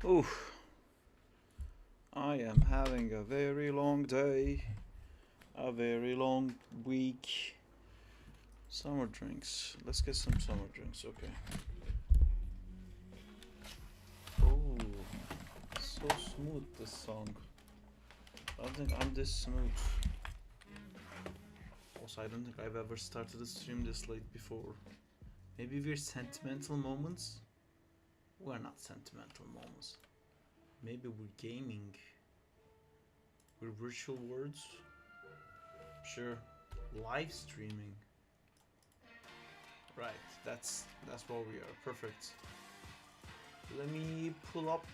Oof, I am having a very long day, a very long week. Summer drinks. Let's get some summer drinks, okay. Oh, so smooth this song. I don't think I'm this smooth. Also, I don't think I've ever started a stream this late before. Maybe we're sentimental moments? We're not sentimental moments. Maybe we're gaming. We're virtual words? Sure. Live streaming. Right, that's what we are. Perfect. Let me pull up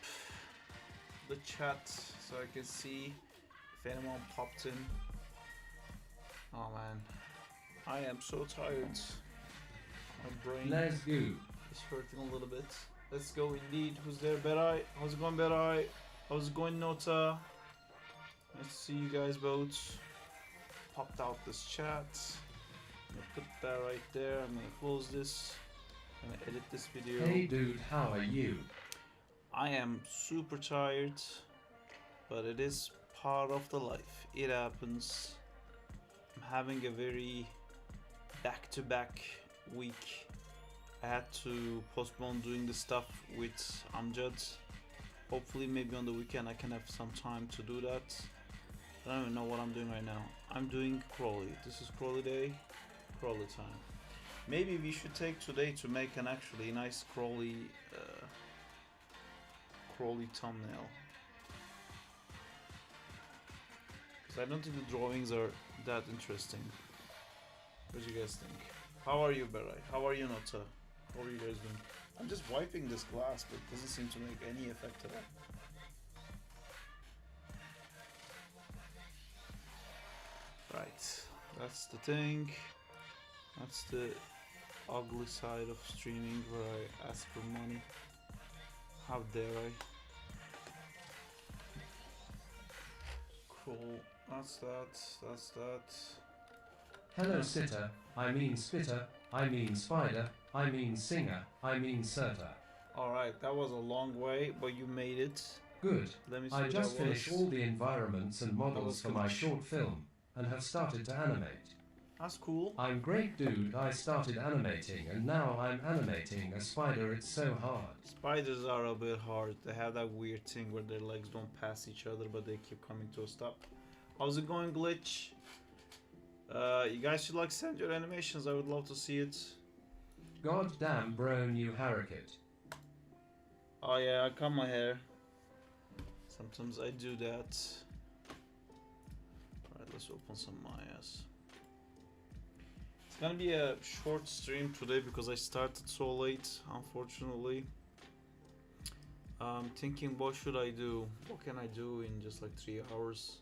the chat so I can see if anyone popped in. Oh man, I am so tired. My brain Let's go. is hurting a little bit. Let's go indeed. Who's there? Berai? How's it going, Berai? How's it going, Nota? Nice to see you guys both. Popped out this chat. I'm gonna put that right there. I'm gonna close this. I'm gonna edit this video. Hey dude, how are you? I am super tired, but it is part of the life. It happens. I'm having a very back-to-back week. I had to postpone doing the stuff with Amjad. Hopefully maybe on the weekend I can have some time to do that. I don't even know what I'm doing right now. I'm doing Crawley. This is Crawley day. Crawley time. Maybe we should take today to make an actually nice Crawley Crawley thumbnail. Because I don't think the drawings are that interesting. What do you guys think? How are you, Berai? How are you, Nota? How are you guys doing? I'm just wiping this glass, but it doesn't seem to make any effect at all. Right, that's the thing. That's the ugly side of streaming where I ask for money. How dare I? Cool. That's that. That's that. Hello sitter, I mean spitter, I mean spider, I mean singer, I mean serter. Alright, that was a long way, but you made it. Good. Let me see I what just that finished was. all the environments and models for my short film and have started to animate. That's cool. I'm great dude, I started animating and now I'm animating a spider, it's so hard. Spiders are a bit hard. They have that weird thing where their legs don't pass each other, but they keep coming to a stop. How's it going, Glitch? You guys should like send your animations. I would love to see it. God damn bro, new haircut. Oh yeah, I cut my hair. Sometimes I do that. Alright, let's open some Mayas. It's gonna be a short stream today because I started so late, unfortunately. I'm thinking, what should I do? What can I do in just like 3 hours?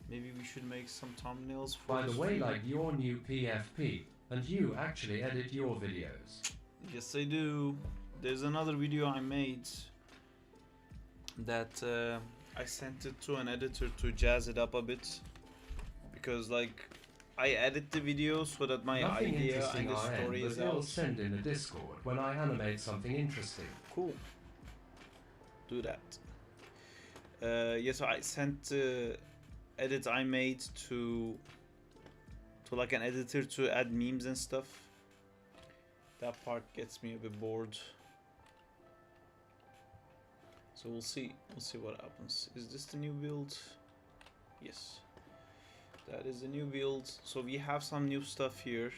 Maybe we should make some thumbnails for By the way, stream. like your new PFP, and you actually edit your videos. Yes, I do. There's another video I made that I sent it to an editor to jazz it up a bit, because like I edit the video so that my Nothing idea interesting and the RN, story is but I'll out. send in a Discord when I animate something interesting. Cool. Do that. Yeah, so I sent edits I made to like an editor to add memes and stuff. That part gets me a bit bored. So we'll see. We'll see what happens. Is this the new build? Yes. That is the new build. So we have some new stuff here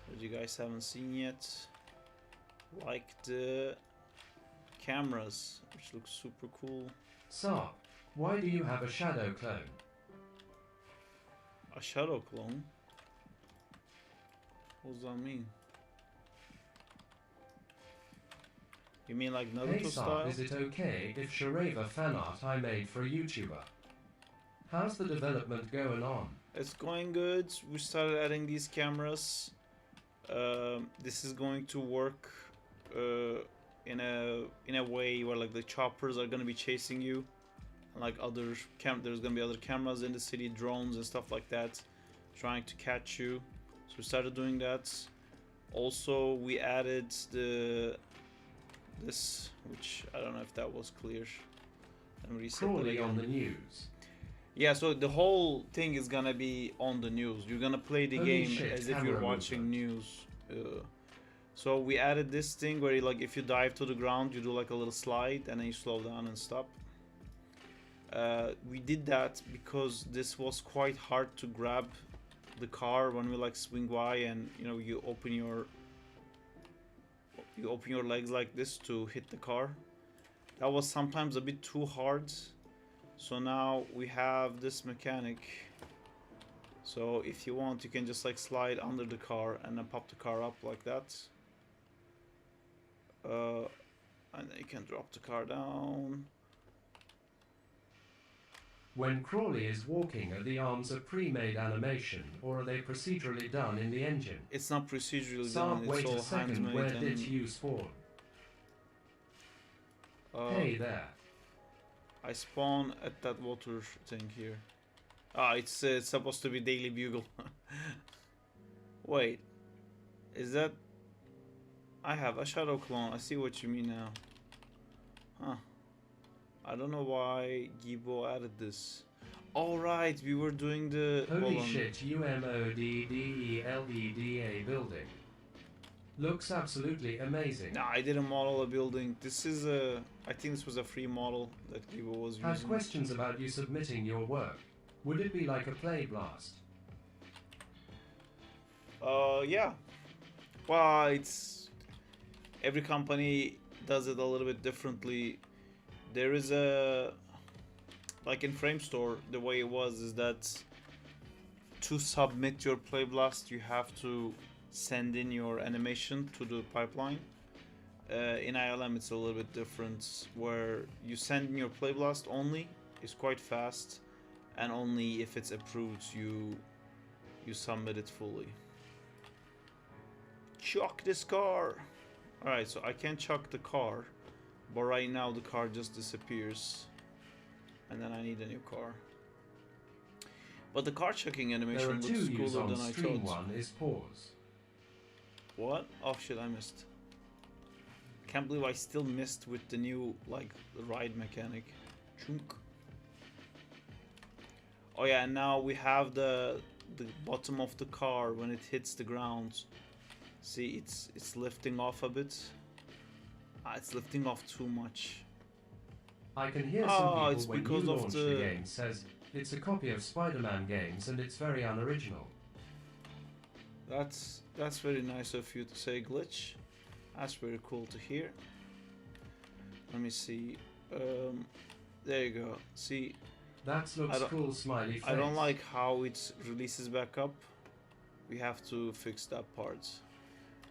that you guys haven't seen yet. Like the cameras, which looks super cool. Sarp, why do you have a shadow clone? A shadow clone? What does that mean? You mean like Naruto Hey style? Sarp, is it okay if Shareva fan art I made for a YouTuber? How's the development going on? It's going good. We started adding these cameras. This is going to work in a way where like the choppers are gonna be chasing you, and like there's gonna be other cameras in the city, drones and stuff like that, trying to catch you. So we started doing that. Also, we added this, which I don't know if that was clear. Let me reset it Crawley again. on the news. Yeah, so the whole thing is gonna be on the news. You're gonna play the Holy game shit, as if camera you're watching movement. news. So we added this thing where like if you dive to the ground, you do like a little slide and then you slow down and stop. We did that because this was quite hard to grab the car when we like swing by, and you know you open your legs like this to hit the car. That was sometimes a bit too hard. So now we have this mechanic. So if you want, you can just like slide under the car and then pop the car up like that. And then you can drop the car down. When Crawley is walking, are the arms a pre-made animation, or are they procedurally done in the engine? It's not procedurally Saab, done, wait it's a all second, handmade. where And, did you spawn? Hey there. I spawn at that water thing here. It's supposed to be Daily Bugle. Wait, is that... I have a shadow clone, I see what you mean now. Huh. I don't know why Gibo added this. Alright, we were doing the... Holy shit, UMODDELEDA building. Looks absolutely amazing. Nah, I didn't model a building. This is a... I think this was a free model that Gibo was using. Had questions about you submitting your work. Would it be like a play blast? Yeah. Well, it's... Every company does it a little bit differently. There is a... Like in Framestore, the way it was is that to submit your play blast, you have to send in your animation to the pipeline. In ILM, it's a little bit different, where you send in your play blast only. It's quite fast, and only if it's approved, you submit it fully. Chuck this car! Alright, so I can chuck the car, but right now the car just disappears. And then I need a new car. But the car chucking animation looks cooler than I thought. One is pause. What? Oh shit, I missed. Can't believe I still missed with the new, like, ride mechanic. Chunk. Oh yeah, and now we have the bottom of the car when it hits the ground. See, it's lifting off a bit. It's lifting off too much. I can hear some people when you launch the game says it's a copy of Spider-Man games and it's very unoriginal. That's very nice of you to say, Glitch. That's very cool to hear. Let me see. There you go. See, that looks cool, smiley face. I don't like how it releases back up. We have to fix that part.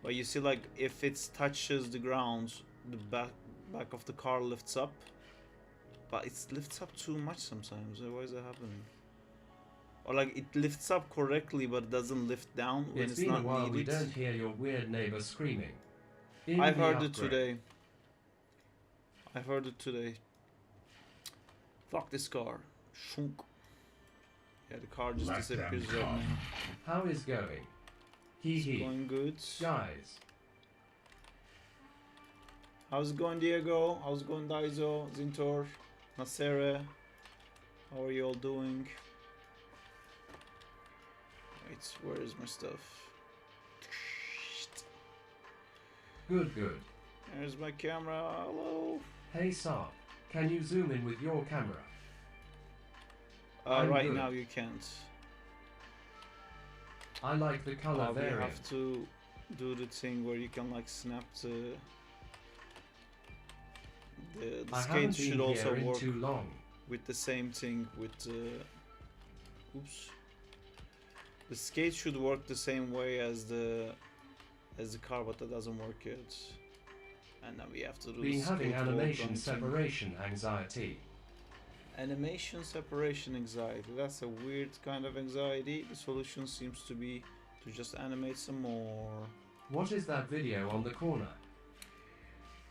But you see, like, if it touches the ground, the back of the car lifts up. But it lifts up too much sometimes. Why is that happening? Or like it lifts up correctly, but it doesn't lift down when it's not needed. It's been a while. We don't hear your weird neighbor screaming. I heard it today. I heard it today. Fuck this car. Shunk. Yeah, the car just disappears right now. How is going? It's going good. Guys. How's it going, Diego? How's it going, Daizo, Zintor, Nasere? How are you all doing? Wait, where is my stuff? Good, good. There's my camera. Hello. Hey, Saab. Can you zoom in with your camera? Right good. now you can't. I like the color variant. You have to do the thing where you can like snap the skate should also work too long. With the same thing with oops. The skate should work the same way as the car, but that doesn't work yet. And now we have to do Been having animation separation anxiety. Animation separation anxiety. That's a weird kind of anxiety. The solution seems to be to just animate some more. What is that video on the corner?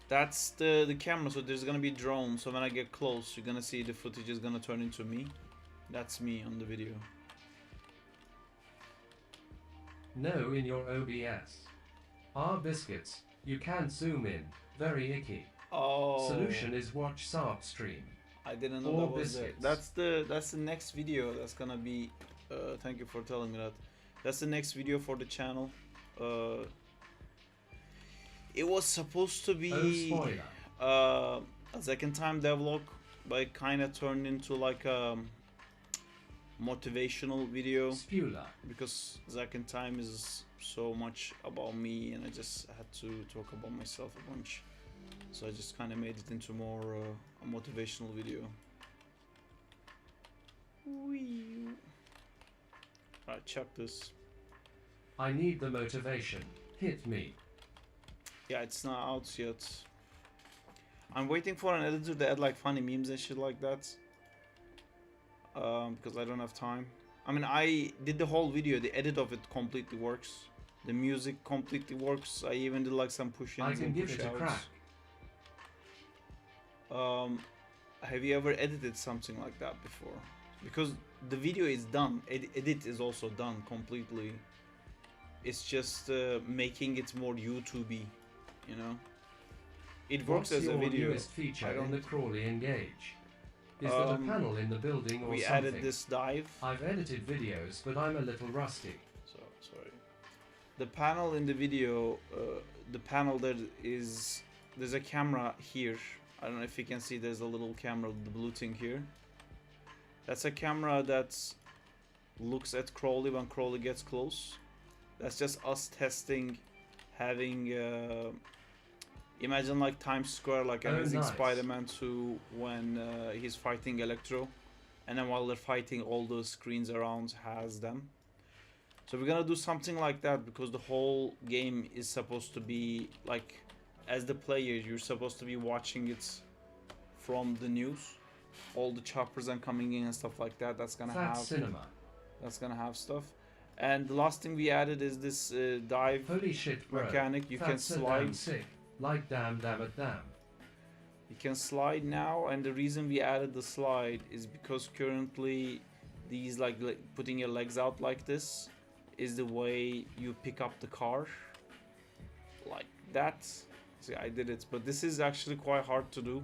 That's the camera, so there's gonna be drones, so when I get close you're gonna see the footage is gonna turn into me. That's me on the video. No, in your OBS. Biscuits, You can't zoom in. Very icky. Oh. Solution is watch Sarp stream. I didn't know Or that was there. biscuits. That's the next video. That's gonna be. Thank you for telling me that. That's the next video for the channel. It was supposed to be spoiler. a second time devlog, but it kind of turned into like a motivational video. Spula. Because second time is so much about me, and I just had to talk about myself a bunch. So I just kind of made it into more a motivational video. Alright, check this. I need the motivation. Hit me. Yeah, it's not out yet. I'm waiting for an editor to add like funny memes and shit like that. Because I don't have time. I mean, I did the whole video. The edit of it completely works. The music completely works. I even did like some push-ins I can and give it a crack. Have you ever edited something like that before? Because the video is done. Edit is also done completely. It's just making it more YouTubey, you know. It works as a video. What's your newest feature in the Crawley Engage? Is that a panel in the building or we something? added this dive. I've edited videos, but I'm a little rusty. So sorry. The panel in the video, the panel that is, there's a camera here. I don't know if you can see. There's a little camera, the blue thing here. That's a camera that looks at Crawley when Crawley gets close. That's just us testing, having. Imagine like Times Square, like Amazing Spider-Man 2 when he's fighting Electro, and then while they're fighting, all the screens around has them. So we're gonna do something like that because the whole game is supposed to be like, as the player, you're supposed to be watching it from the news, all the choppers and coming in and stuff like that. That's gonna have cinema. That's gonna have stuff. And the last thing we added is this dive Holy shit, bro. mechanic. You can slide. Sick. Like damn. You can slide now, and the reason we added the slide is because currently these like putting your legs out like this is the way you pick up the car, like that. See, I did it, but this is actually quite hard to do.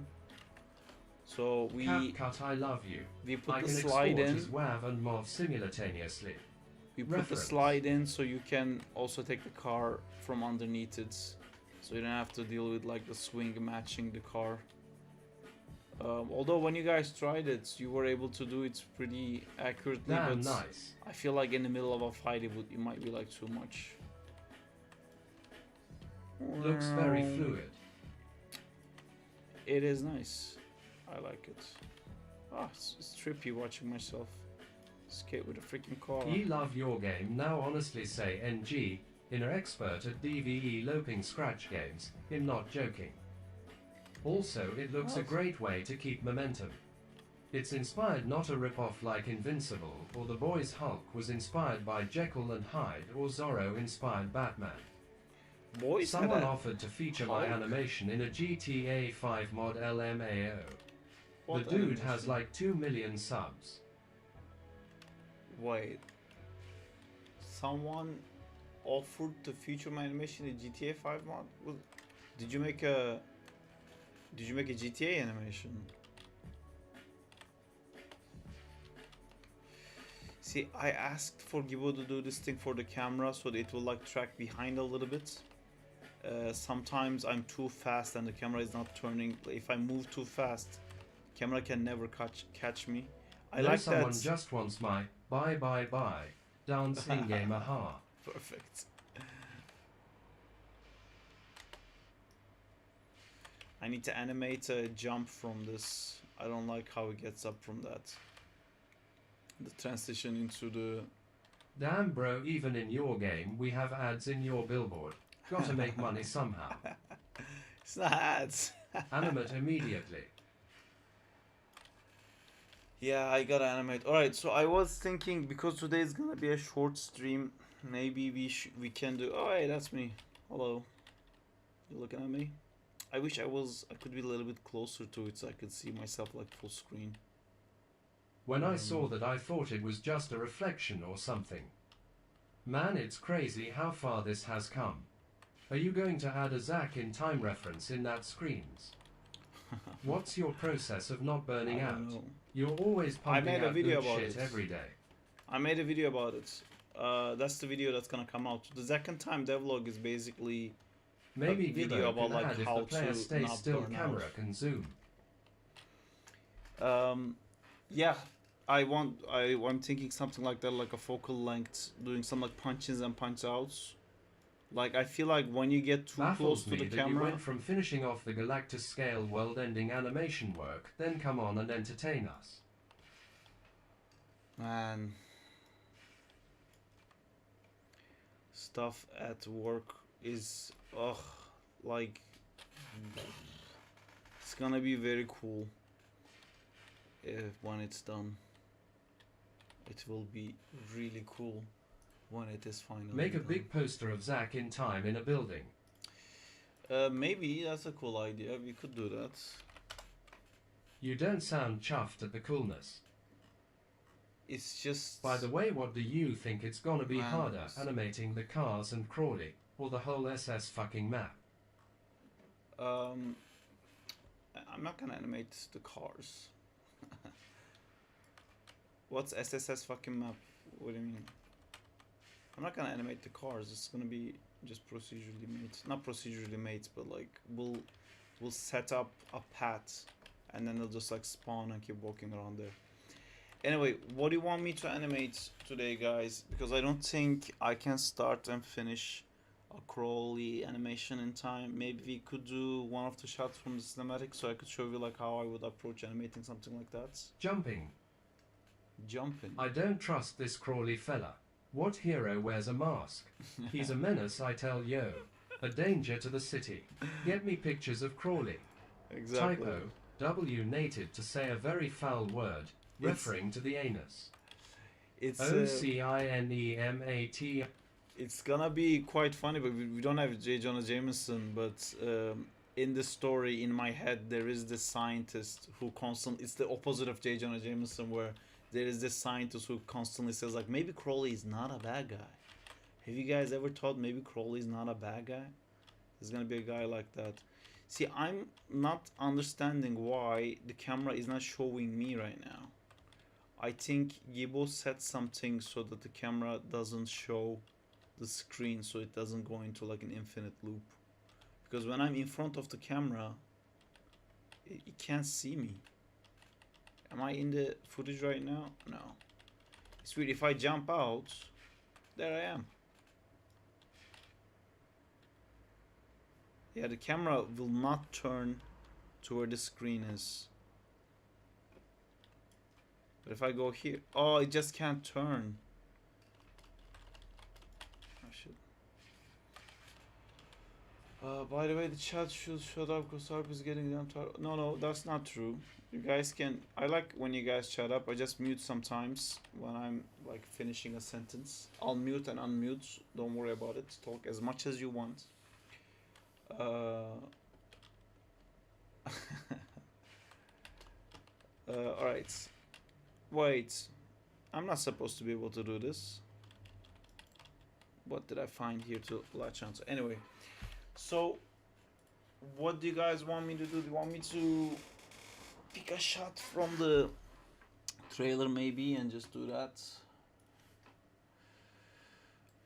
So we CapCut, I love you. We put I the can slide in. As WAV and MOV simultaneously. We put the slide in so you can also take the car from underneath it. So you don't have to deal with like the swing matching the car. Although when you guys tried it, you were able to do it pretty accurately. Damn, but nice. I feel like in the middle of a fight it might be like too much. Looks very fluid. It is nice. I like it. Ah, it's trippy watching myself skate with a freaking car. You love your game. Now honestly say NG. Inner expert at DVE loping scratch games, him not joking. Also, it looks a great way to keep momentum. It's inspired, not a rip-off like Invincible, or The Boys Hulk was inspired by Jekyll and Hyde, or Zorro inspired Batman. Someone offered to feature my animation in a GTA 5 mod LMAO. The dude has like 2 million subs. Wait. Someone offered to feature my animation in GTA 5 mod? Did you make a GTA animation? See, I asked for Gibo to do this thing for the camera so that it will like track behind a little bit. Sometimes I'm too fast and the camera is not turning. If I move too fast, camera can never catch me. I like someone just wants my bye dance in game, aha. Perfect. I need to animate a jump from this. I don't like how it gets up from that. The transition into the... Damn bro, even in your game, we have ads in your billboard. Gotta make money somehow. It's not ads. Animate immediately. Yeah, I gotta animate. Alright, so I was thinking, because today is gonna be a short stream, maybe we can do... Oh, hey, that's me. Hello. You looking at me? I wish I could be a little bit closer to it so I could see myself like full screen. When I saw that, I thought it was just a reflection or something. Man, it's crazy how far this has come. Are you going to add a Zach in time reference in that screens? What's your process of not burning I out? don't know. You're always I pumping made a out video good about shit it. every day. I made a video about it. That's the video that's gonna come out. The second time devlog is basically Maybe a video Gibbo about can like add if how the player to stays not still, burn camera can zoom. out. Yeah, I'm thinking something like that, like a focal length, doing some like punches and punch outs. Like I feel like when you get too close Baffles to me the that you camera, went from finishing off the Galactus scale world-ending animation work, then come on and entertain us. man, stuff at work is like it's gonna be very cool when it's done. It will be really cool when it is finally Make a done. big poster of Zach in time in a building. Maybe that's a cool idea. We could do that. You don't sound chuffed at the coolness. It's just. By the way, what do you think it's gonna be Man, harder, it's- animating the cars and Crawley, or the whole SS fucking map? I'm not gonna animate the cars. What's SSS fucking map? What do you mean? I'm not gonna animate the cars. It's gonna be just procedurally made. Not procedurally made, but like we'll set up a path, and then they'll just like spawn and keep walking around there. Anyway, what do you want me to animate today, guys? Because I don't think I can start and finish a Crawley animation in time. Maybe we could do one of the shots from the cinematic, so I could show you like how I would approach animating something like that. Jumping. Jumping. I don't trust this Crawley fella. What hero wears a mask? He's a menace, I tell yo. A danger to the city. Get me pictures of Crawley. Exactly. Typo. W nated to say a very foul word, referring to the anus. It's OCINEMAT. it's gonna be quite funny, but we don't have J. Jonah Jameson. But in the story, in my head, there is this scientist who constantly. It's the opposite of J. Jonah Jameson, where there is this scientist who constantly says like, maybe Crawley is not a bad guy. Have you guys ever thought maybe Crawley is not a bad guy? There's gonna be a guy like that. See, I'm not understanding why the camera is not showing me right now. I think Yibo set something so that the camera doesn't show the screen, so it doesn't go into like an infinite loop. Because when I'm in front of the camera, it can't see me. Am I in the footage right now? No. It's weird. If I jump out, there I am. Yeah, the camera will not turn to where the screen is. But if I go here, oh, it just can't turn. I should. By the way, the chat should shut up because Harp is getting damn tired. No, that's not true. You guys can. I like when you guys shut up. I just mute sometimes when I'm like finishing a sentence. I'll mute and unmute. Don't worry about it. Talk as much as you want. Alright. Wait. I'm not supposed to be able to do this. What did I find here to latch on to? Anyway. So, what do you guys want me to do? Do you want me to pick a shot from the trailer maybe and just do that?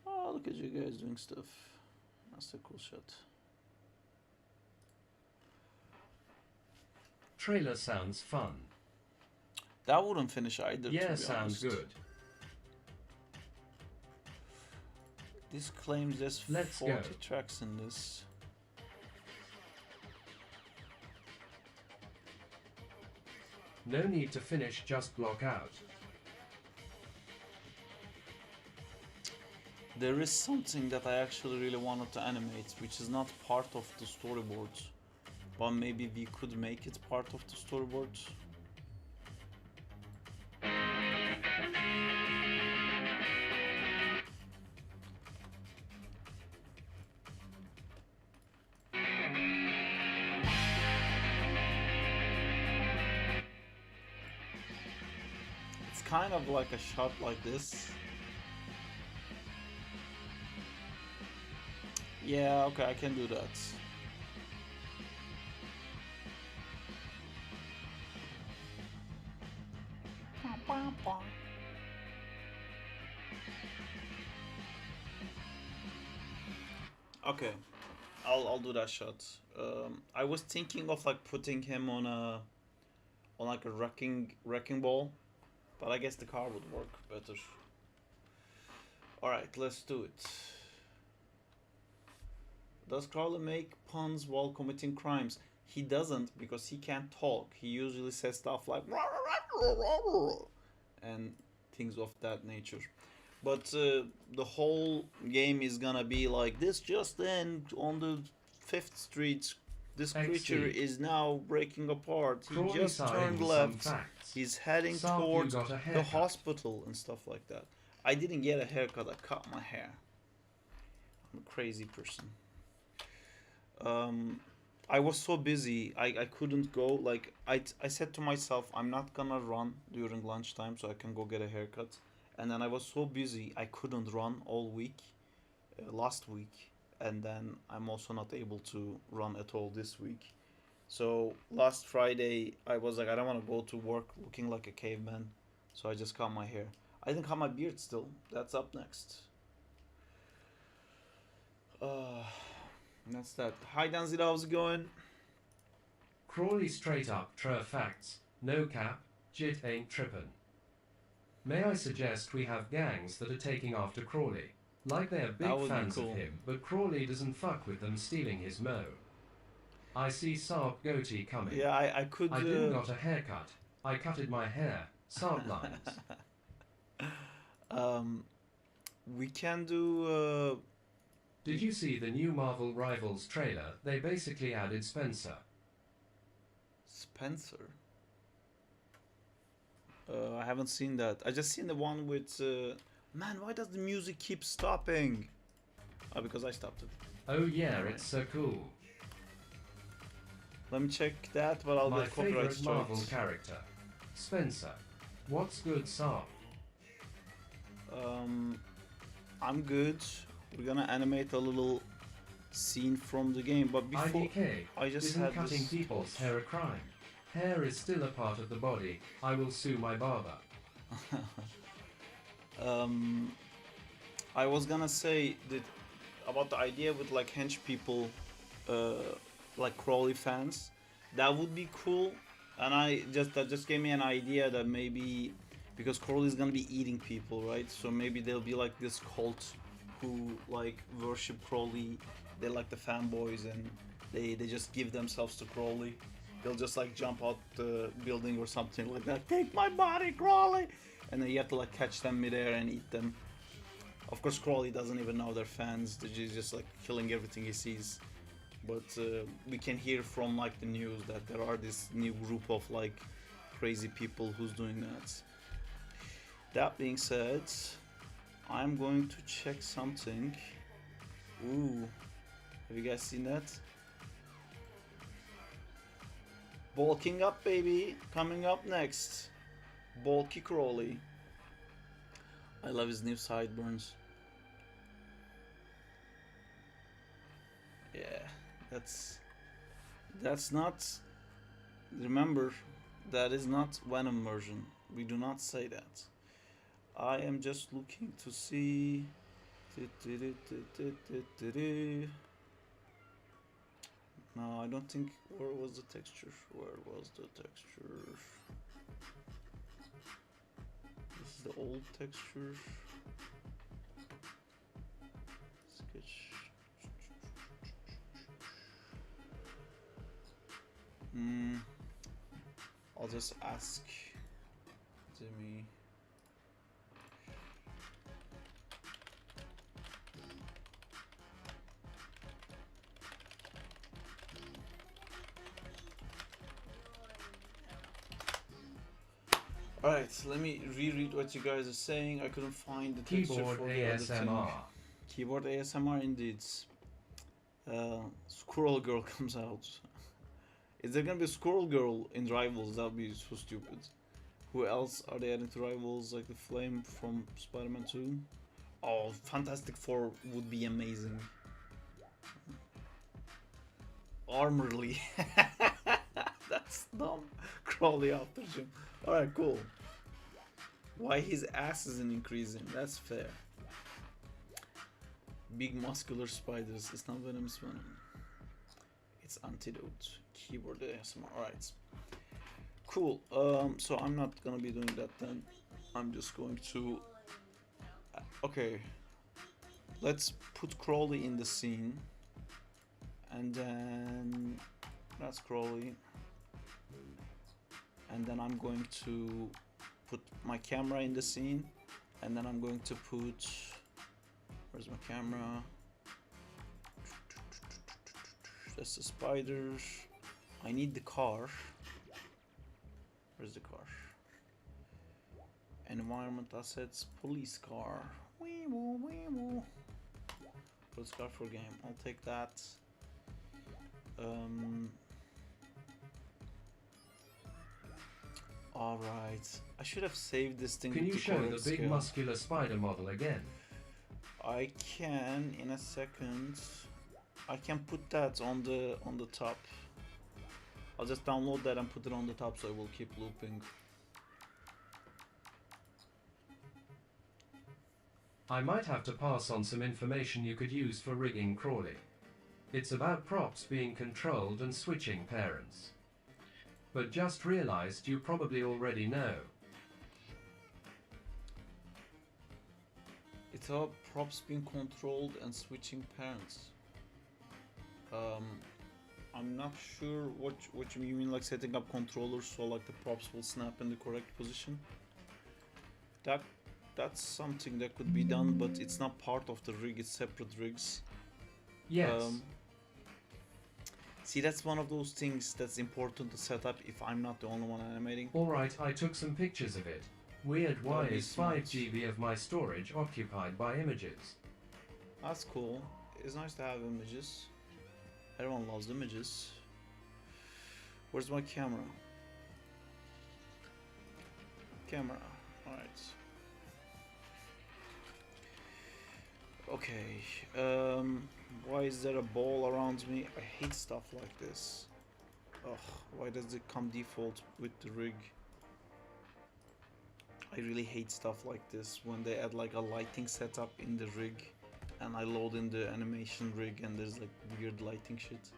Oh, look at you guys doing stuff. That's a cool shot. Trailer sounds fun. That wouldn't finish either. Yeah, to be sounds honest. good. This claims there's Let's 40 go. tracks in this. No need to finish, just block out. There is something that I actually really wanted to animate, which is not part of the storyboard, but maybe we could make it part of the storyboard. It's kind of like a shot like this. Yeah, okay, I can do that. Okay, I'll do that shot. I was thinking of like putting him on like a wrecking ball, but I guess the car would work better. All right, let's do it. Does Crawley make puns while committing crimes? He doesn't because he can't talk. He usually says stuff like and things of that nature. But the whole game is gonna be like this. Just then on the 5th Street, this creature XD. is now breaking apart. He Crawley just turned citing some left. facts. He's heading Sarp, you towards got a the haircut. hospital and stuff like that. I didn't get a haircut. I cut my hair. I'm a crazy person. I was so busy. I couldn't go. Like I said to myself, I'm not gonna run during lunchtime so I can go get a haircut. And then I was so busy I couldn't run all week, last week, and then I'm also not able to run at all this week. So last Friday I was like I don't want to go to work looking like a caveman, so I just cut my hair. I didn't cut my beard still. That's up next. That's that. Hi Danzida, how's it going? Crawley straight up true facts. No cap. Jit ain't trippin'. May I suggest we have gangs that are taking after Crawley? Like they're big fans of him, but Crawley doesn't fuck with them stealing his mo. I see Sarp goatee coming. Yeah, I could. I didn't got a haircut. I cutted my hair. Sarp lines. We can do. Did you see the new Marvel Rivals trailer? They basically added Spencer. Spencer. I haven't seen that. I just seen the one with. Man, why does the music keep stopping? Oh, because I stopped it. Oh yeah, it's so cool. Let me check that, but I'll My get copyright favorite Marvel strikes. character, Spencer. What's good, Sarp? I'm good. We're gonna animate a little scene from the game, but before IDK, I just isn't had cutting this. people's hair a crime? Hair is still a part of the body. I will sue my barber. I was gonna say that about the idea with like hench people, like Crawley fans. That would be cool, and that just gave me an idea that maybe because Crawley's gonna be eating people, right? So maybe there'll be like this cult who like worship Crawley. They're like the fanboys, and they just give themselves to Crawley. They'll just like jump out the building or something like that. Take my body, Crawley! And then you have to like catch them midair and eat them. Of course, Crawley doesn't even know they're fans. They're just like killing everything he sees. But we can hear from like the news that there are this new group of like crazy people who's doing that. That being said, I'm going to check something. Ooh, have you guys seen that? Bulking up, baby. Coming up next. Bulky Crawley. I love his new sideburns. Yeah, that's not. Remember, that is not Venom version. We do not say that. I am just looking to see. No, I don't think. Where was the texture? Where was the texture? This is the old texture. Sketch. I'll just ask Jimmy. Alright, let me reread what you guys are saying. I couldn't find the texture Keyboard for the other thing. ASMR. Keyboard ASMR indeed. Squirrel Girl comes out. Is there gonna be a Squirrel Girl in Rivals? That would be so stupid. Who else are they adding to Rivals? Like the Flame from Spider-Man 2? Oh, Fantastic Four would be amazing. Armorly. That's dumb. Crawley after him. Alright, cool. Why his ass isn't increasing? That's fair. Big muscular spiders. It's not venomous venom. It's antidote. Keyboard ASMR. Alright. Cool. So I'm not gonna be doing that then. I'm just going to... Okay. Let's put Crawley in the scene. And then... That's Crawley. And then I'm going to put my camera in the scene. And then I'm going to put... Where's my camera? That's the spiders. I need the car. Where's the car? Environment assets, police car. Wee woo, wee woo. Police car for game. I'll take that. Alright. I should have saved this thing. Can you show the big muscular spider model again? I can in a second. I can put that on the top. I'll just download that and put it on the top so it will keep looping. I might have to pass on some information you could use for rigging Crawley. It's about props being controlled and switching parents. But just realized you probably already know. It's about props being controlled and switching parents. I'm not sure what you mean, like setting up controllers so like the props will snap in the correct position. That's something that could be done, but it's not part of the rig, it's separate rigs. Yes. See, that's one of those things that's important to set up if I'm not the only one animating. Alright, I took some pictures of it. Weird, why is 5 GB of my storage occupied by images? That's cool. It's nice to have images. Everyone loves images. Where's my camera? Camera. Alright. Okay. Why is there a ball around me? I hate stuff like this. Ugh, why does it come default with the rig? I really hate stuff like this when they add like a lighting setup in the rig and I load in the animation rig and there's like weird lighting shit.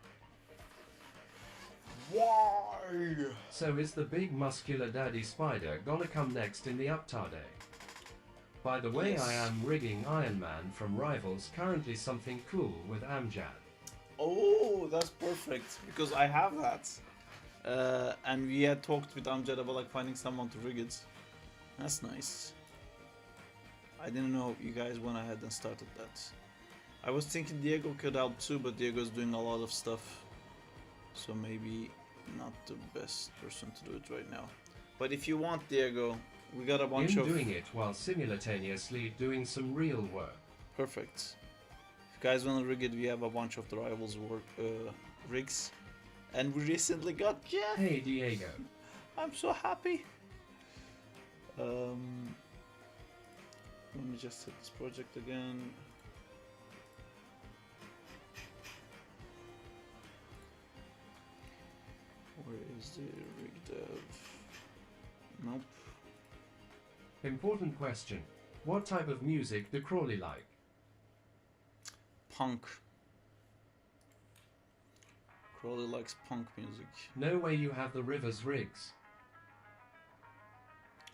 Why? So is the big muscular daddy spider gonna come next in the Uptade? By the way, yes. I am rigging Iron Man from Rivals, currently something cool with Amjad. Oh, that's perfect because I have that. And we had talked with Amjad about like finding someone to rig it. That's nice. I didn't know you guys went ahead and started that. I was thinking Diego could help too, but Diego's doing a lot of stuff. So maybe not the best person to do it right now. But if you want, Diego, we got a bunch of... doing it while simultaneously doing some real work. Perfect. If you guys want to rig it, we have a bunch of the Rivals work rigs. And we recently got Jeff. Hey, Diego. I'm so happy. Let me just set this project again. Where is the rig dev? Nope. Important question. What type of music do Crawley like? Punk. Crawley likes punk music. No way you have the Rivers rigs.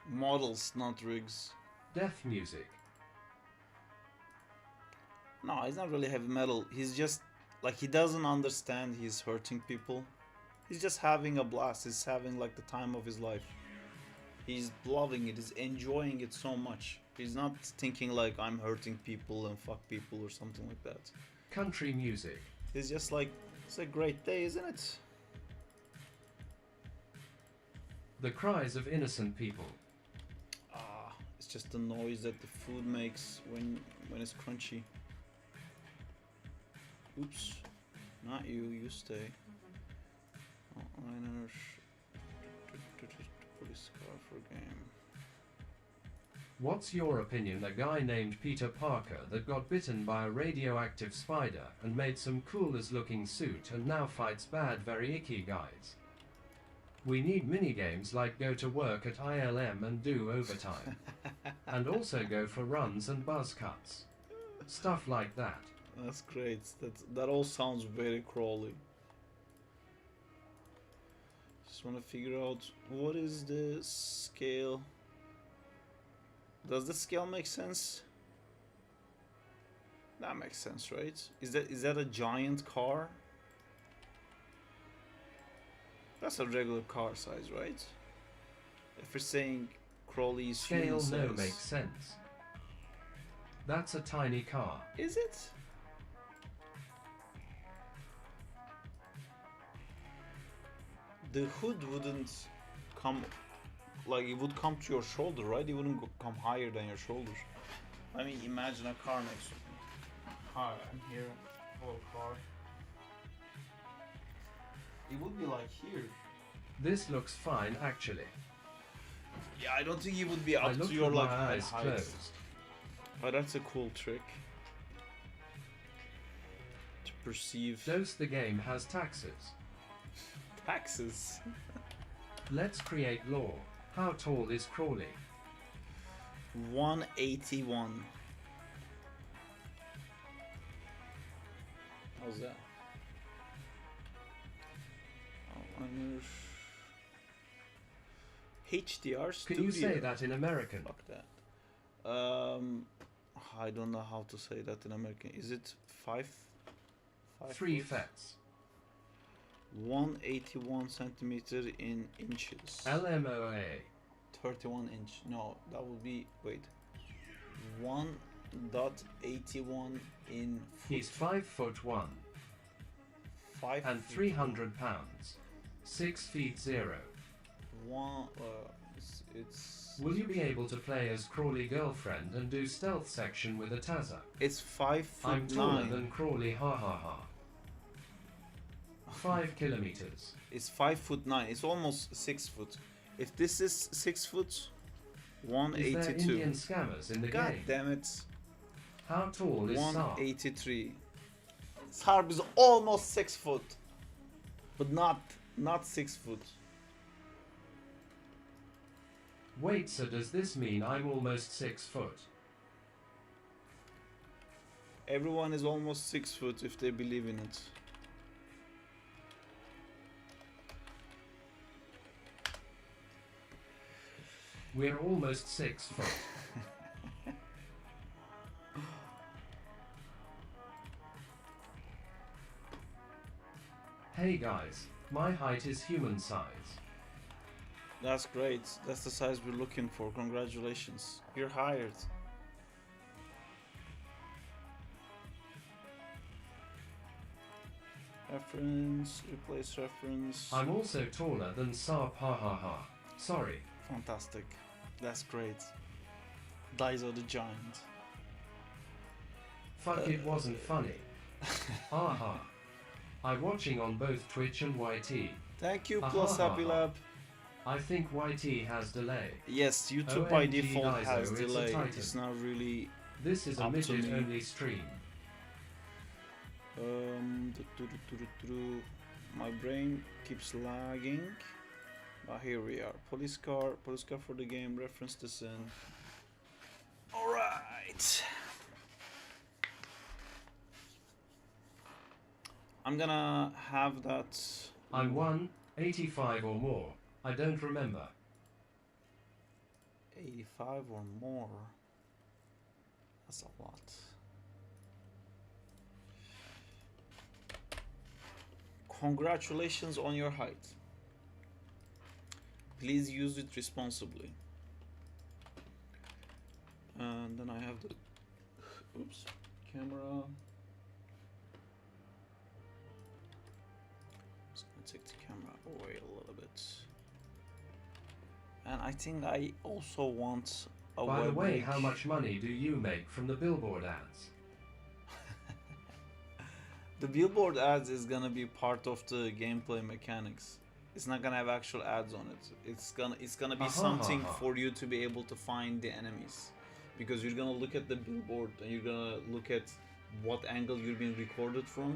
Models, not rigs. Death music. No, he's not really heavy metal. He's just like, he doesn't understand he's hurting people. He's just having a blast. He's having like the time of his life. He's loving it. He's enjoying it so much. He's not thinking like I'm hurting people and fuck people or something like that. Country music. He's just like, it's a great day, isn't it? The cries of innocent people. It's just the noise that the food makes when it's crunchy. Oops, not you. You stay. Outliners. Police car for game. What's your opinion a guy named Peter Parker that got bitten by a radioactive spider and made some coolest looking suit and now fights bad very icky guys? We need minigames like go to work at ILM and do overtime. And also go for runs and buzz cuts. Stuff like that. That's great. That all sounds very Crawley. Just want to figure out what is the scale. Does the scale make sense? That makes sense, right? Is that a giant car? That's a regular car size, right? If we're saying Crawley is Scale human no size. makes sense. That's a tiny car. Is it? The hood wouldn't come, like it would come to your shoulder, right? It wouldn't come higher than your shoulders. I mean, imagine a car next to me. Hi, I'm here. Hello, car. It would be like here. This looks fine actually. Yeah, I don't think it would be I up looked to your with like my head eyes height. closed. But that's a cool trick to perceive Dose the game has taxes. taxes. Let's create law. How tall is Crawley? 181. How's that? HDR Studio. Can you say that in American? Fuck that. I don't know how to say that in American. Is it 5? 3 foot? fets. 181 centimeter in inches. LMOA. 31 inch. No, that would be, wait. 1.81 in foot. He's 5'1" 5 and feet 300 pounds. 6 feet 0. One, it's Will you be able to play as Crawley girlfriend and do stealth section with a Tazza? it's 5 foot I'm taller 9. than Crawley, ha ha ha. 5 kilometers. It's 5 foot 9. It's almost 6 foot. If this is 6 foot, Is there 182. Indian scammers in the God game? damn it. How tall is Saab? 183. Sarb is almost 6 foot, but not 6 foot. Wait, so does this mean I'm almost 6 foot? Everyone is almost 6 foot if they believe in it. We're almost 6 foot. Hey guys, my height is human size. That's great. That's the size we're looking for. Congratulations. You're hired. Reference, replace reference. I'm also taller than Saab, ha ha ha. Sorry. Fantastic. That's great. Daiso the Giant. Fuck, it wasn't funny. Aha. I'm watching on both Twitch and YT. Thank you, Ah, Plus ha, ha, Happy ha. Lab. I think YT has delay. Yes, YouTube by OMG default Daiso, has it's a delay. titan. It's not really. This is a Up to midget me. only stream. My brain keeps lagging. But here we are. Police car for the game. Reference this in. Alright. I'm gonna have that. I'm 185 or more. I don't remember. 85 or more. That's a lot. Congratulations on your height. Please use it responsibly. And then I have the camera. Just gonna take the camera away a little bit. And I think I also want a By the web way, link. how much money do you make from the billboard ads? The billboard ads is gonna be part of the gameplay mechanics. It's not gonna have actual ads on it. It's gonna be Aha, something aha. for you to be able to find the enemies, because you're gonna look at the billboard and you're gonna look at what angle you're being recorded from.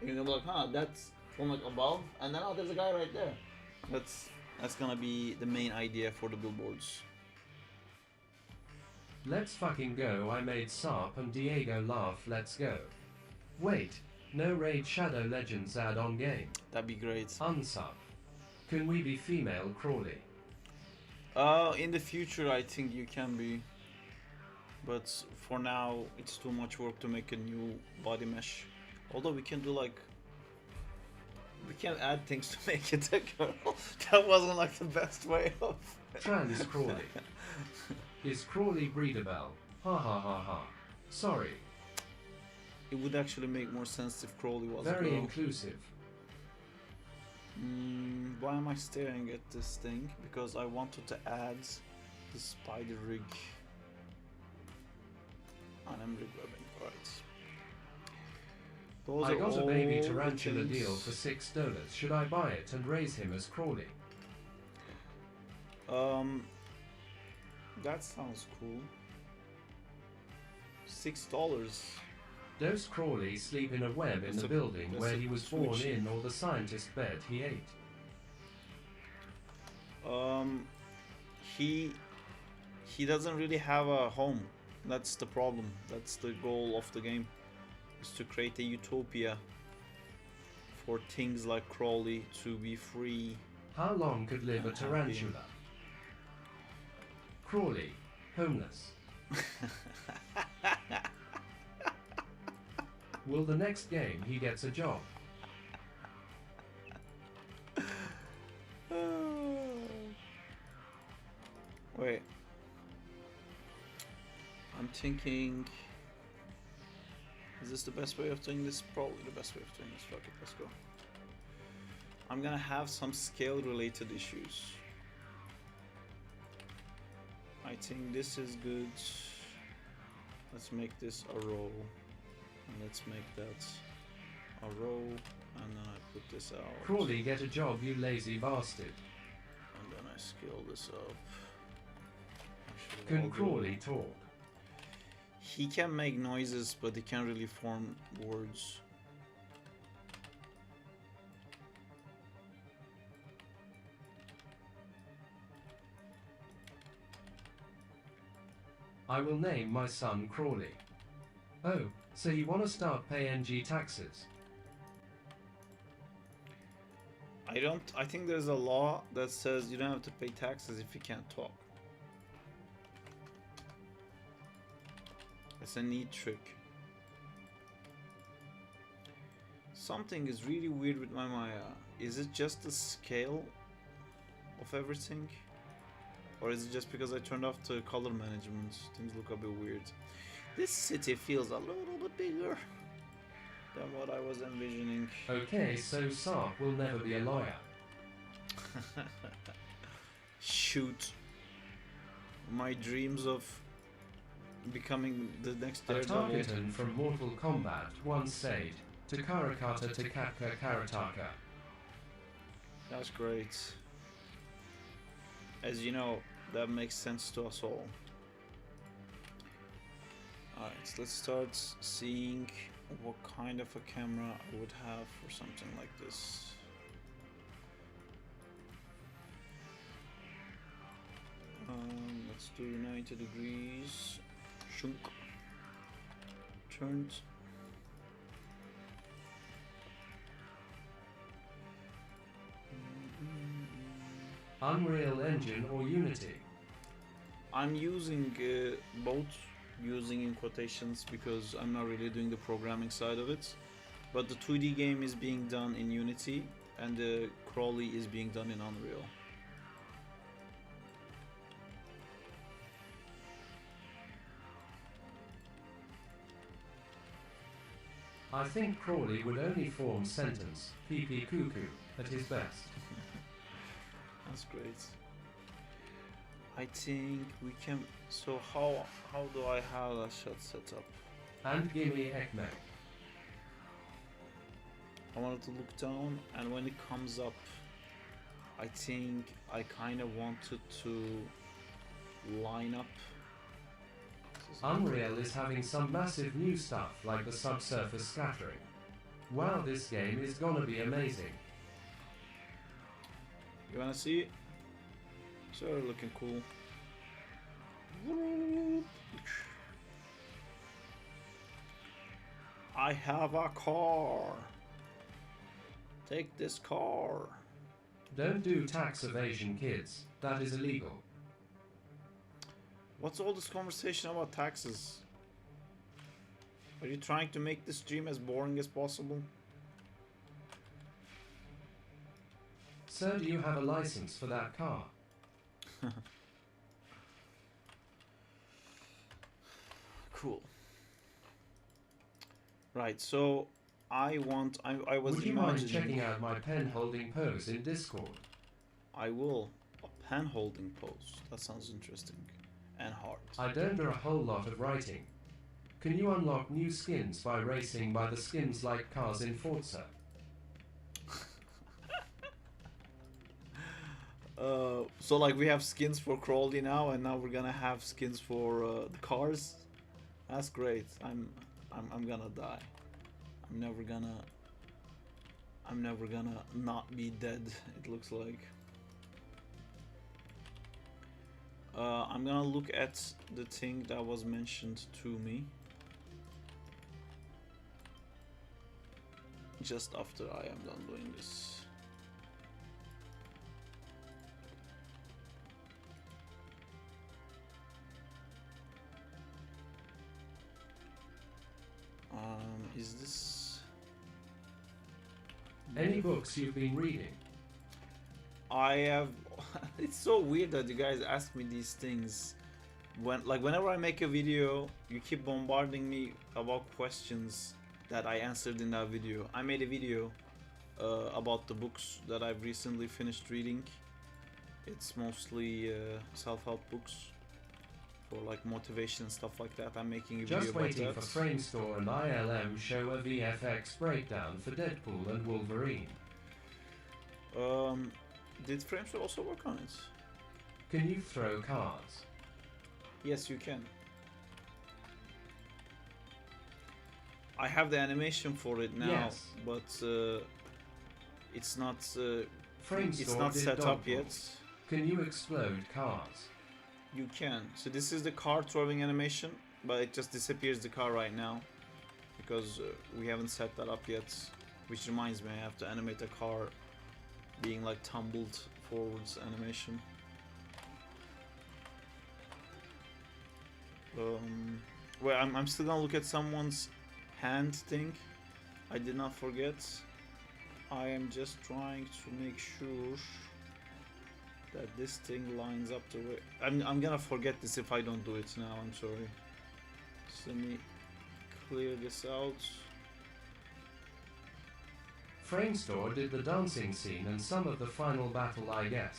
And you're gonna be like, huh, that's from like above, and then oh, there's a guy right there. That's gonna be the main idea for the billboards. Let's fucking go. I made Sarp and Diego laugh. Let's go. Wait, no Raid Shadow Legends add-on game. That'd be great. Unsub. Can we be female Crawley? In the future, I think you can be, but for now, it's too much work to make a new body mesh. Although we can do like, we can add things to make it a girl. That wasn't like the best way of. Trans Crawley. Is Crawley breedable? Ha ha ha ha. Sorry. It would actually make more sense if Crawley was Very a girl. inclusive. Why am I staring at this thing? Because I wanted to add the spider rig. And I'm regretting. Alright. I got a baby all the tarantula things. deal for $6. Should I buy it and raise him as Crawley? That sounds cool. $6. Does Crawley sleep in a web in That's the a- building that's where a he was born switch. in, or the scientist bed he ate? He doesn't really have a home. That's the problem. That's the goal of the game, is to create a utopia for things like Crawley to be free. How long could live a Happy. tarantula? Crawley, homeless. Will the next game he gets a job? Wait. I'm thinking. Is this the best way of doing this? Probably the best way of doing this. Fuck it, let's go. I'm gonna have some scale related issues. I think this is good. Let's make this a row. And let's make that a row. And then I put this out. Crawley, get a job, you lazy bastard. And then I scale this up. Actually, Can I'll do- Crawley talk? He can make noises, but he can't really form words. I will name my son Crawley. Oh, so you want to start pay NG taxes? I think there's a law that says you don't have to pay taxes if you can't talk. It's a neat trick. Something is really weird with my Maya. Is it just the scale of everything? Or is it just because I turned off the color management? Things look a bit weird. This city feels a little bit bigger than what I was envisioning. Okay, so Sarp will never be a lawyer. Shoot. My dreams of becoming the next A Daredevil. Targeton from Mortal Kombat once said, Takarakata Takaka Karataka. That's great. As you know, that makes sense to us all. Alright, so let's start seeing what kind of a camera I would have for something like this. Let's do 90 degrees. Shunk. Turned. Unreal Engine or Unity? I'm using both, using in quotations because I'm not really doing the programming side of it. But the 2D game is being done in Unity and the Crawley is being done in Unreal. I think Crawley would only form sentence, pee cuckoo, at his best. That's great. I think we can. So how do I have that shot set up? And gimme Ekmek. I want it to look down, and when it comes up, I think I kind of wanted to line up. Unreal is having some massive new stuff like the subsurface scattering. Wow, this game is gonna be amazing. You wanna see? So looking cool. I have a car. Take this car. Don't do tax evasion, kids. That is illegal. What's all this conversation about taxes? Are you trying to make this stream as boring as possible? Sir, do you have a license for that car? Cool. Right, so I was Would you mind imagining. checking out my pen holding pose in Discord? I will. A pen holding pose. That sounds interesting. And hard. I don't do a whole lot of writing. Can you unlock new skins by racing by the skins like cars in Forza? So like we have skins for Crawley now, and now we're gonna have skins for the cars. That's great. I'm gonna die. I'm never gonna not be dead. It looks like. I'm gonna look at the thing that was mentioned to me just after I am done doing this. Is this... Any books you've been reading? I have... It's so weird that you guys ask me these things. Whenever I make a video, you keep bombarding me about questions that I answered in that video. I made a video about the books that I've recently finished reading. It's mostly self-help books for like motivation and stuff like that. I'm making a video Just about waiting that. for Framestore and ILM show a VFX breakdown for Deadpool and Wolverine. Did Framestore also work on it? Can you throw cars? Yes, you can. I have the animation for it now, Yes. but it's not Framestore did set up Dogpool. yet. Can you explode cars? You can. So this is the car throwing animation, but it just disappears the car right now because we haven't set that up yet. Which reminds me, I have to animate a car being like tumbled forwards animation. Well, I'm still gonna look at someone's hand thing. I did not forget. I am just trying to make sure that this thing lines up the way. I'm gonna forget this if I don't do it now. I'm sorry. So let me clear this out. Framestore did the dancing scene and some of the final battle, I guess.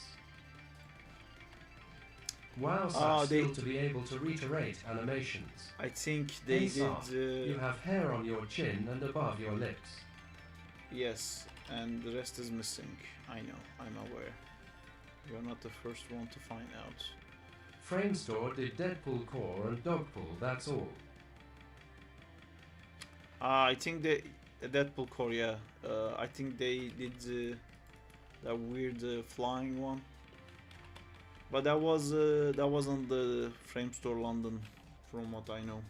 Wow, sucks they- still to be able to reiterate animations. I think they Hey, Sar, did. You have hair on your chin and above your lips. Yes, and the rest is missing. I know. I'm aware. You're not the first one to find out. Framestore did Deadpool core and Dogpool, that's all. I think they Deadpool core. Yeah. I think they did that weird flying one. But that wasn't the Framestore London, from what I know.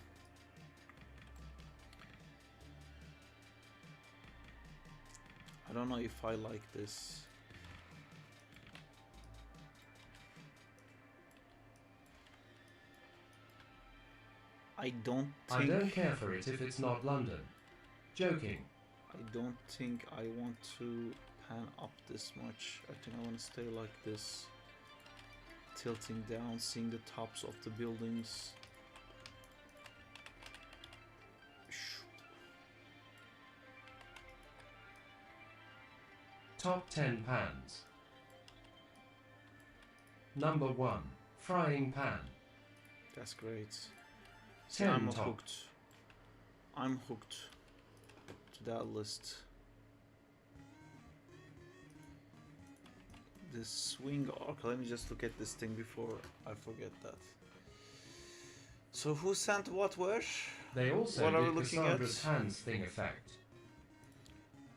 I don't know if I like this. I don't I think don't care for it if it's not London. Joking. I don't think I want to pan up this much. I think I want to stay like this. Tilting down, seeing the tops of the buildings. Top 10 pans. Number 1. Frying pan. That's great. See, 10 I'm top. hooked. I'm hooked to that list. this swing arc. Let me just look at this thing before I forget that. So who sent what where? They also What are we did looking Cassandra's at? hands thing effect.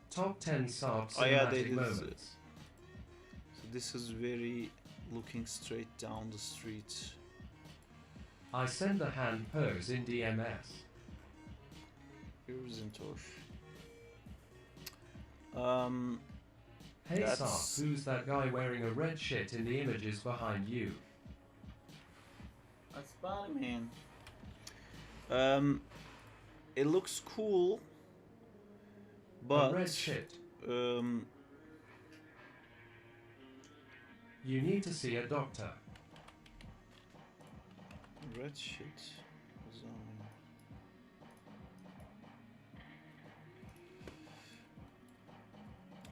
Top 10 Saab Oh yeah, they cinematic did. moments. So this is very looking straight down the street. I send the hand pose in DMS. Here isn't Hey That's- Saab, who's that guy wearing a red shit in the images behind you? That's Spider-Man. It looks cool, but a red shit. You You need to see a doctor. red shit.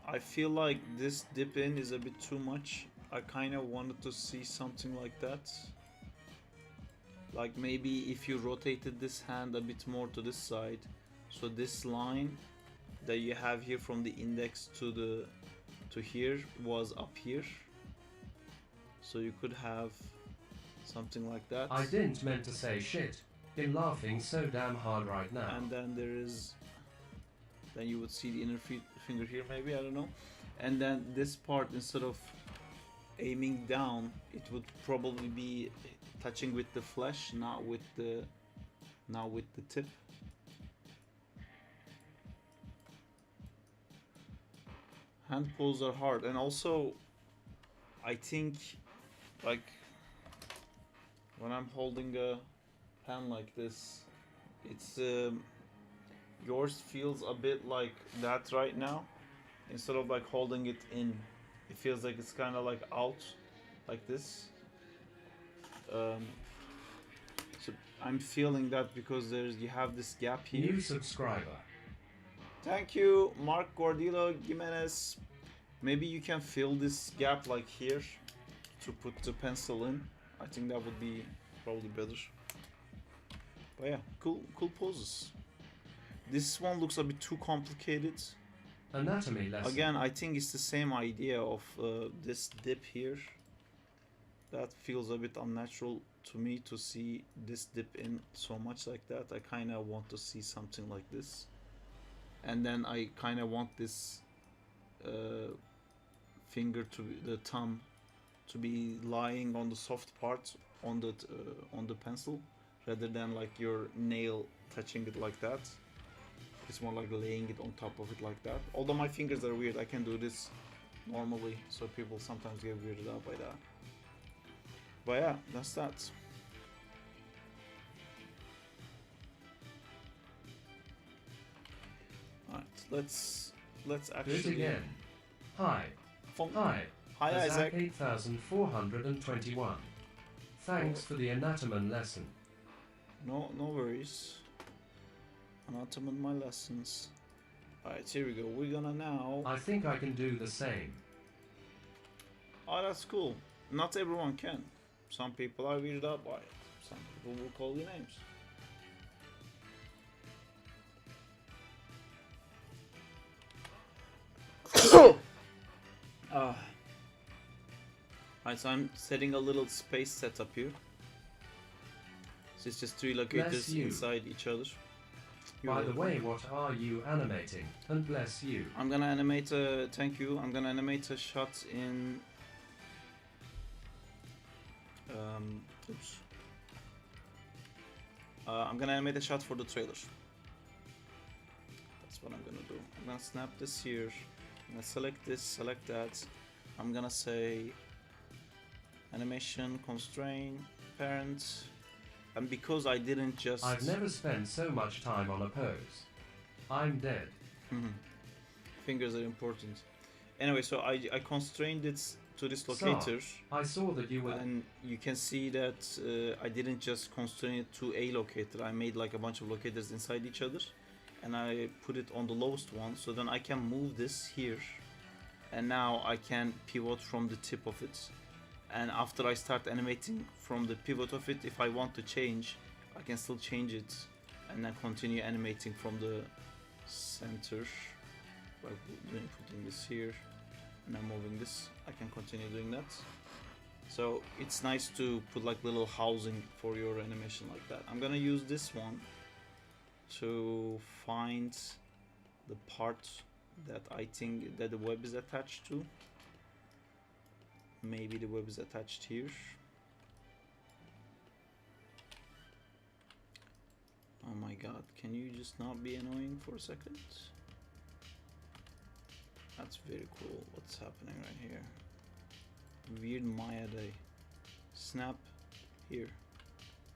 I feel like this dip in is a bit too much. I kind of wanted to see something like that. Like maybe if you rotated this hand a bit more to this side, so this line that you have here from the index to here was up here. So you could have something like that. I didn't meant to say shit. Been laughing so damn hard right now. And then there is, then you would see the inner finger here maybe, I don't know. And then this part, instead of aiming down, it would probably be touching with the flesh, not with the tip. Hand pulls are hard, and also I think like when I'm holding a pen like this, it's yours feels a bit like that right now. Instead of like holding it in, it feels like it's kind of like out like this. So I'm feeling that because you have this gap here. New subscriber. Thank you, Mark Gordillo Jimenez. Maybe you can fill this gap like here to put the pencil in. I think that would be probably better. But yeah, cool poses. This one looks a bit too complicated. Anatomy lesson. Again, I think it's the same idea of this dip here. That feels a bit unnatural to me to see this dip in so much like that. I kind of want to see something like this. And then I kind of want this finger to be, the thumb to be lying on the soft part on the pencil, rather than like your nail touching it like that. It's more like laying it on top of it like that. Although my fingers are weird, I can do this normally, so people sometimes get weirded out by that. But yeah, that's that. Alright, let's Do it actually... again. Hi. Phone- Hi. Hi Isaac. 8421. Thanks for the anatomy lesson. No worries. Anatomy my lessons. Alright, here we go. We're gonna now... I think I can do the same. Oh, that's cool. Not everyone can. Some people are weirded out by it. Some people will call you names. Alright, so I'm setting a little space setup here. So it's just three Bless locators you. inside each other. You're By the welcome. way, what are you animating? And bless you. I'm gonna animate a... Thank you. I'm gonna animate a shot in... Oops. I'm gonna animate a shot for the trailer. That's what I'm gonna do. I'm gonna snap this here. I'm gonna select this, select that. I'm gonna say animation, constraint, parent. And because I didn't just... I've never spent so much time on a pose. I'm dead. Fingers are important. Anyway, so I constrained it to this locator. I saw that you were... And you can see that I didn't just constrain it to a locator. I made like a bunch of locators inside each other, and I put it on the lowest one, so then I can move this here, and now I can pivot from the tip of it. And after I start animating from the pivot of it, if I want to change, I can still change it and then continue animating from the center by putting this here and then moving this. I can continue continue doing that. So it's nice to put like little housing for your animation like that. I'm gonna use this one to find the part that I think that the web is attached to. Maybe the web is attached here. Oh my god, can you just not be annoying for a second? That's very cool. What's happening right here? Weird Maya day. Snap here.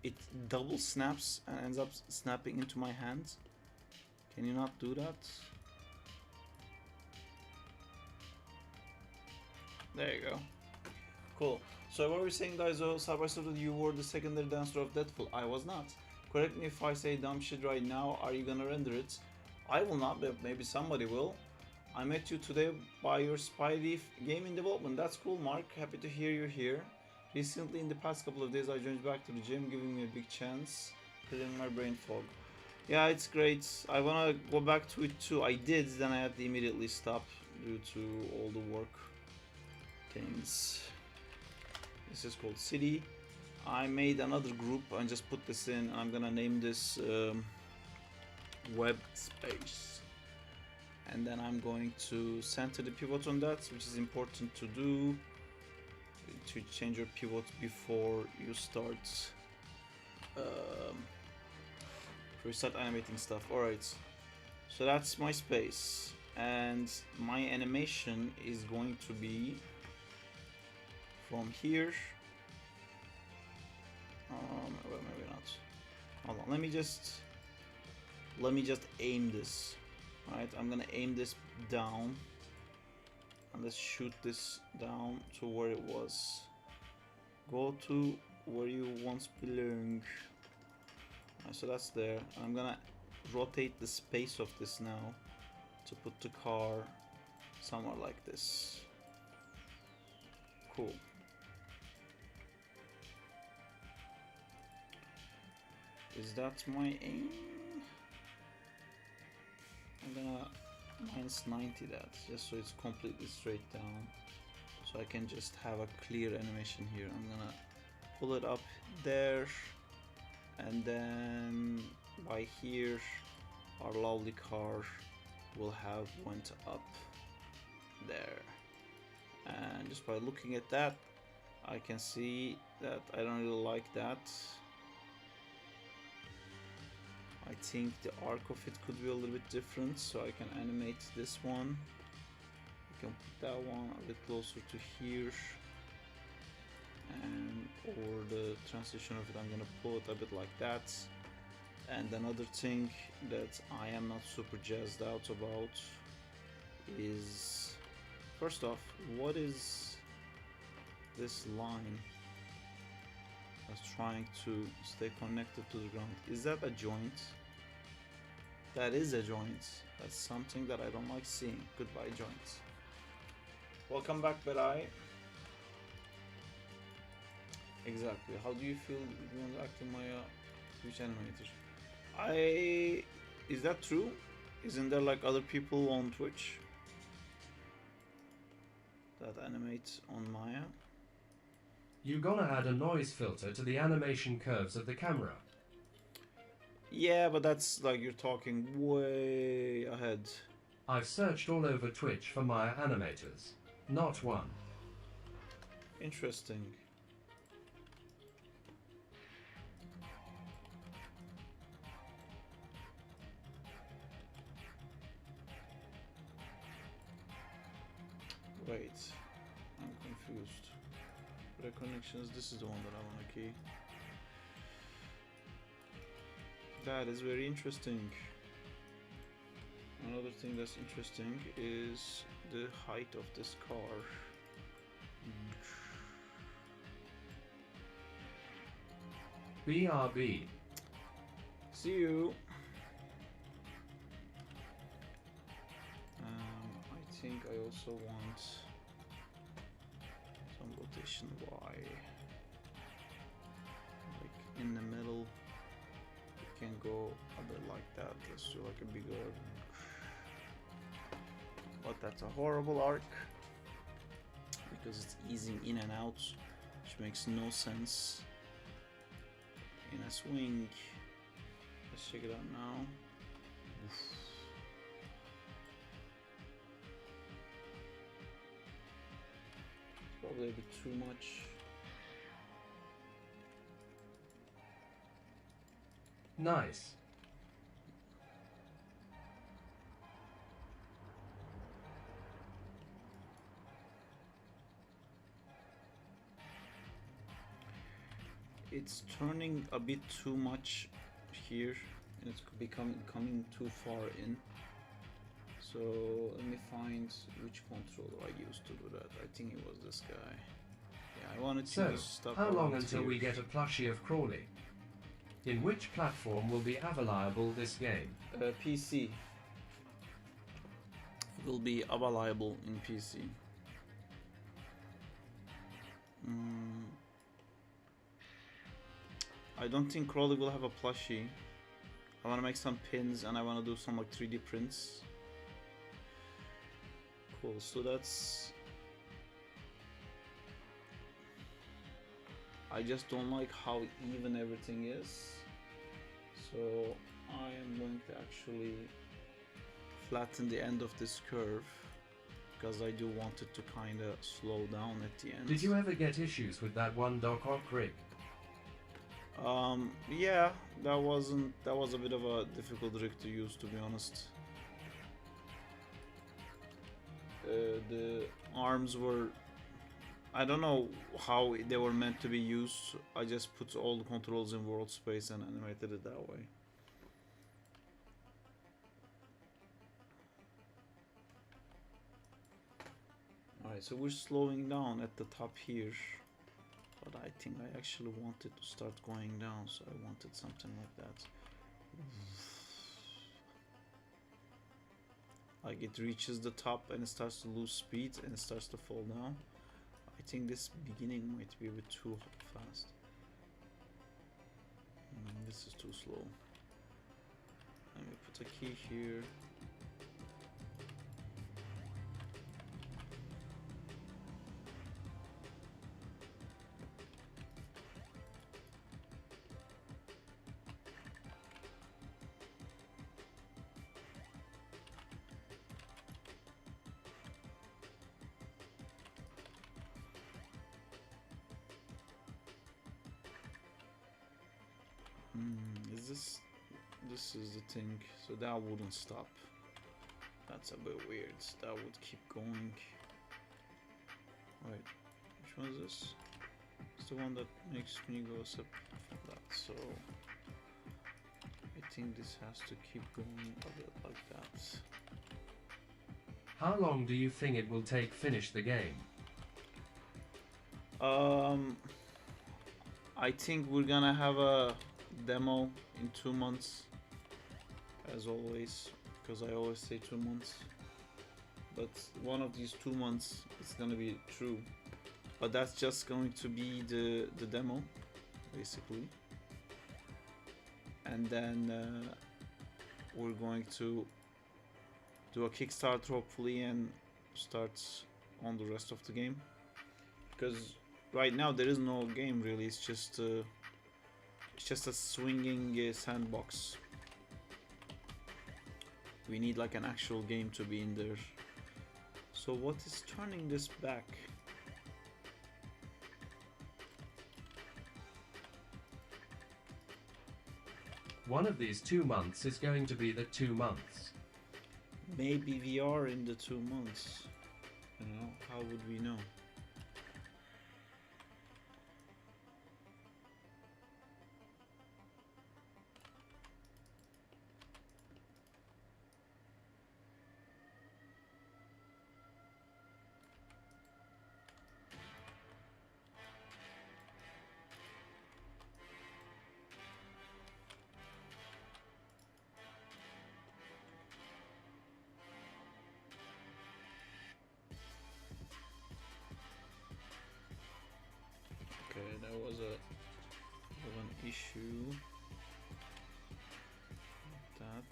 It double snaps and ends up snapping into my hands. Can you not do that? There you go. Cool. So what we're saying, guys, side by side, you were the secondary dancer of Deadpool. I was not. Correct me if I say dumb shit right now. Are you gonna render it? I will not, but maybe somebody will. I met you today by your Spidey gaming development. That's cool, Mark. Happy to hear you're here. Recently, in the past couple of days, I joined back to the gym, giving me a big chance, clearing my brain fog. Yeah, it's great. I wanna go back to it too. I did, then I had to immediately stop due to all the work things. This is called City. I made another group and just put this in. I'm gonna name this web space. And then I'm going to center the pivot on that, which is important to do, to change your pivot before you start animating stuff. Alright, so that's my space, and my animation is going to be from here. Well, maybe not. Hold on, let me just aim this. Alright, I'm gonna aim this down, and let's shoot this down to where it was. Go to where you once belonged. Right, so that's there. And I'm gonna rotate the space of this now to put the car somewhere like this. Cool. Is that my aim? I'm gonna -90 that, just so it's completely straight down, so I can just have a clear animation here. I'm gonna pull it up there, and then by here our lovely car will have went up there, and just by looking at that I can see that I don't really like that. I think the arc of it could be a little bit different, so I can animate this one. I can put that one a bit closer to here, and or the transition of it I'm gonna pull it a bit like that. And another thing that I am not super jazzed out about is, first off, what is this line that's trying to stay connected to the ground? Is that a joint? That is a joint. That's something that I don't like seeing. Goodbye, joints. Welcome back, Berai. Exactly. How do you feel when acting my Twitch animator? Is that true? Isn't there like other people on Twitch that animate on Maya? You gotta add a noise filter to the animation curves of the camera. Yeah, but that's like you're talking way ahead. I've searched all over Twitch for Maya animators. Not one. Interesting. Wait, I'm confused. Reconnections, this is the one that I want to key. That is very interesting. Another thing that's interesting is the height of this car. BRB. See you. I think I also want some rotation Y. Like in the middle. It can go a bit like that. Let's do like a bigger. But that's a horrible arc. because it's easing in and out, which makes no sense in a swing. Let's check it out now. Oof. Probably a bit too much. Nice. It's turning a bit too much here, and it's coming too far in. So let me find which controller I used to do that. I think it was this guy. Yeah, I wanted to So, use stuff how long around until here. we get a plushie of Crawley? In which platform will be available this game? PC. It will be available in PC. I don't think Crawley will have a plushie. I want to make some pins and I want to do some like 3D prints. Cool, so that's... I just don't like how even everything is. So I am going to actually flatten the end of this curve, because I do want it to kind of slow down at the end. Did you ever get issues with that one Doc Ock rig? Yeah, that was a bit of a difficult rig to use, to be honest. The arms were, I don't know how they were meant to be used. I just put all the controls in world space and animated it that way. Alright, so we're slowing down at the top here. But I think I actually wanted to start going down, so I wanted something like that. Like it reaches the top and it starts to lose speed and it starts to fall down. I think this beginning might be a bit too fast. This is too slow. Let me put a key here. This is the thing, so that wouldn't stop. That's a bit weird. That would keep going. Wait, which one is this? It's the one that makes me go up from that, so I think this has to keep going a bit like that. How long do you think it will take finish the game? I think we're gonna have a demo in 2 months, as always, because I always say 2 months. But one of these 2 months is gonna be true. But that's just going to be the demo, basically. And then we're going to do a Kickstarter hopefully and start on the rest of the game. Because right now there is no game really. It's just a swinging sandbox. We need like an actual game to be in there. So what is turning this back? One of these 2 months is going to be the 2 months. Maybe we are in the 2 months. You know, how would we know? Okay, there was an issue with that.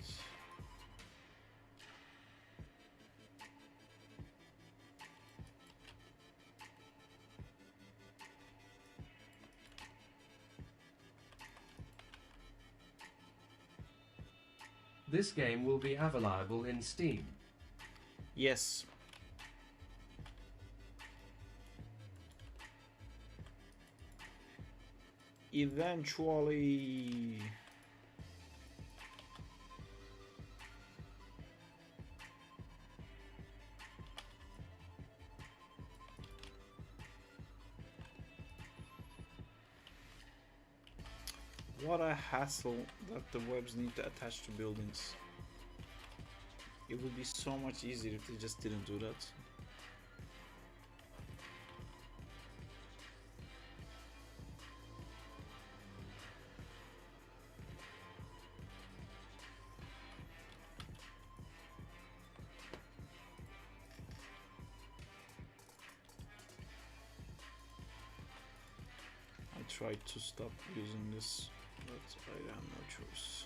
This game will be available in Steam. Yes. Eventually. What a hassle that the webs need to attach to buildings. It would be so much easier if they just didn't do that. I tried to stop using this, but I have no choice.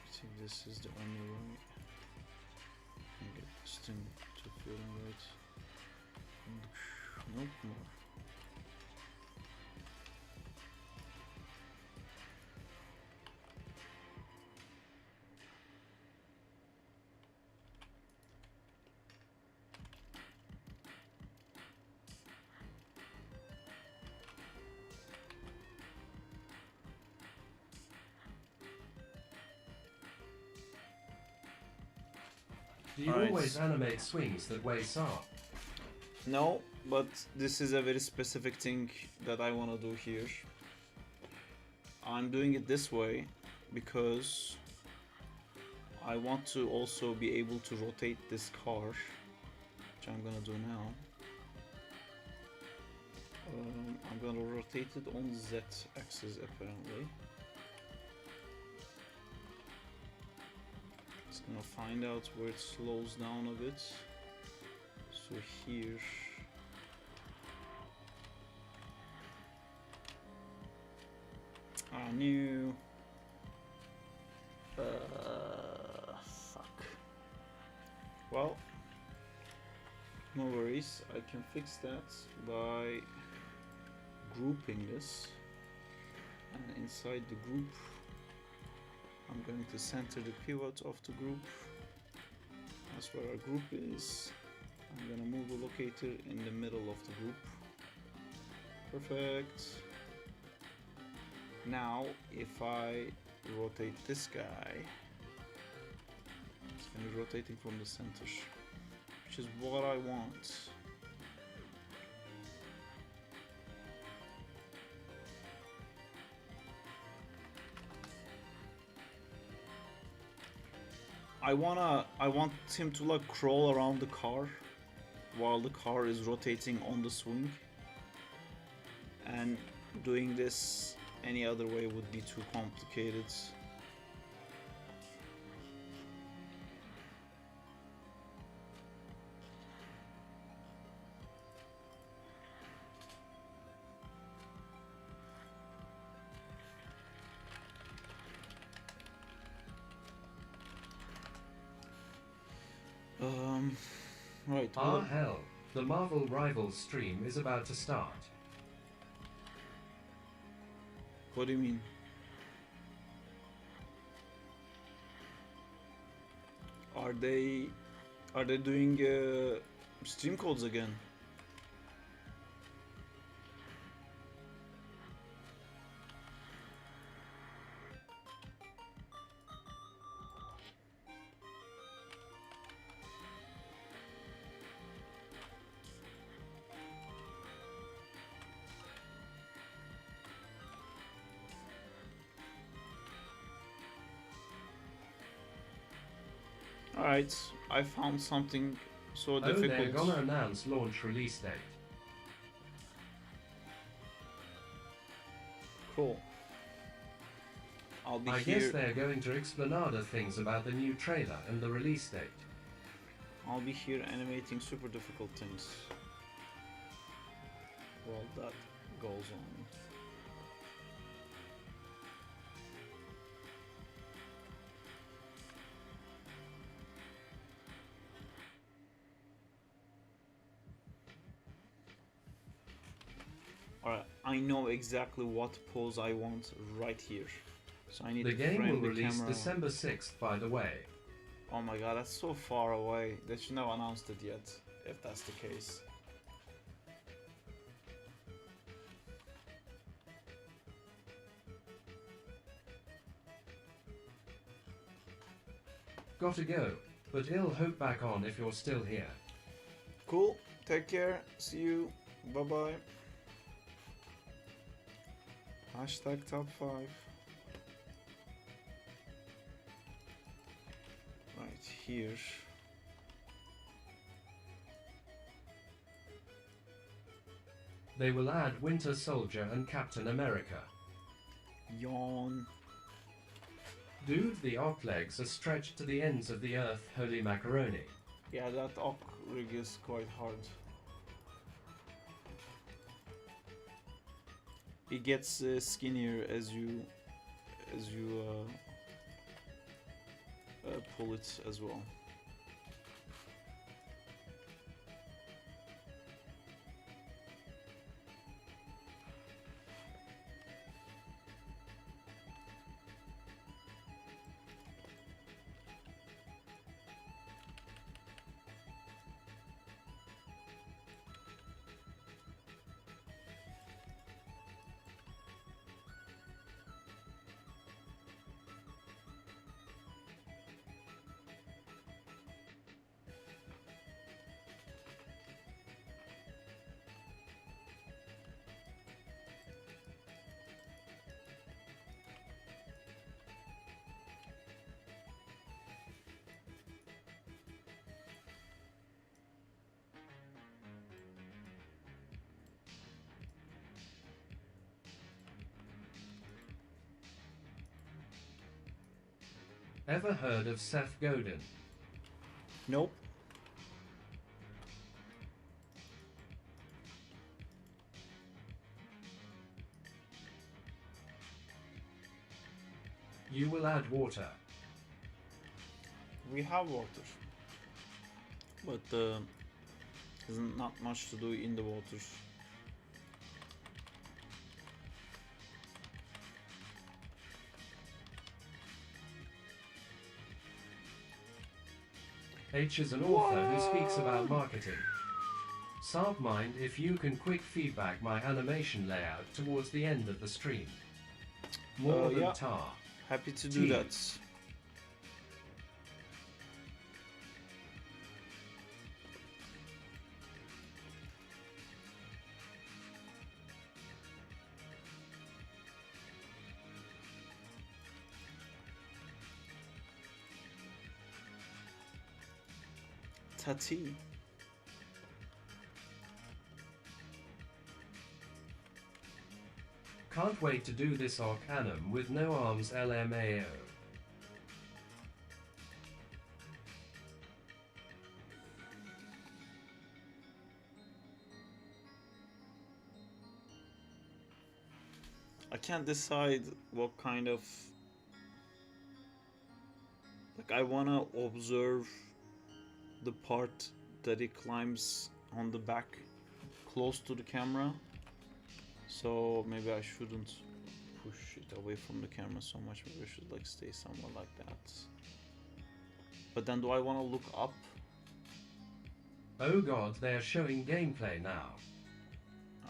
I think this is the only way I can get this thing to feel right. Nope, more. Do you Alright. always animate swings that way sharp? No, but this is a very specific thing that I want to do here. I'm doing it this way because I want to also be able to rotate this car, which I'm gonna do now. I'm gonna rotate it on Z axis apparently. It's gonna find out where it slows down a bit. So here. I knew. Fuck. Well, no worries. I can fix that by grouping this. And inside the group, I'm going to center the pivot of the group. That's where our group is. I'm gonna move the locator in the middle of the group. Perfect. Now, if I rotate this guy, it's gonna be rotating from the center, which is what I want. I want him to like crawl around the car while the car is rotating on the swing, and doing this any other way would be too complicated. Right. Ah hell, the Marvel Rivals stream is about to start. What do you mean? Are they doing stream codes again? Alright, I found something so difficult. Oh, they're gonna announce launch release date. Cool. I'll be I here. guess they're going to explanada things about the new trailer and the release date. I'll be here animating super difficult things while that goes on. Alright, I know exactly what pose I want right here. So I need The to game frame will the release camera. December 6th, by the way. Oh my god, that's so far away. They should not have announced it yet, if that's the case. Gotta go, but I'll hope back on if you're still here. Cool, take care, see you, bye bye. Hashtag top 5. Right here. They will add Winter Soldier and Captain America. Yawn. Dude, the arc legs are stretched to the ends of the earth, holy macaroni. Yeah, that arc rig is quite hard. It gets skinnier as you pull it as well. Ever heard of Seth Godin? Nope. You will add water. We have water, but there's not much to do in the water. H is an author who speaks about marketing. Saab, mind if you can quick feedback my animation layout towards the end of the stream. More than yeah. tar. Happy to do that. Tati. Can't wait to do this Arcanum with no arms LMAO. I can't decide what kind of... Like, I wanna observe the part that it climbs on the back close to the camera. So maybe I shouldn't push it away from the camera so much. Maybe I should like stay somewhere like that. But then do I want to look up? Oh god, they are showing gameplay now.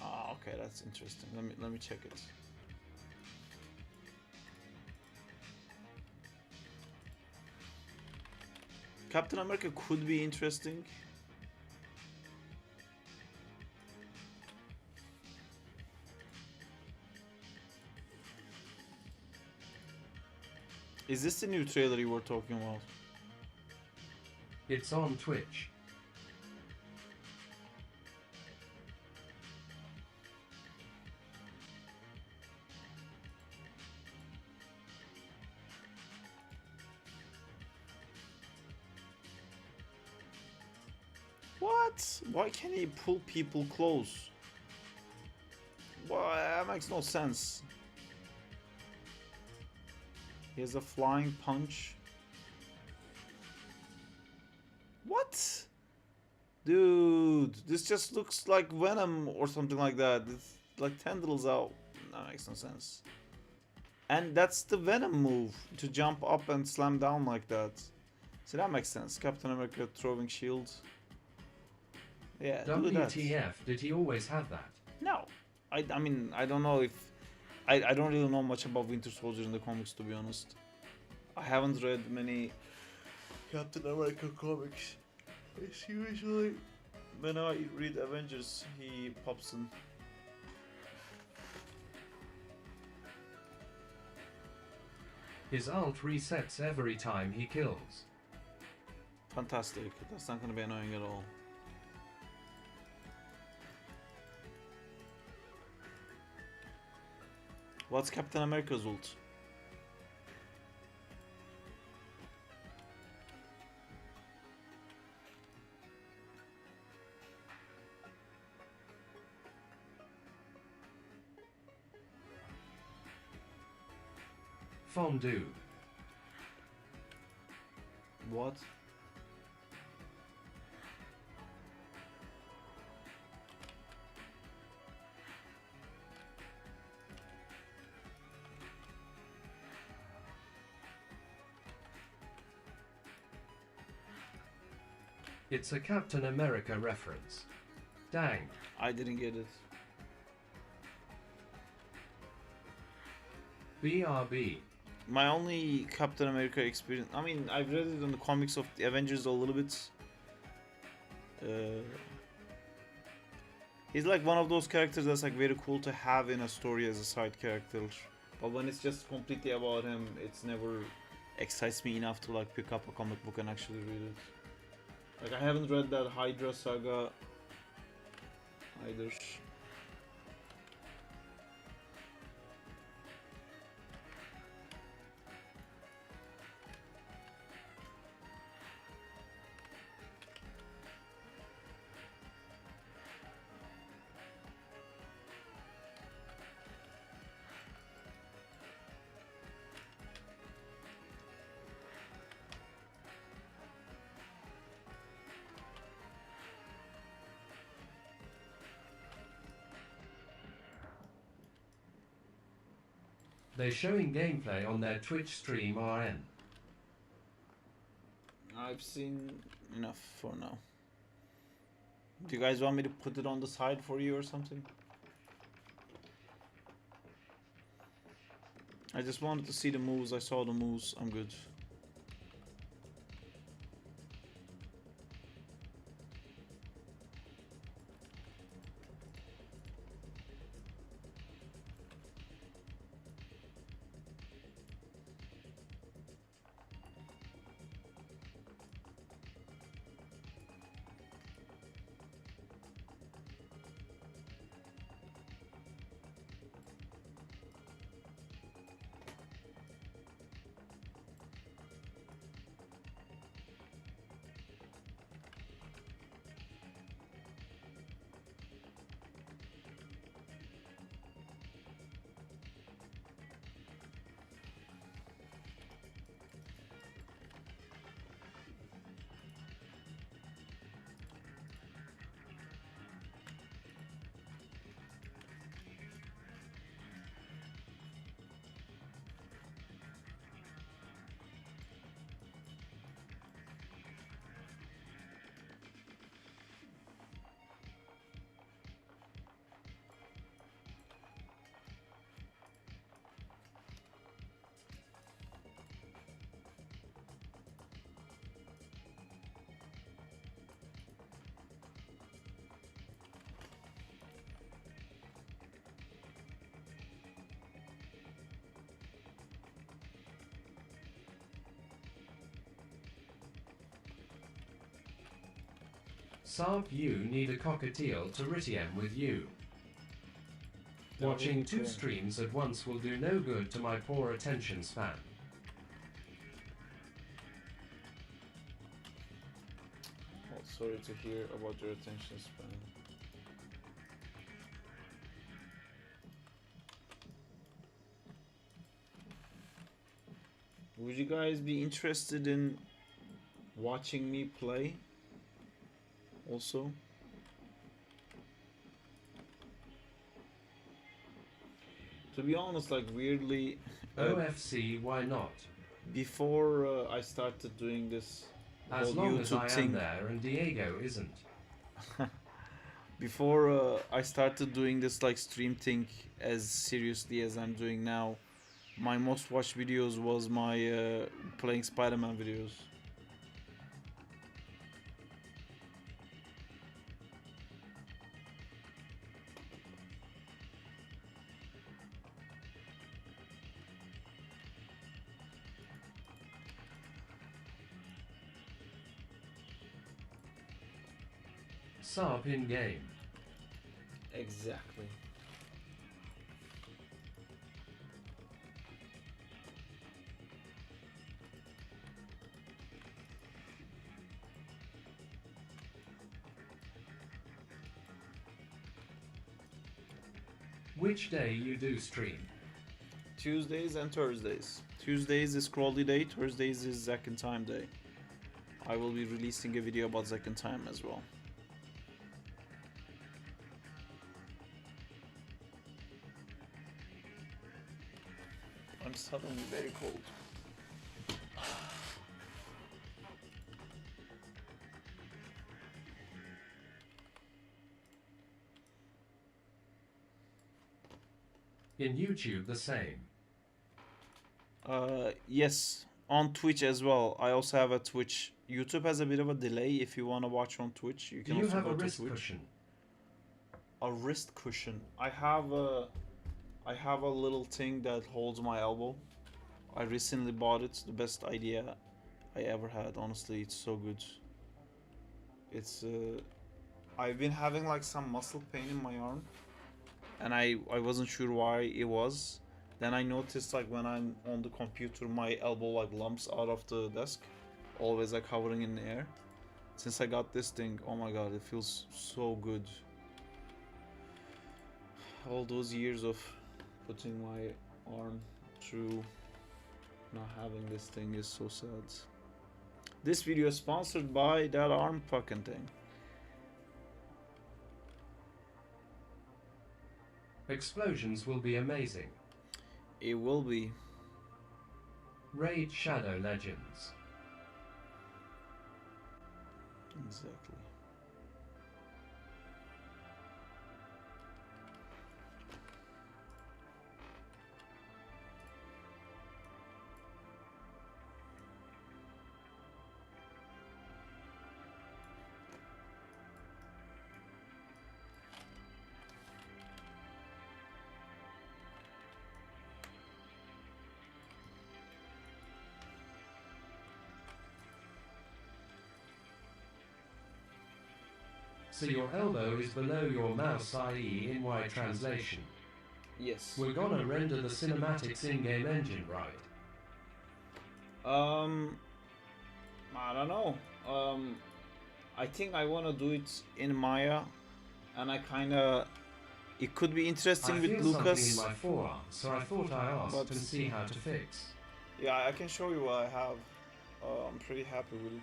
Ah, okay, that's interesting. Let me check it. Captain America could be interesting. Is this the new trailer you were talking about? It's on Twitch. What? Why can't he pull people close? Well, that makes no sense. He has a flying punch. What? Dude, this just looks like Venom or something like that. It's like tendrils out. That makes no sense. And that's the Venom move, to jump up and slam down like that. So that makes sense. Captain America throwing shields. Yeah, do that. WTF, did he always have that? No. I mean, I don't know if... I don't really know much about Winter Soldier in the comics, to be honest. I haven't read many Captain America comics. It's usually... when I read Avengers, he pops in. His ult resets every time he kills. Fantastic. That's not gonna be annoying at all. What's Captain America's ult? Fondue. What? It's a Captain America reference. Dang. I didn't get it. BRB. My only Captain America experience... I mean, I've read it in the comics of the Avengers a little bit. He's like one of those characters that's like very cool to have in a story as a side character. But when it's just completely about him, it's never excites me enough to like pick up a comic book and actually read it. Like, I haven't read that Hydra saga either. They're showing gameplay on their Twitch stream RN. I've seen enough for now. Do you guys want me to put it on the side for you or something? I just wanted to see the moves. I saw the moves. I'm good. Sarp, you need a cockatiel to Ritiem with you. Watching two streams at once will do no good to my poor attention span. Oh, sorry to hear about your attention span. Would you guys be interested in watching me play? Also, To be honest, like weirdly, OFC, why not? before I started doing this As whole long as YouTube I am thing, there and Diego isn't. before I started doing this like stream thing as seriously as I'm doing now, my most watched videos was my playing Spider-Man videos. Sarp in game. Exactly. Which day you do stream? Tuesdays and Thursdays. Tuesdays is Crawley Day, Thursdays is Zack and Time Day. I will be releasing a video about Zack and Time as well. I'm suddenly very cold. In YouTube the same. Yes, on Twitch as well. I also have a Twitch. YouTube has a bit of a delay. If you want to watch on Twitch, you Do can you also have go a to wrist Twitch. cushion? A wrist cushion. I have a little thing that holds my elbow. I recently bought it. The best idea I ever had. Honestly, it's so good. It's I've been having like some muscle pain in my arm, and I wasn't sure why it was. Then I noticed like when I'm on the computer, my elbow like lumps out of the desk, always like hovering in the air. Since I got this thing, oh my god, it feels so good. All those years of putting my arm through not having this thing is so sad. This video is sponsored by that arm fucking thing. Explosions will be amazing. It will be. Raid Shadow Legends. Exactly. So your elbow is below your mouse, i.e. in wide translation. Yes. We're gonna render the cinematics in-game engine, right? I don't know. I think I want to do it in Maya, and I kind of. It could be interesting I with feel Lucas. something in my forearm, so I thought I asked But- and see how to fix. Yeah, I can show you what I have. I'm pretty happy with it.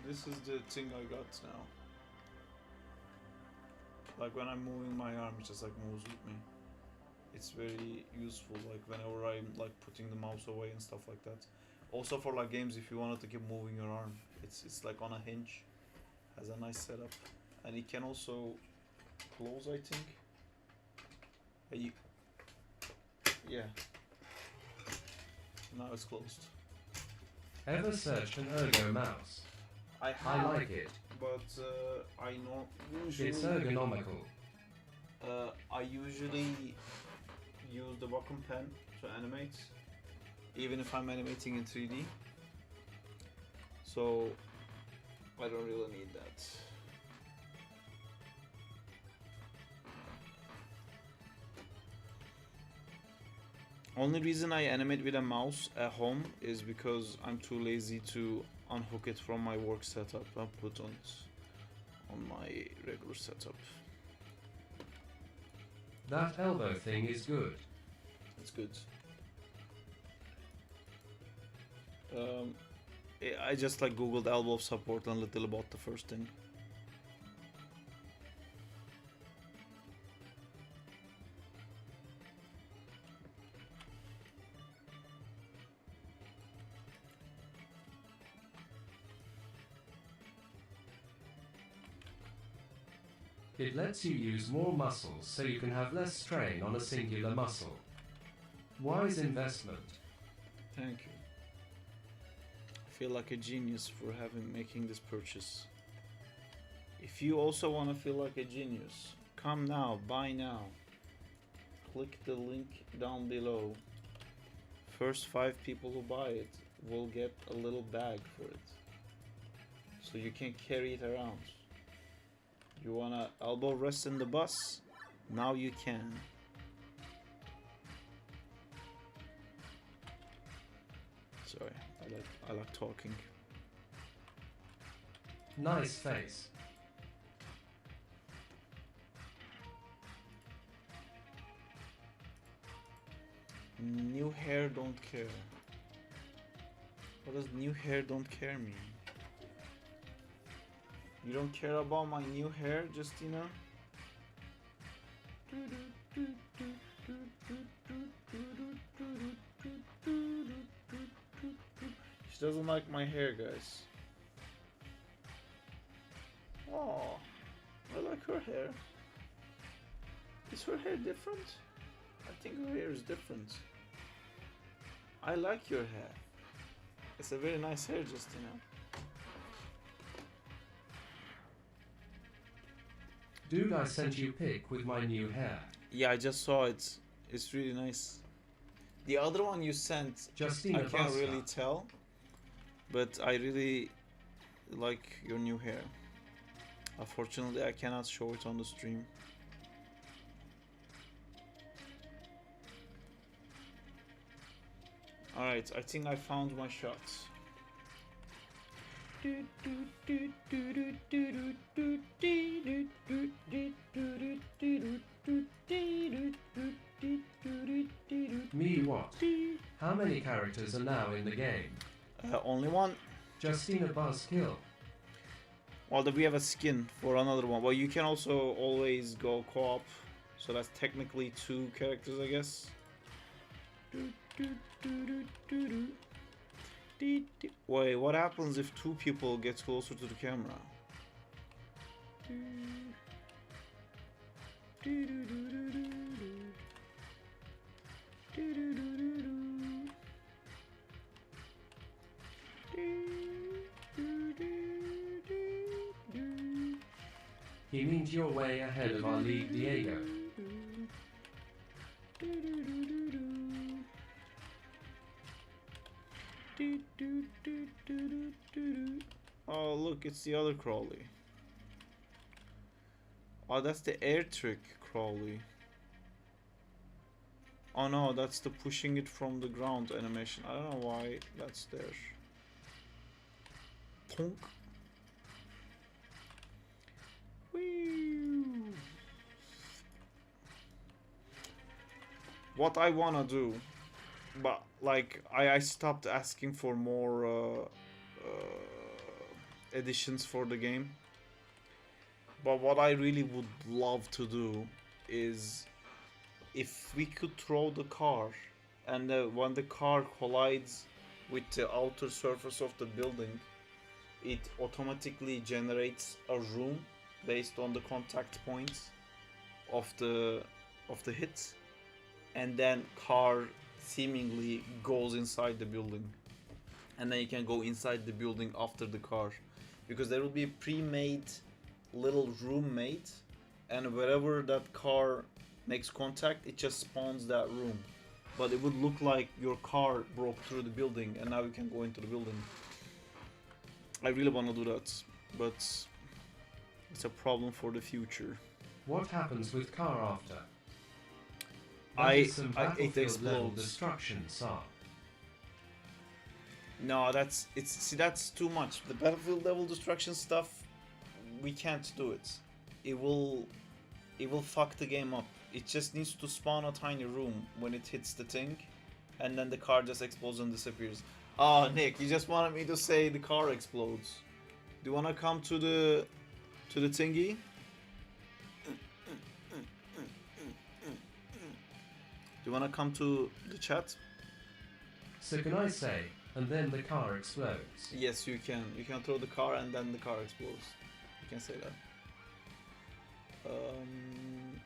This is the thing I got now. Like when I'm moving my arm, it just like moves with me. It's very useful, like whenever I'm like putting the mouse away and stuff like that. Also for like games, if you wanted to keep moving your arm, it's like on a hinge. Has a nice setup, and it can also close, I think. Yeah. Now it's closed. Ever searched an ergo mouse? I I like it. but I know usually. It's ergonomical. I usually use the Wacom pen to animate, even if I'm animating in 3D. So I don't really need that. Only reason I animate with a mouse at home is because I'm too lazy to unhook it from my work setup and put on my regular setup. That elbow thing is good. It's good. I just like googled elbow support and literally bought the first thing. It lets you use more muscles so you can have less strain on a singular muscle. Wise investment. Thank you. I feel like a genius for making this purchase. If you also want to feel like a genius, come now, buy now. Click the link down below. First 5 people who buy it will get a little bag for it. So you can carry it around. You wanna elbow rest in the bus? Now you can. Sorry, I like talking. Nice face. New hair don't care. What does new hair don't care mean? You don't care about my new hair, Justina? She doesn't like my hair, guys. Oh, I like her hair. Is her hair different? I think her hair is different. I like your hair. It's a very nice hair, Justina. Dude, I sent you pic with my new hair. Yeah, I just saw it. It's really nice. The other one you sent, Justina I can't Basta. really tell, but I really like your new hair. Unfortunately, I cannot show it on the stream. Alright, I think I found my shots. Me what? How many characters are now in the game? Only one. Justina Buzzkill. Well, we have a skin for another one. Well, you can also always go co-op, so that's technically 2 characters, I guess. Wait, what happens if 2 people get closer to the camera? He means you're way ahead of our lead, Diego. Oh, look, it's the other Crawley. Oh, that's the air trick Crawley. Oh no, that's the pushing it from the ground animation. I don't know why that's there. Tonk. Whee! What I wanna do, but like I stopped asking for more additions for the game. But what I really would love to do is if we could throw the car and when the car collides with the outer surface of the building, it automatically generates a room based on the contact points of the hit, and then car seemingly goes inside the building, and then you can go inside the building after the car, because there will be a pre-made little room made, and wherever that car makes contact, it just spawns that room. But it would look like your car broke through the building and now you can go into the building. I really want to do that, but it's a problem for the future. What happens with car after? It Battlefield level explodes. destruction, sir. No, that's too much. The battlefield level destruction stuff, we can't do it. It will fuck the game up. It just needs to spawn a tiny room when it hits the thing, and then the car just explodes and disappears. Oh, Nick, you just wanted me to say the car explodes. Do you wanna come to the thingy? Do you wanna come to the chat? So can I say, and then the car explodes? Yes, you can. You can throw the car and then the car explodes. You can say that. I'm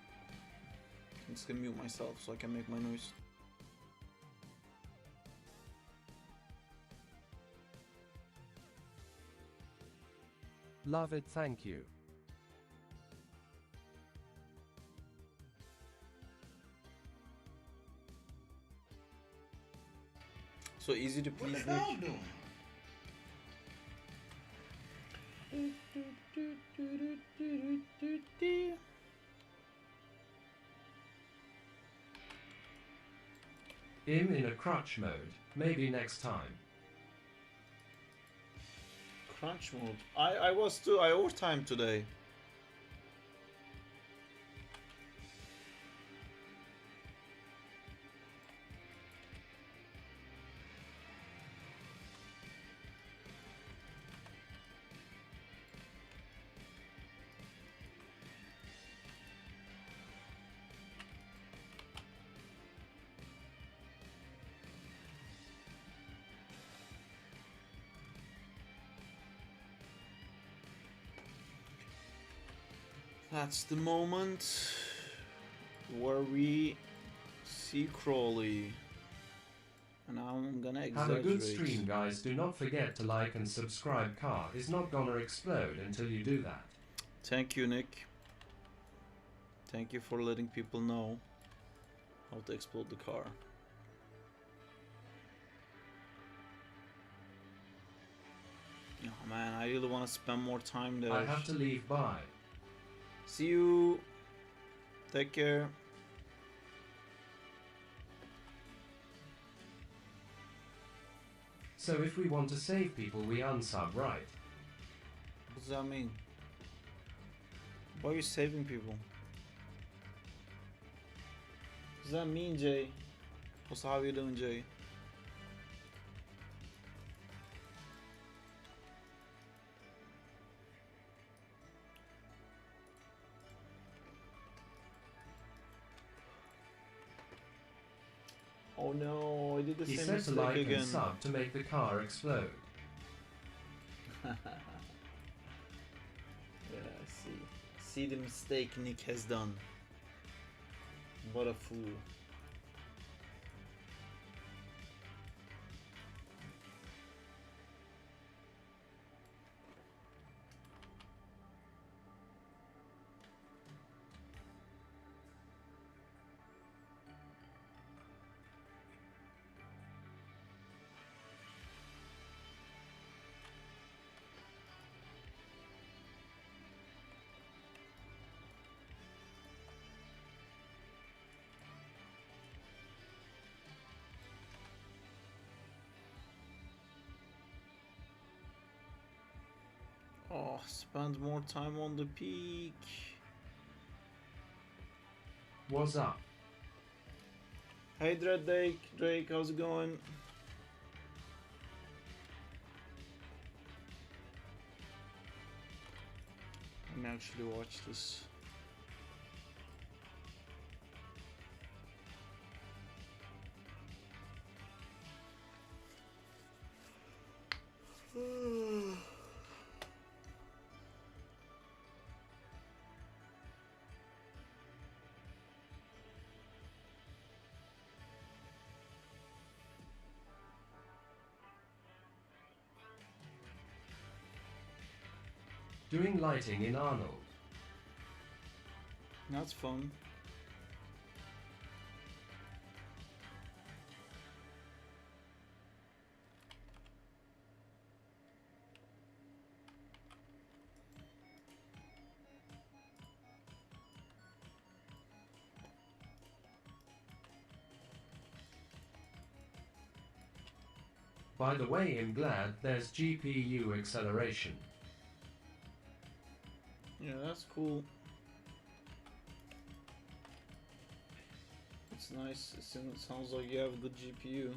just gonna mute myself so I can make my noise. Love it, thank you. So easy to please, What the hell doing? Nick. In a crutch mode, maybe next time. Crunch mode. I was too. I overtime today. That's the moment where we see Crawley. And I'm gonna Have a exaggerate. good stream, guys. Do not forget to like and subscribe. Car is not gonna explode until you do that. Thank you, Nick. Thank you for letting people know how to explode the car. Oh man, I really want to spend more time there. I have to leave. Bye. See you. Take care. So if we want to save people, we unsub, right? What does that mean? Why are you saving people? What does that mean, Jay? Also, how are you doing, Jay? Oh no, I did the He same said to mistake like again. and sub to make the car explode. Yeah, I see. See the mistake Nick has done. What a fool. Oh, spend more time on the peak. What's up? Hey Drake, how's it going? Let me actually watch this. Doing lighting in Arnold. That's fun. By the way, I'm glad there's GPU acceleration. Yeah, that's cool. It's nice. It sounds like you have a good GPU.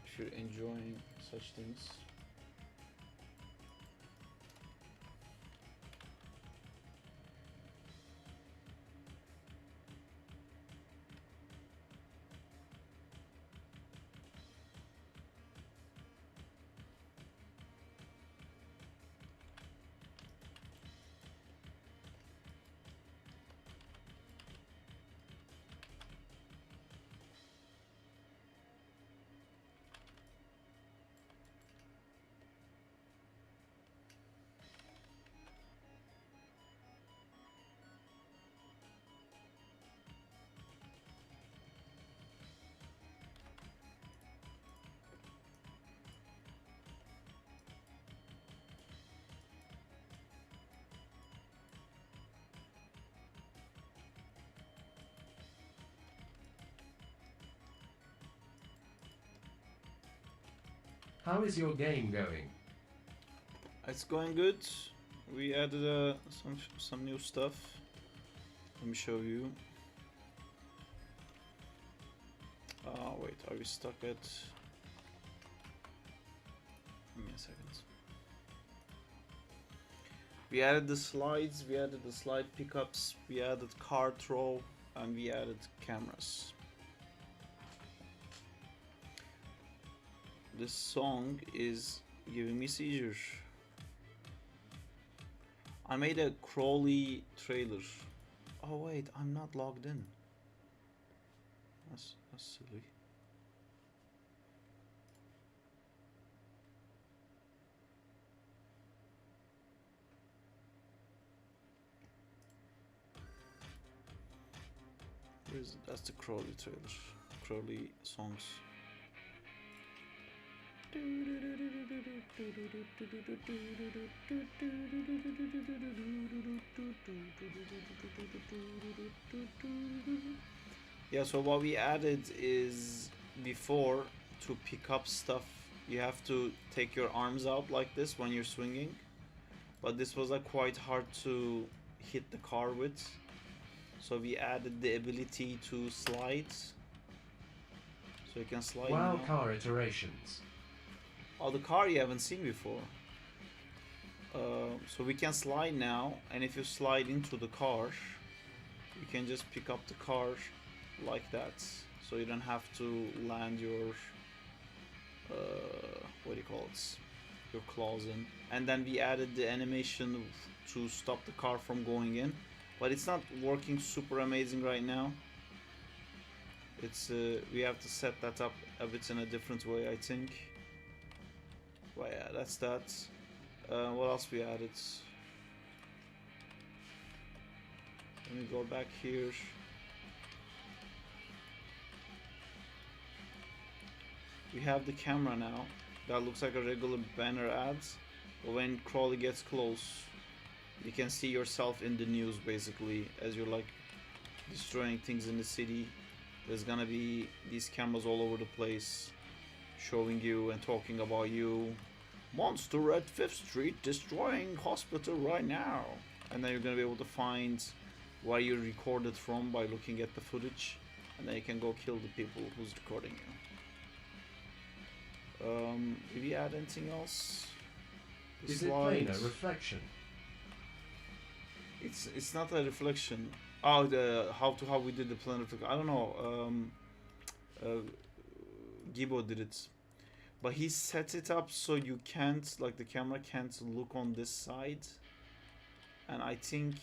If you're enjoying such things. How is your game going? It's going good. We added some new stuff. Let me show you. Wait, are we stuck at? Give me a second. We added the slides, we added the slide pickups, we added car throw, and we added cameras. This song is giving me seizures. I made a Crawley trailer. Oh wait, I'm not logged in. That's silly. That's the Crawley trailer. Crawley songs. Yeah, so what we added is before to pick up stuff you have to take your arms out like this when you're swinging, but this was like quite hard to hit the car with, so we added the ability to slide, so you can slide. Wow, now. car iterations. Oh, the car you haven't seen before. So we can slide now, and if you slide into the car, you can just pick up the car like that. So you don't have to land your what do you call it? Your claws in. And then we added the animation to stop the car from going in, but it's not working super amazing right now. It's we have to set that up a bit in a different way, I think. Well, yeah, that's that. What else we added? Let me go back here. We have the camera now. That looks like a regular banner ad, but when Crawley gets close, you can see yourself in the news basically as you're like destroying things in the city. There's gonna be these cameras all over the place showing you and talking about you. Monster at 5th Street destroying hospital right now. And then you're gonna be able to find where you recorded from by looking at the footage, and then you can go kill the people who's recording you. Did we add anything else? The Is it plain a reflection? It's not a reflection. Oh, the how we did the planar reflection. I don't know. Gibo did it, but he set it up so you can't, like, the camera can't look on this side, and I think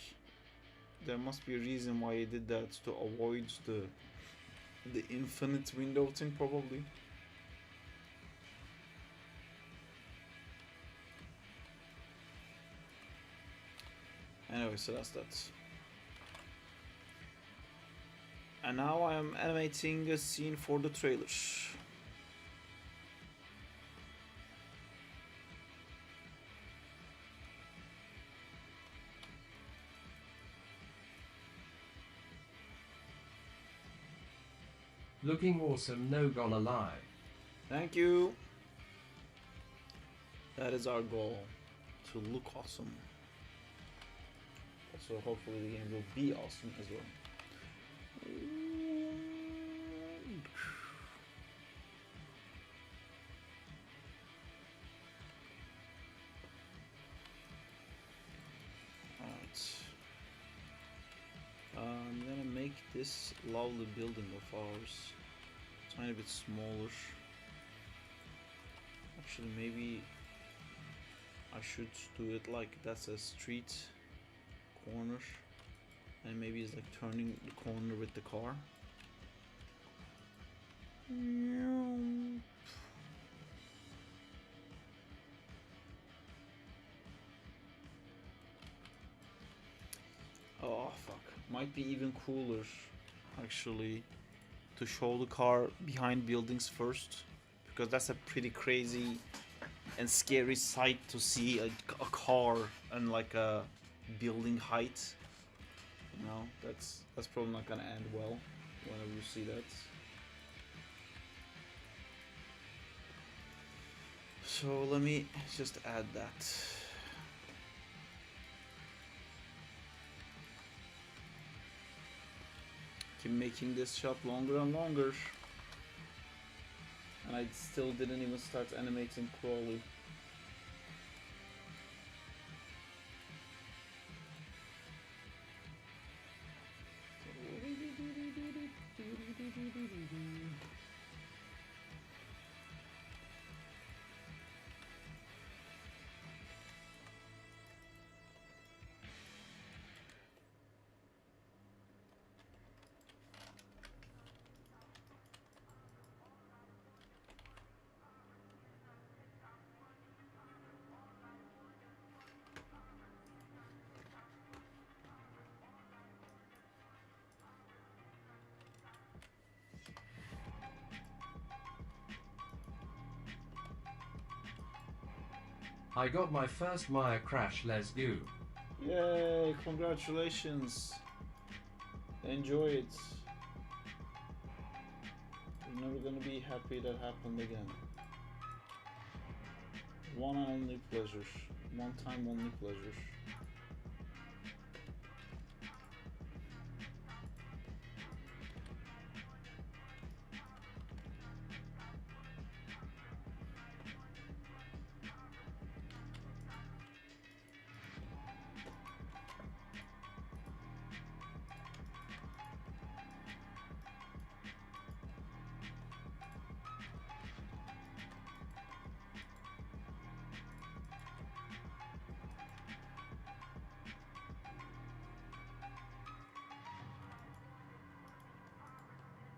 there must be a reason why he did that, to avoid the infinite window thing probably. Anyway, so that's that. And now I am animating a scene for the trailer. Looking awesome, no gonna lie. Thank you. That is our goal, to look awesome. So hopefully the game will be awesome as well. Alright. I'm gonna make this lovely building of ours a tiny bit smaller. Actually, maybe I should do it like that's a street corner, and maybe it's like turning the corner with the car. Oh fuck, might be even cooler actually to show the car behind buildings first, because that's a pretty crazy and scary sight to see a car and like a building height. You know, that's probably not gonna end well whenever you see that. So let me just add that. Keep making this shot longer and longer. And I still didn't even start animating Crawley. I got my first Maya crash, let's go. Yay, congratulations. Enjoy it. You're never gonna be happy that happened again. One and only pleasure. One time only pleasure.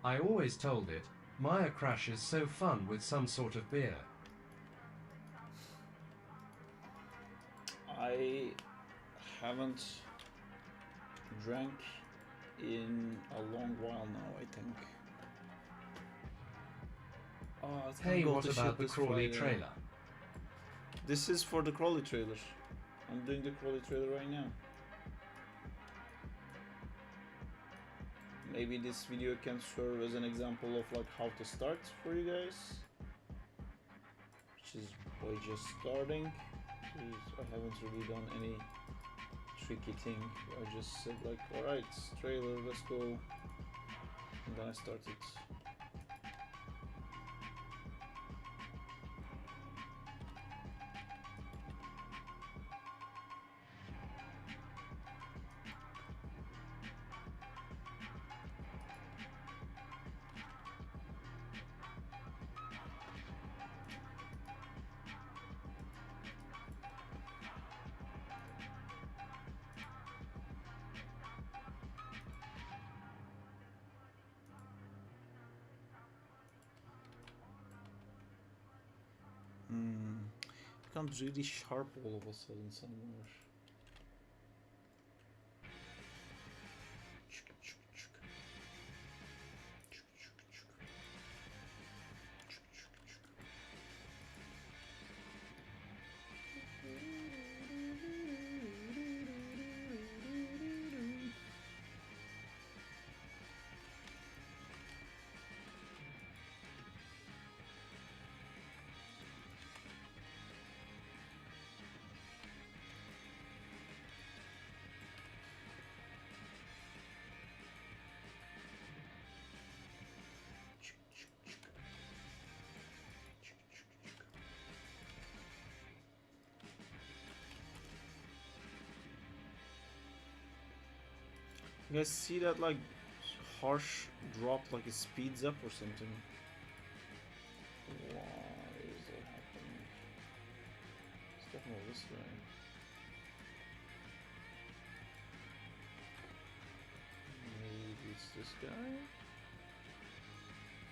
I always told it, Maya crash is so fun with some sort of beer. I haven't drank in a long while now, I think. Oh, it's Hey, what about the Crawley trailer? This is for the Crawley trailer. I'm doing the Crawley trailer right now. Maybe this video can serve as an example of like how to start for you guys. Which is by just starting. I haven't really done any tricky thing. I just said like, alright, trailer, let's go. And then I started. Becomes really sharp all of a sudden somewhere. You guys see that like harsh drop, like it speeds up or something? Why is that happening? It's definitely this way. Maybe it's this guy?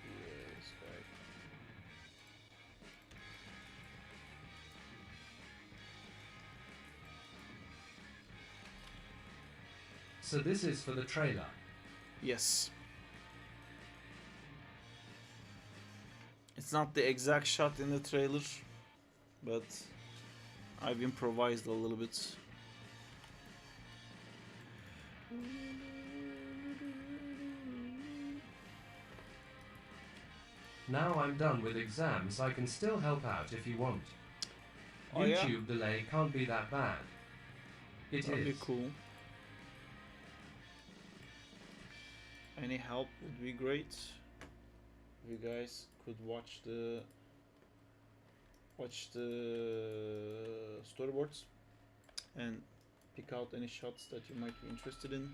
Yeah, this guy. So this is for the trailer. Yes. It's not the exact shot in the trailer, but I've improvised a little bit. Now I'm done with exams, I can still help out if you want. Oh, yeah? YouTube delay can't be that bad. That'd be is. cool. Any help would be great. If you guys could watch the storyboards and pick out any shots that you might be interested in.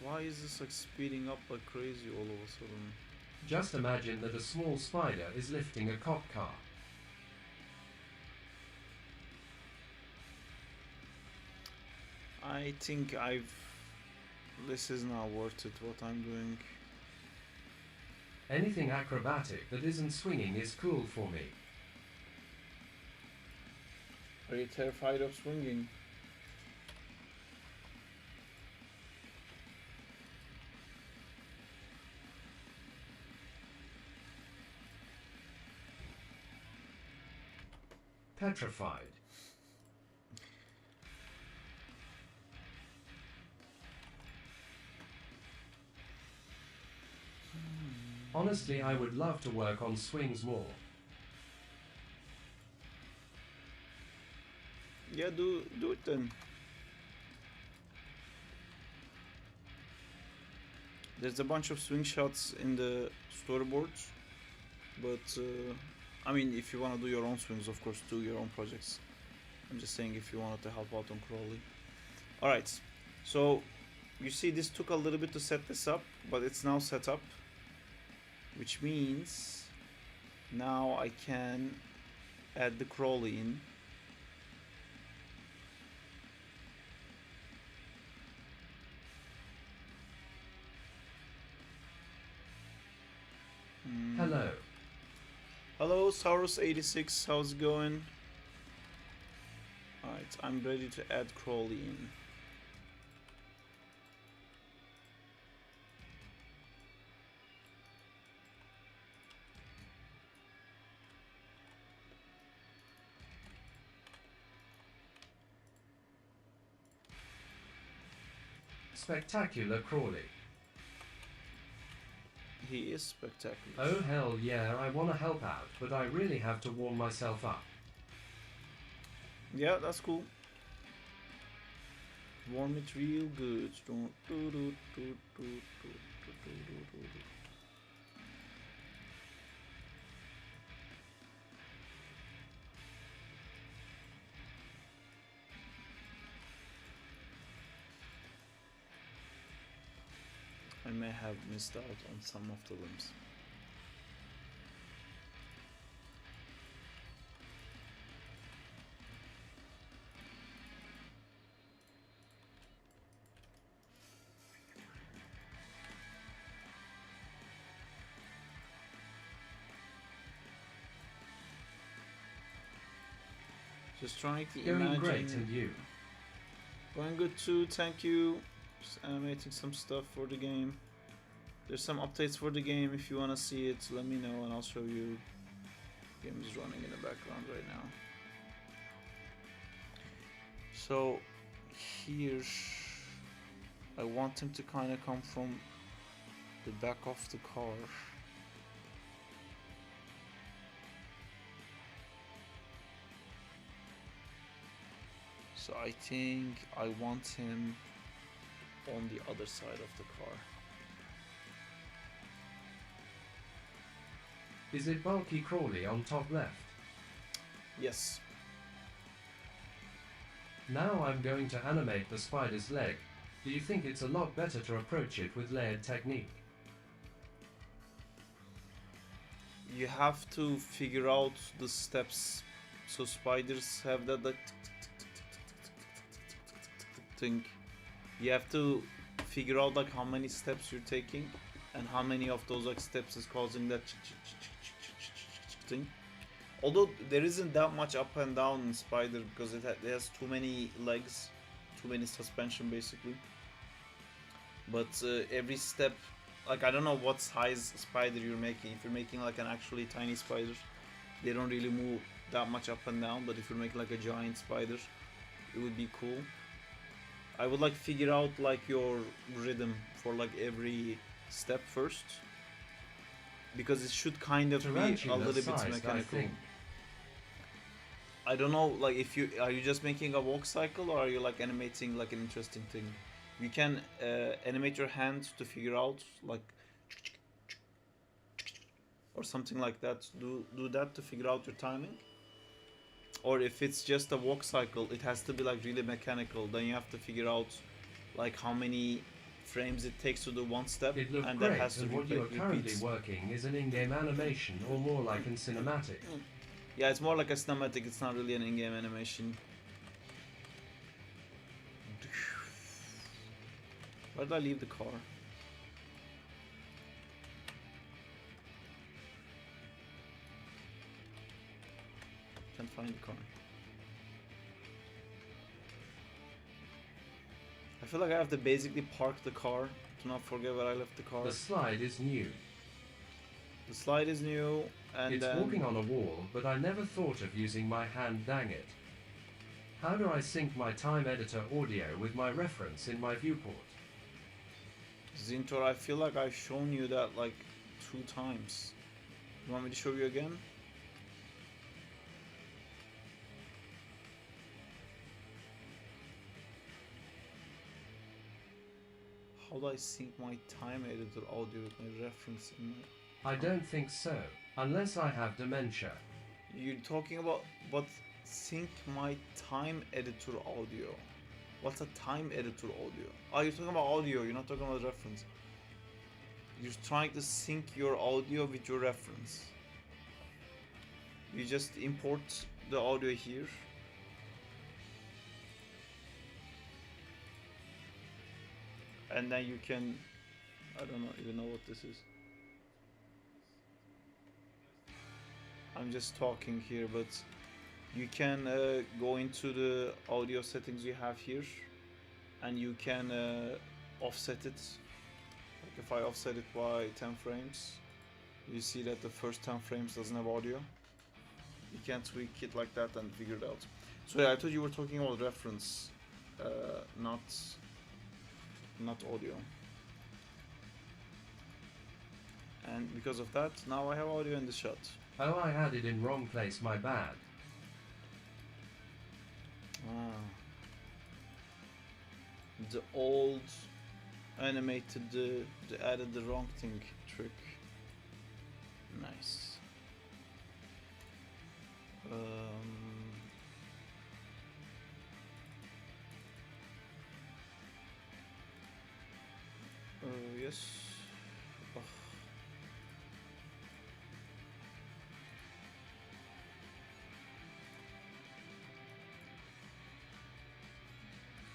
Why is this like speeding up like crazy all of a sudden? Just imagine that a small spider is lifting a cop car. I think this is not worth it what I'm doing. Anything acrobatic that isn't swinging is cool for me. Are you terrified of swinging? Petrified. Honestly, I would love to work on swings more. Yeah, do it then. There's a bunch of swing shots in the storyboards, but I mean, if you want to do your own swings, of course, do your own projects. I'm just saying if you wanted to help out on Crawley. Alright, so you see this took a little bit to set this up, but it's now set up, which means now I can add the Crawley in. Hello. Hello, Saurus86, how's it going? Alright, I'm ready to add Crawley in. Spectacular Crawley. He is spectacular. Oh hell yeah, I wanna help out, but I really have to warm myself up. Yeah, that's cool. Warm it real good. I may have missed out on some of the limbs. Just trying to Going imagine. great, and you? Going good too, thank you. Just animating some stuff for the game. There's some updates for the game. If you want to see it, let me know and I'll show you. The game is running in the background right now. So here I want him to kind of come from the back of the car. So I think I want him on the other side of the car. Is it bulky Crawley on top left? Yes. Now I'm going to animate the spider's leg. Do you think it's a lot better to approach it with layered technique? You have to figure out the steps. So spiders have that like thing. You have to figure out like how many steps you're taking and how many of those like steps is causing that thing. Although there isn't that much up and down in spider because it has too many legs, too many suspension basically. But every step, like I don't know what size spider you're making. If you're making like an actually tiny spider, they don't really move that much up and down, but if you're making like a giant spider, it would be cool. I would like figure out like your rhythm for like every step first, because it should kind of be a little bit mechanical. I don't know, like if you are you just making a walk cycle, or are you like animating like an interesting thing? You can animate your hand to figure out like, or something like that. Do that to figure out your timing. Or if it's just a walk cycle, it has to be like really mechanical. Then you have to figure out like how many frames it takes to do one step, It looked and great, that has to and what you are currently repeat. working is an in-game animation, or more like in cinematic. Yeah, it's more like a cinematic. It's not really an in-game animation. Where did I leave the car? Can't find the car. I feel like I have to basically park the car to not forget where I left the car. The slide is new. The slide is new, and it's walking on a wall, but I never thought of using my hand, dang it. How do I sync my time editor audio with my reference in my viewport? Zintor, I feel like I've shown you that like 2 times. You want me to show you again? How do I sync my time editor audio with my reference in my... I don't think so, unless I have dementia. You're talking about what? Sync my time editor audio. What's a time editor audio? Oh, you're talking about audio, you're not talking about reference. You're trying to sync your audio with your reference. You just import the audio here. And then you can... I don't even know what this is. I'm just talking here, but you can go into the audio settings you have here, and you can offset it. Like if I offset it by 10 frames, you see that the first 10 frames doesn't have audio. You can tweak it like that and figure it out. So yeah, I thought you were talking about reference, not audio. And because of that, now I have audio in the shot. Oh, I had it in wrong place, my bad. Ah. The old animated, they added the wrong thing trick. Nice. Yes. Oh.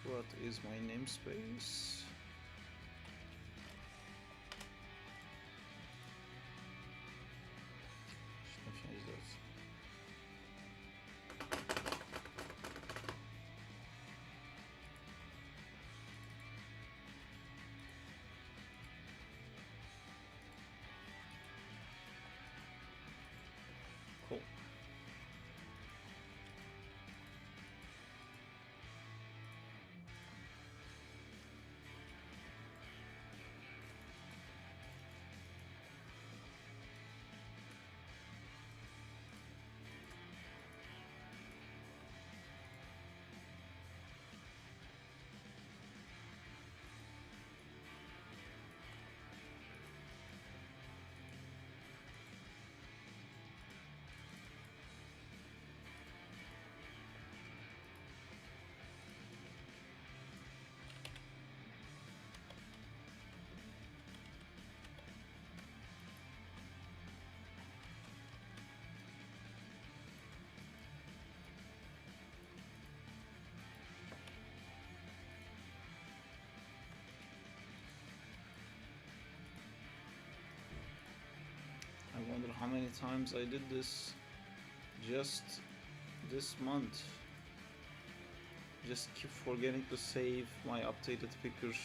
What is my namespace? Should I change that? Cool. I wonder how many times I did this just this month. Just keep forgetting to save my updated pictures.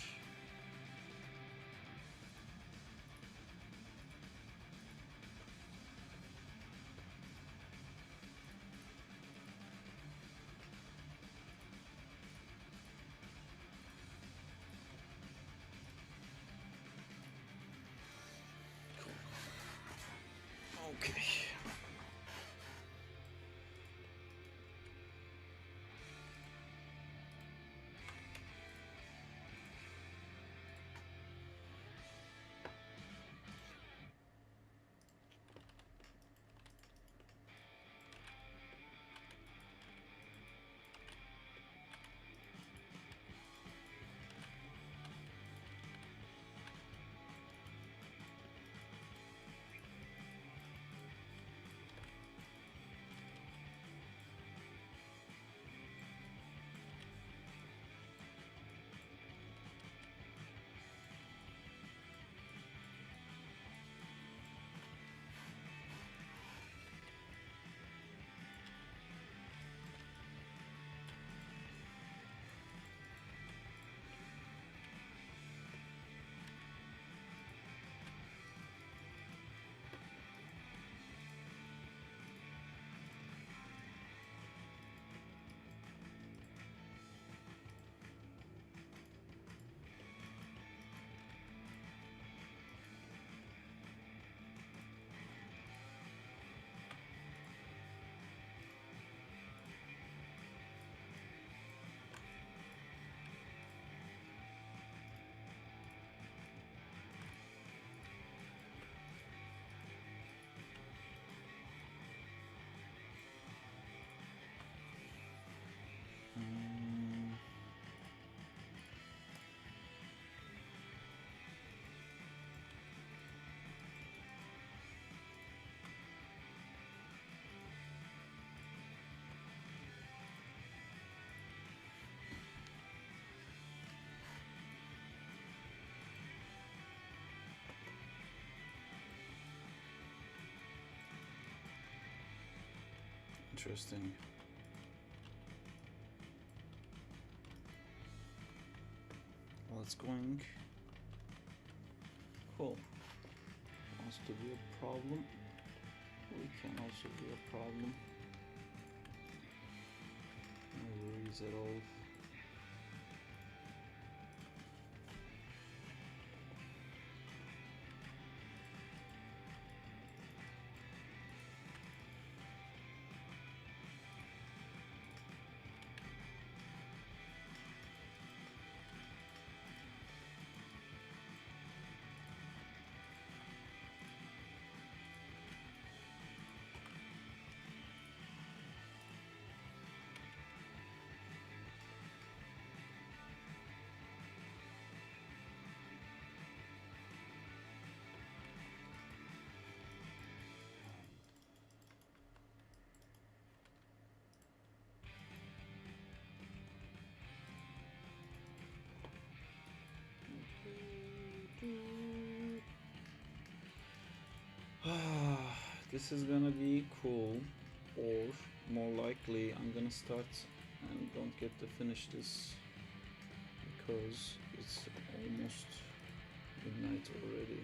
interesting. Well, it's going. Cool. Wants to be a problem. We can also be a problem. No worries at all. This is gonna be cool, or more likely I'm gonna start and don't get to finish this because it's almost midnight already,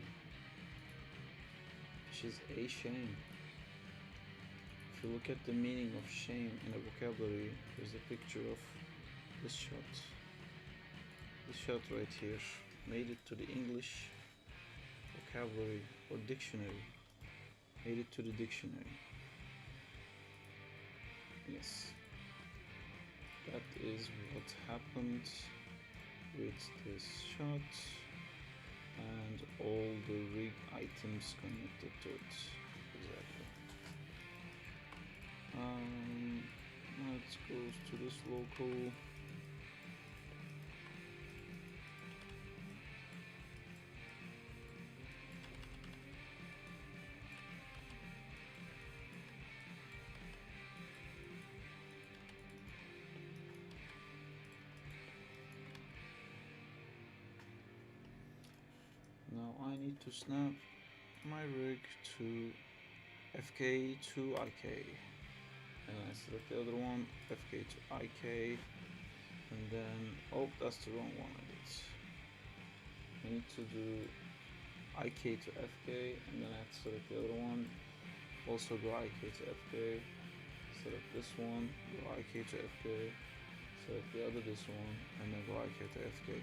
which is a shame. If you look at the meaning of shame in a vocabulary, there's a picture of this shot. This shot right here made it to the English vocabulary or dictionary. Made it to the dictionary. Yes. That is what happened with this shot and all the rig items connected to it. Exactly. Let's go to this local. Now I need to snap my rig to FK to IK, and I select the other one, FK to IK, and then, oh, that's the wrong one I did. I need to do IK to FK, and then I have to select the other one, also go IK to FK, select this one, go IK to FK, select the other this one, and then go IK to FK.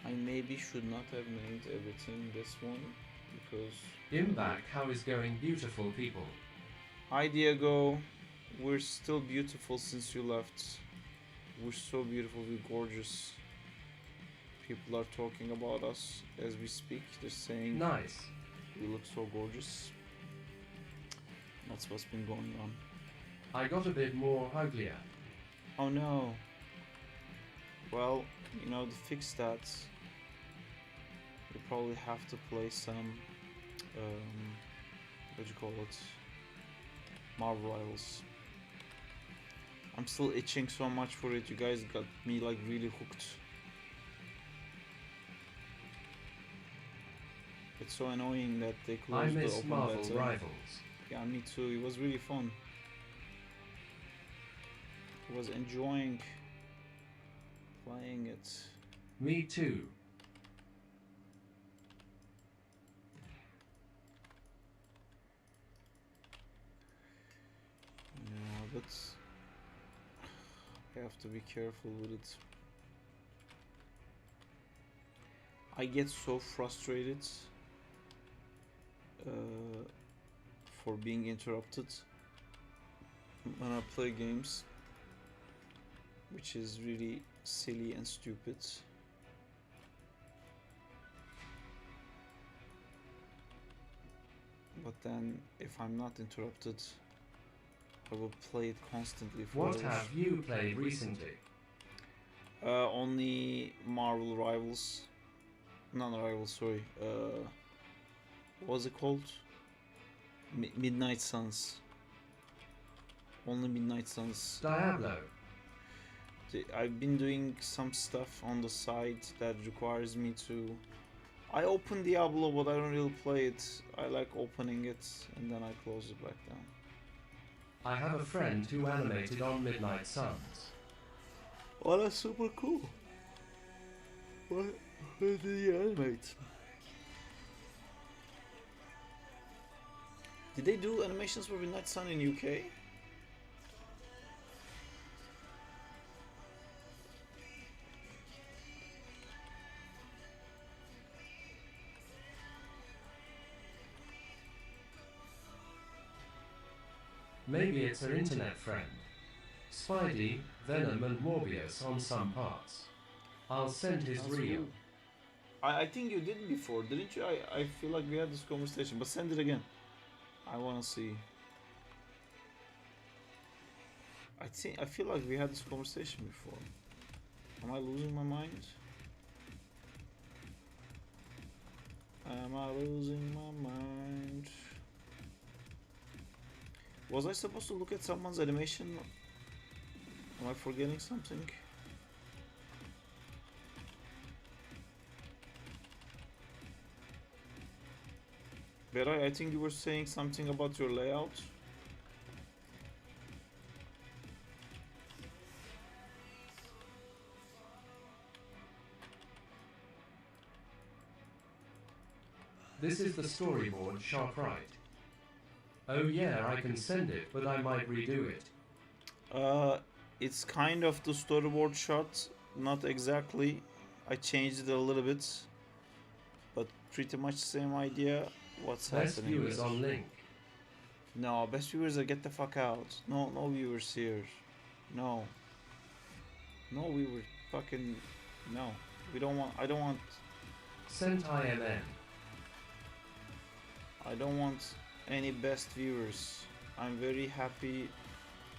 I maybe should not have named everything this one because... Imback, how is going, beautiful people? Hi Diego, we're still beautiful since you left. We're so beautiful, we're gorgeous. People are talking about us as we speak. They're saying nice. We look so gorgeous. That's what's been going on. I got a bit more uglier. Oh no. Well, you know, to fix that, you probably have to play some, what do you call it, Marvel Rivals. I'm still itching so much for it. You guys got me like really hooked. It's so annoying that they closed the open Marvel beta. Rivals. Yeah, me too. It was really fun. I was enjoying playing it. Me too. Yeah, but I have to be careful with it. I get so frustrated for being interrupted when I play games, which is really silly and stupid. But then, if I'm not interrupted, I will play it constantly for What have you played recently? Only Marvel Rivals. Not Rivals, sorry. What was it called? Midnight Suns. Only Midnight Suns. Diablo. I've been doing some stuff on the side that requires me to... I open Diablo, but I don't really play it. I like opening it and then I close it back down. I have a friend who animated on Midnight Suns. Oh, that's super cool. What did he animate? Did they do animations for Midnight Sun in UK? Maybe it's her internet friend. Spidey, Venom and Morbius on some parts. I'll send his That's reel. cool. I think you did before, didn't you? I feel like we had this conversation, but send it again. I wanna see. I feel like we had this conversation before. Am I losing my mind? Am I losing my mind? Was I supposed to look at someone's animation? Am I forgetting something? Beray, I think you were saying something about your layout. This is the storyboard shot right. Oh yeah, I can send it, but I might redo it. It's kind of the storyboard shot, not exactly. I changed it a little bit, but pretty much the same idea. What's Best happening? viewers on link. No, best viewers are get the fuck out. No, no viewers here. No. No viewers. Fucking no. We don't want. I don't want. Sent IMN. I don't want any best viewers. I'm very happy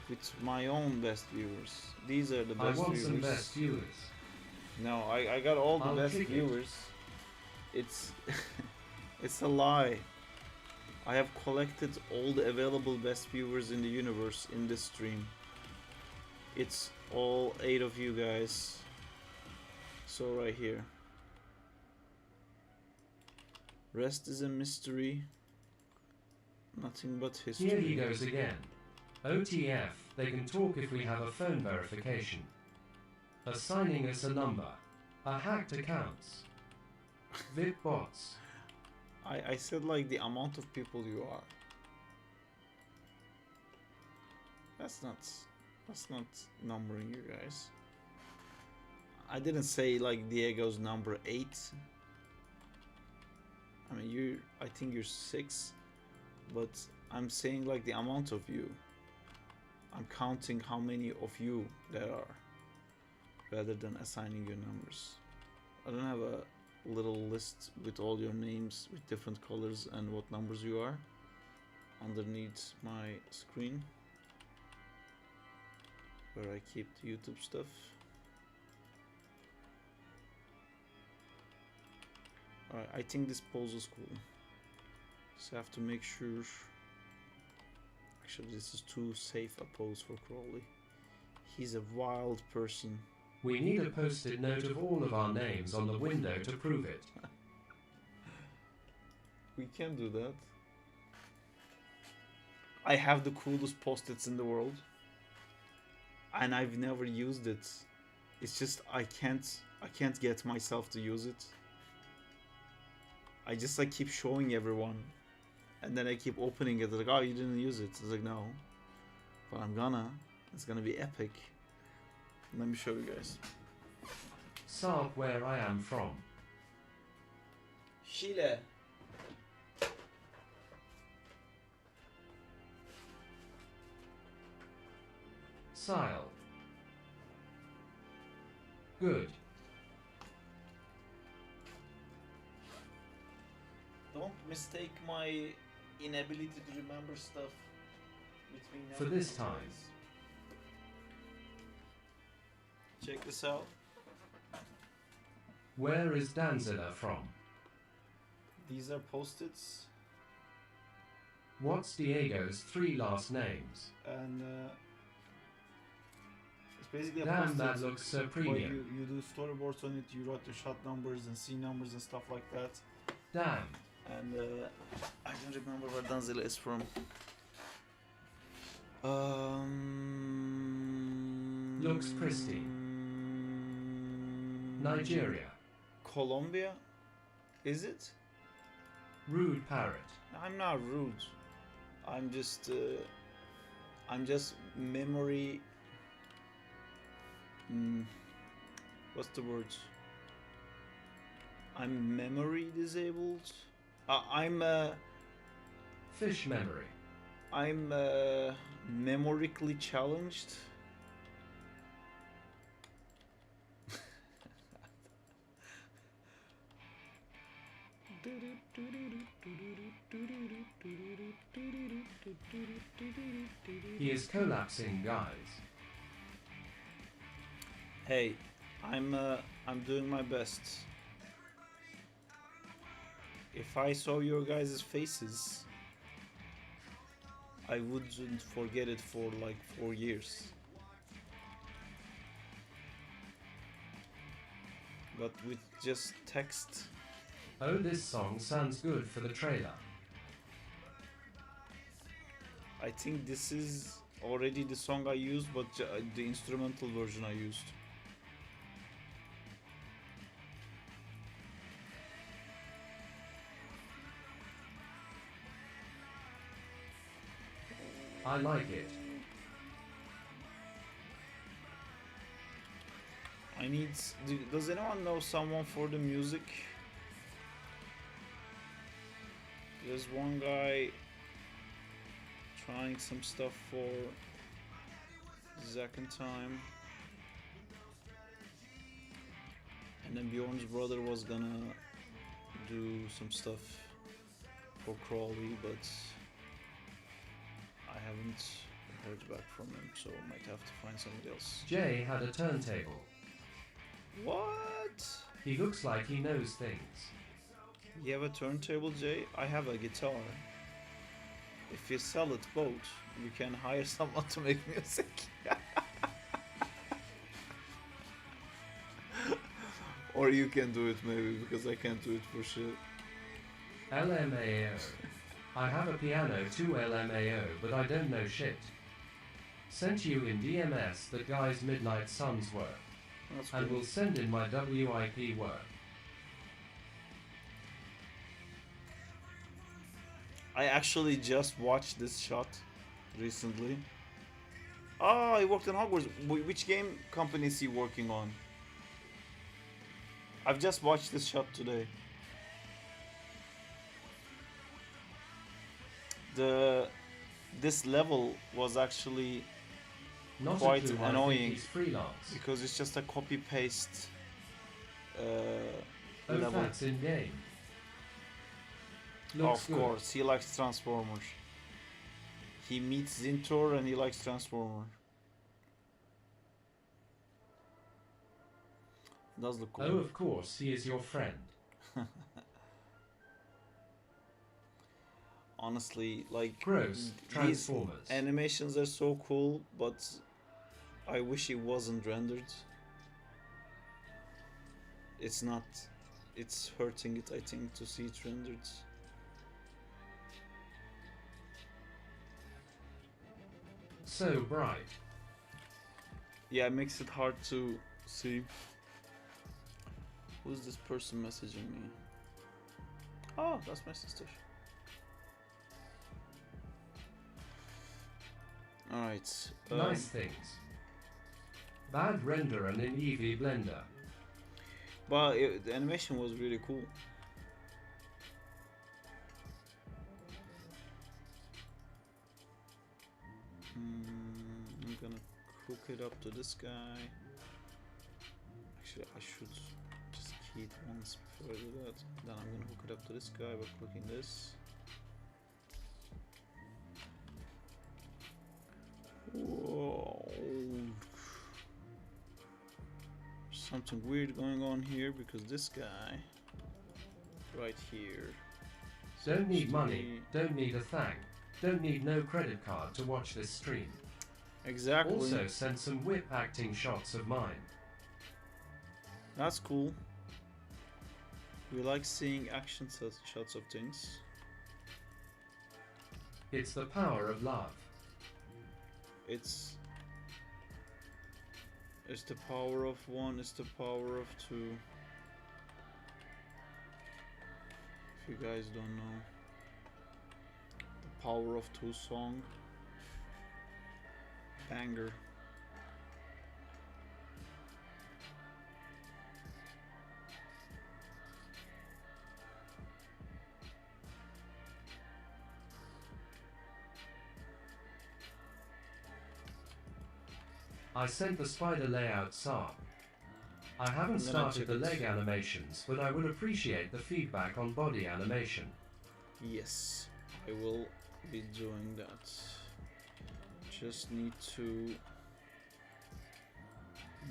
with my own best viewers. These are the I best want viewers. some best viewers. No, I got all the I'll best click it. viewers. It's it's a lie. I have collected all the available best viewers in the universe in this stream. It's all 8 of you guys. So right here. Rest is a mystery. Nothing but history. Here he goes again. OTF, they can talk if we have a phone verification. Assigning us a number. A hacked accounts. VIP bots. I said like the amount of people you are. That's not numbering you guys. I didn't say like Diego's number 8. I mean I think you're 6, but I'm saying like the amount of you. I'm counting how many of you there are, rather than assigning your numbers. I don't have a little list with all your names with different colors and what numbers you are underneath my screen where I keep the YouTube stuff. Alright, I think this pose is cool. Just have to make sure. Actually, this is too safe a pose for Crawley. He's a wild person. We need a post-it note of all of our names on the window to prove it. We can do that. I have the coolest post-its in the world. And I've never used it. It's just I can't get myself to use it. I just like keep showing everyone. And then I keep opening it like, oh, you didn't use it. It's like, no. But I'm gonna. It's gonna be epic. Let me show you guys. Saab, where I am from. Chile. Sile. Good. Don't mistake my inability to remember stuff between now For and this then, time. guys. Check this out. Where is Danzilla from? These are post-its, What's Diego's 3 last names? and it's basically a Damn, post-it. that looks so Where premium. you do storyboards on it. You write the shot numbers and scene numbers and stuff like that. Damn. And I don't remember where Danzilla is from. Looks pristine. Nigeria. Colombia? Is it? Rude parrot. I'm not rude. I'm just memory. What's the word? I'm memory disabled. I'm Fish memory. I'm memorically challenged. He is collapsing, guys. Hey, I'm doing my best. If I saw your guys' faces, I wouldn't forget it for like 4 years. But with just text. Oh, this song sounds good for the trailer. I think this is already the song I used, but the instrumental version I used. I like it. I need. Does anyone know someone for the music? There's one guy trying some stuff for the second time, and then Bjorn's brother was gonna do some stuff for Crawley, but I haven't heard back from him, so I might have to find somebody else. Jay had a turntable. What? He looks like he knows things. You have a turntable, Jay? I have a guitar. If you sell it both, we can hire someone to make music. Or you can do it maybe, because I can't do it for shit. LMAO. I have a piano to LMAO, but I don't know shit. Sent you in DMS the guy's Midnight Suns work. That's And cool. will send in my WIP work. I actually just watched this shot recently. Oh, he worked on Hogwarts. Which game company is he working on? I've just watched this shot today. This level was actually Not quite a clue, I think annoying he's freelance. because it's just a copy paste Oh, level. that's in game. Looks Of good. course, he likes Transformers. He meets Zintor and he likes Transformers. Does look cool. Oh, of course, he is your friend. Honestly, like Gross. these Transformers. animations are so cool, but I wish it wasn't rendered. It's not. It's hurting it, I think, to see it rendered. So bright. Yeah, it makes it hard to see. Who's this person messaging me? Oh, that's my sister. Alright. Nice things. Bad render and in Eevee Blender. But the animation was really cool. I'm gonna hook it up to this guy. Actually, I should just key it once before I do that. Then I'm gonna hook it up to this guy by clicking this. Whoa. Something weird going on here because this guy right here. Don't need seems to money, be- don't need a thang, don't need no credit card to watch this stream. Exactly. Also send some whip acting shots of mine. That's cool. We like seeing action shots of things. It's the power of love. it's the power of 1, it's the power of 2. If you guys don't know, the power of 2 song, banger. I sent the spider layout SAR. I haven't started the leg animations, but I would appreciate the feedback on body animation. Yes, I will be doing that. Just need to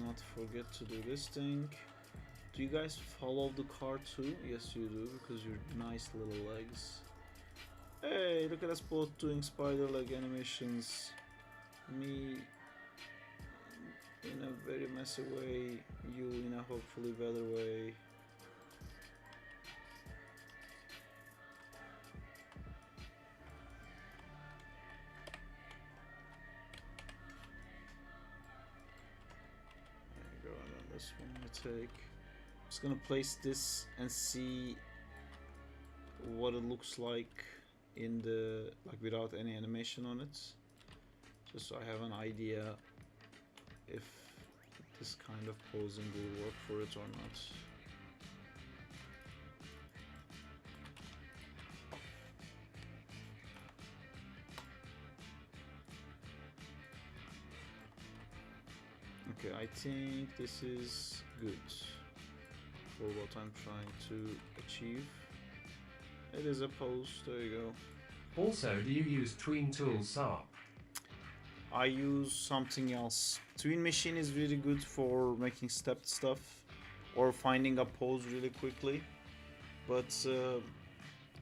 not forget to do this thing. Do you guys follow the car too? Yes, you do, because you're nice little legs. Hey, look at us both doing spider leg animations. Me in a very messy way, you in a hopefully better way. There you go, and then this one I take. Just gonna place this and see what it looks like in the, like, without any animation on it, just so I have an idea if this kind of posing will work for it or not. Okay, I think this is good for what I'm trying to achieve. It is a pose, there you go. Also, do you use Tween Tools SAR? I use something else. Tween Machine is really good for making stepped stuff or finding a pose really quickly. But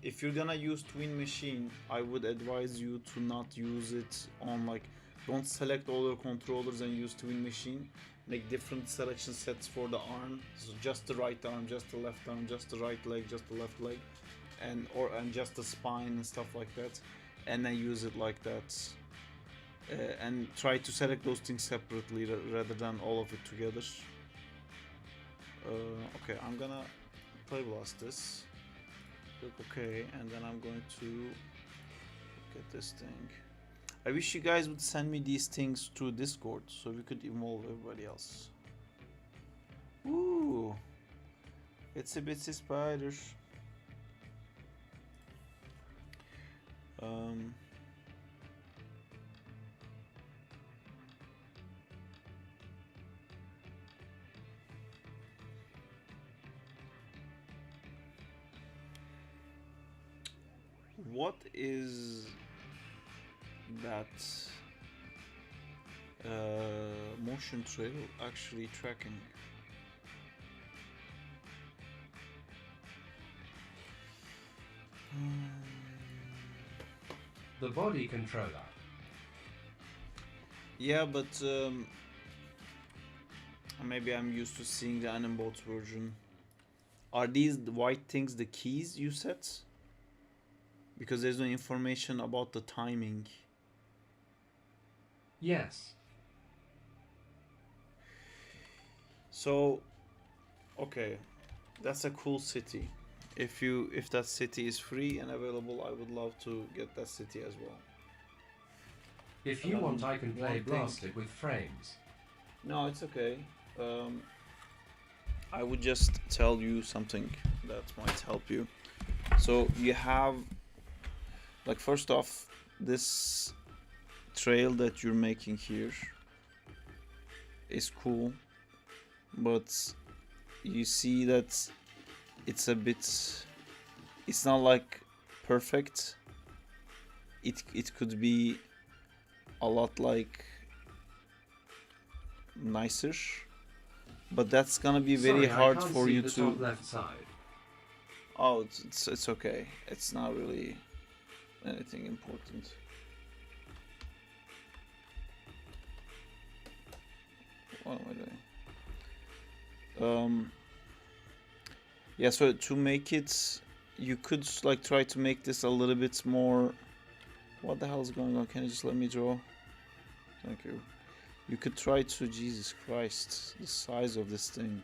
if you're gonna use Tween Machine, I would advise you to not use it on, like, don't select all your controllers and use Tween Machine. Make different selection sets for the arm. So just the right arm, just the left arm, just the right leg, just the left leg, and just the spine and stuff like that, and then use it like that. And try to select those things separately rather than all of it together. Okay, I'm gonna play blast this. Look okay, and then I'm going to get this thing. I wish you guys would send me these things through Discord so we could involve everybody else. Ooh, it's a bitsy spider. What is that motion trail actually tracking? The body controller. Yeah, but maybe I'm used to seeing the Animbots version. Are these the white things the keys you set? Because there's no information about the timing. Yes. So, okay, that's a cool city. If that city is free and available, I would love to get that city as well. If you want, I can play Blasted with frames. No, it's okay. I would just tell you something that might help you. So you have, like, first off, this trail that you're making here is cool, but you see that it's a bit, it's not like perfect. It could be a lot like nicer, but that's gonna be very hard for you to. Top left side. Oh, it's okay. It's not really anything important. What am I doing? Yeah, so to make it, you could like try to make this a little bit more. What the hell is going on? Can you just let me draw? Thank you. You could try to, Jesus Christ, the size of this thing.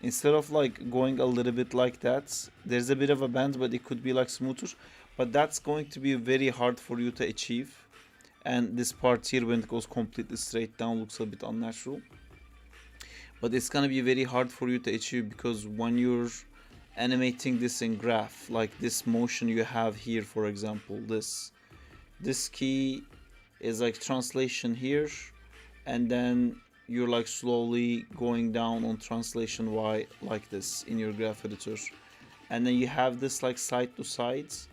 Instead of like going a little bit like that, there's a bit of a bend, but it could be like smoother. But that's going to be very hard for you to achieve. And this part here, when it goes completely straight down, looks a bit unnatural. But it's gonna be very hard for you to achieve, because when you're animating this in graph, like this motion you have here, for example, this key is like translation here, and then you're like slowly going down on translation Y like this in your graph editor, and then you have this like side to sides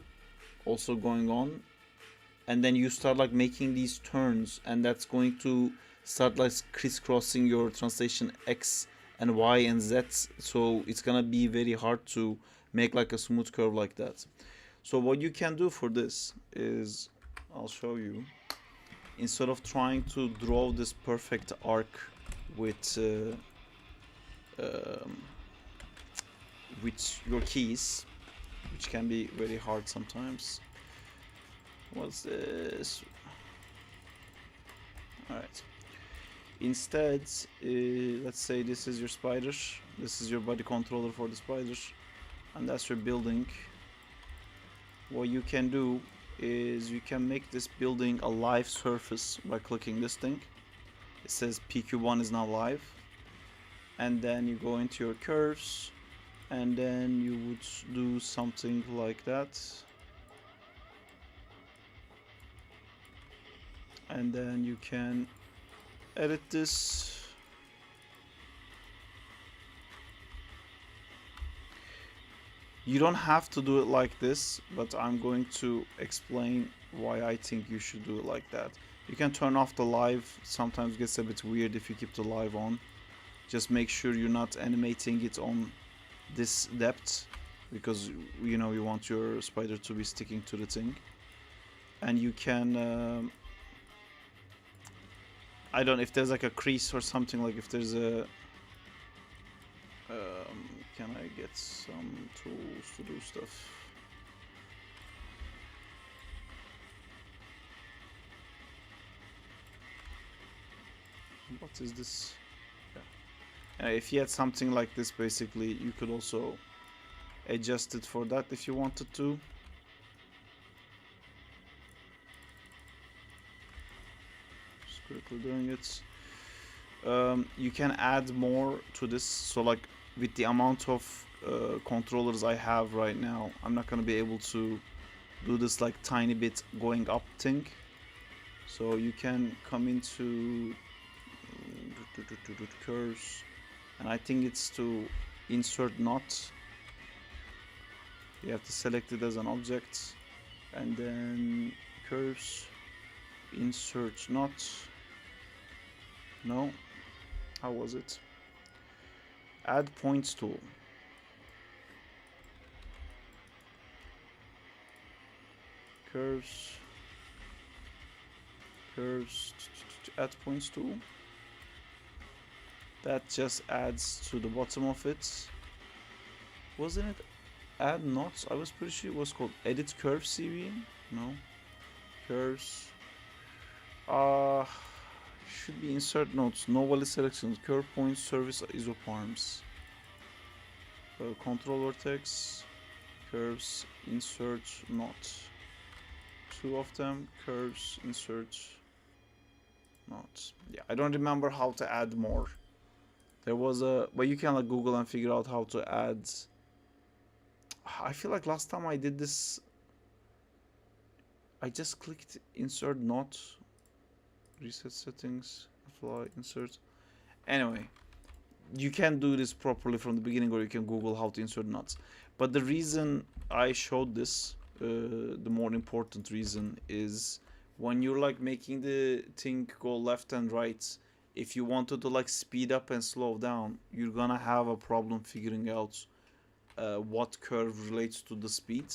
also going on, and then you start like making these turns, and that's going to start like crisscrossing your translation X and Y and Z, so it's gonna be very hard to make like a smooth curve like that. So what you can do for this is, I'll show you. Instead of trying to draw this perfect arc with your keys, which can be very hard sometimes. What's this? Alright. Instead, let's say this is your spider, this is your body controller for the spider, and that's your building. What you can do is you can make this building a live surface by clicking this thing. It says PQ1 is now live, and then you go into your curves, and then you would do something like that, and then you can edit this. You don't have to do it like this, but I'm going to explain why I think you should do it like that. You can turn off the live. Sometimes it gets a bit weird if you keep the live on. Just make sure you're not animating it on this depth, because you know you want your spider to be sticking to the thing. And you can I don't know if there's like a crease or something, like if there's a can I get some tools to do stuff? What is this? Yeah. If you had something like this, basically, you could also adjust it for that if you wanted to. Just quickly doing it. You can add more to this, so like with the amount of controllers I have right now, I'm not gonna be able to do this like tiny bit going up thing. So you can come into curves, and I think it's to insert knot. You have to select it as an object, and then curves, insert knot. No, how was it? Add points tool. Curves, add points tool. That just adds to the bottom of it. Wasn't it add knots? I was pretty sure it was called edit curve CV. No, curves. Should be insert notes, no valid selections, curve points, service isoparms, control vertex, curves, insert knot. Two of them, curves, insert knot. Yeah, I don't remember how to add more. There was a, but you can like Google and figure out how to add. I feel like last time I did this, I just clicked insert knot, reset settings, apply, insert. Anyway, you can do this properly from the beginning, or you can Google how to insert knots. But the reason I showed this, the more important reason, is when you're like making the thing go left and right, if you wanted to like speed up and slow down, you're gonna have a problem figuring out what curve relates to the speed.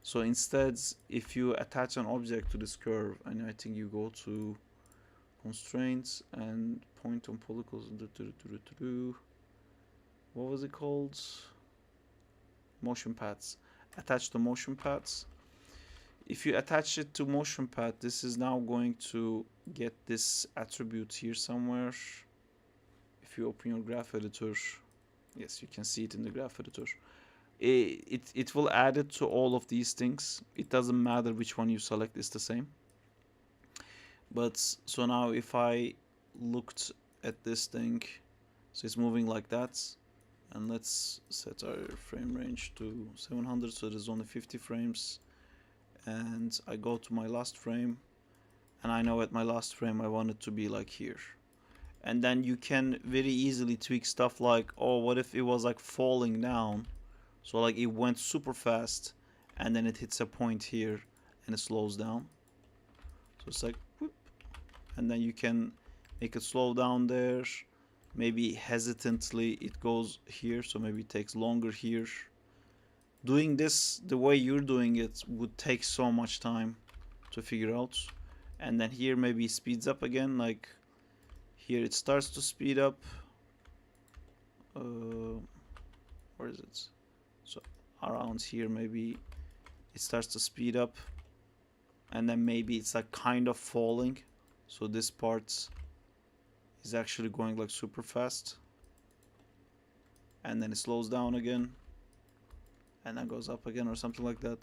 So instead, if you attach an object to this curve, and I think you go to constraints and point on polygons, what was it called? Motion paths. Attach the motion paths. If you attach it to motion path, this is now going to get this attribute here somewhere. If you open your graph editor, yes, you can see it in the graph editor. It will add it to all of these things. It doesn't matter which one you select, it's the same. But so now if I looked at this thing, so it's moving like that, and let's set our frame range to 700, so there's only 50 frames, and I go to my last frame, and I know at my last frame I want it to be like here. And then you can very easily tweak stuff like, oh, what if it was like falling down, so like it went super fast and then it hits a point here and it slows down, so it's like whoop. And then you can make it slow down there, maybe hesitantly it goes here, so maybe it takes longer here. Doing this the way you're doing it would take so much time to figure out. And then here maybe it speeds up again, like here it starts to speed up. Where is it? So around here maybe it starts to speed up, and then maybe it's like kind of falling, so this part is actually going like super fast, and then it slows down again and then goes up again or something like that.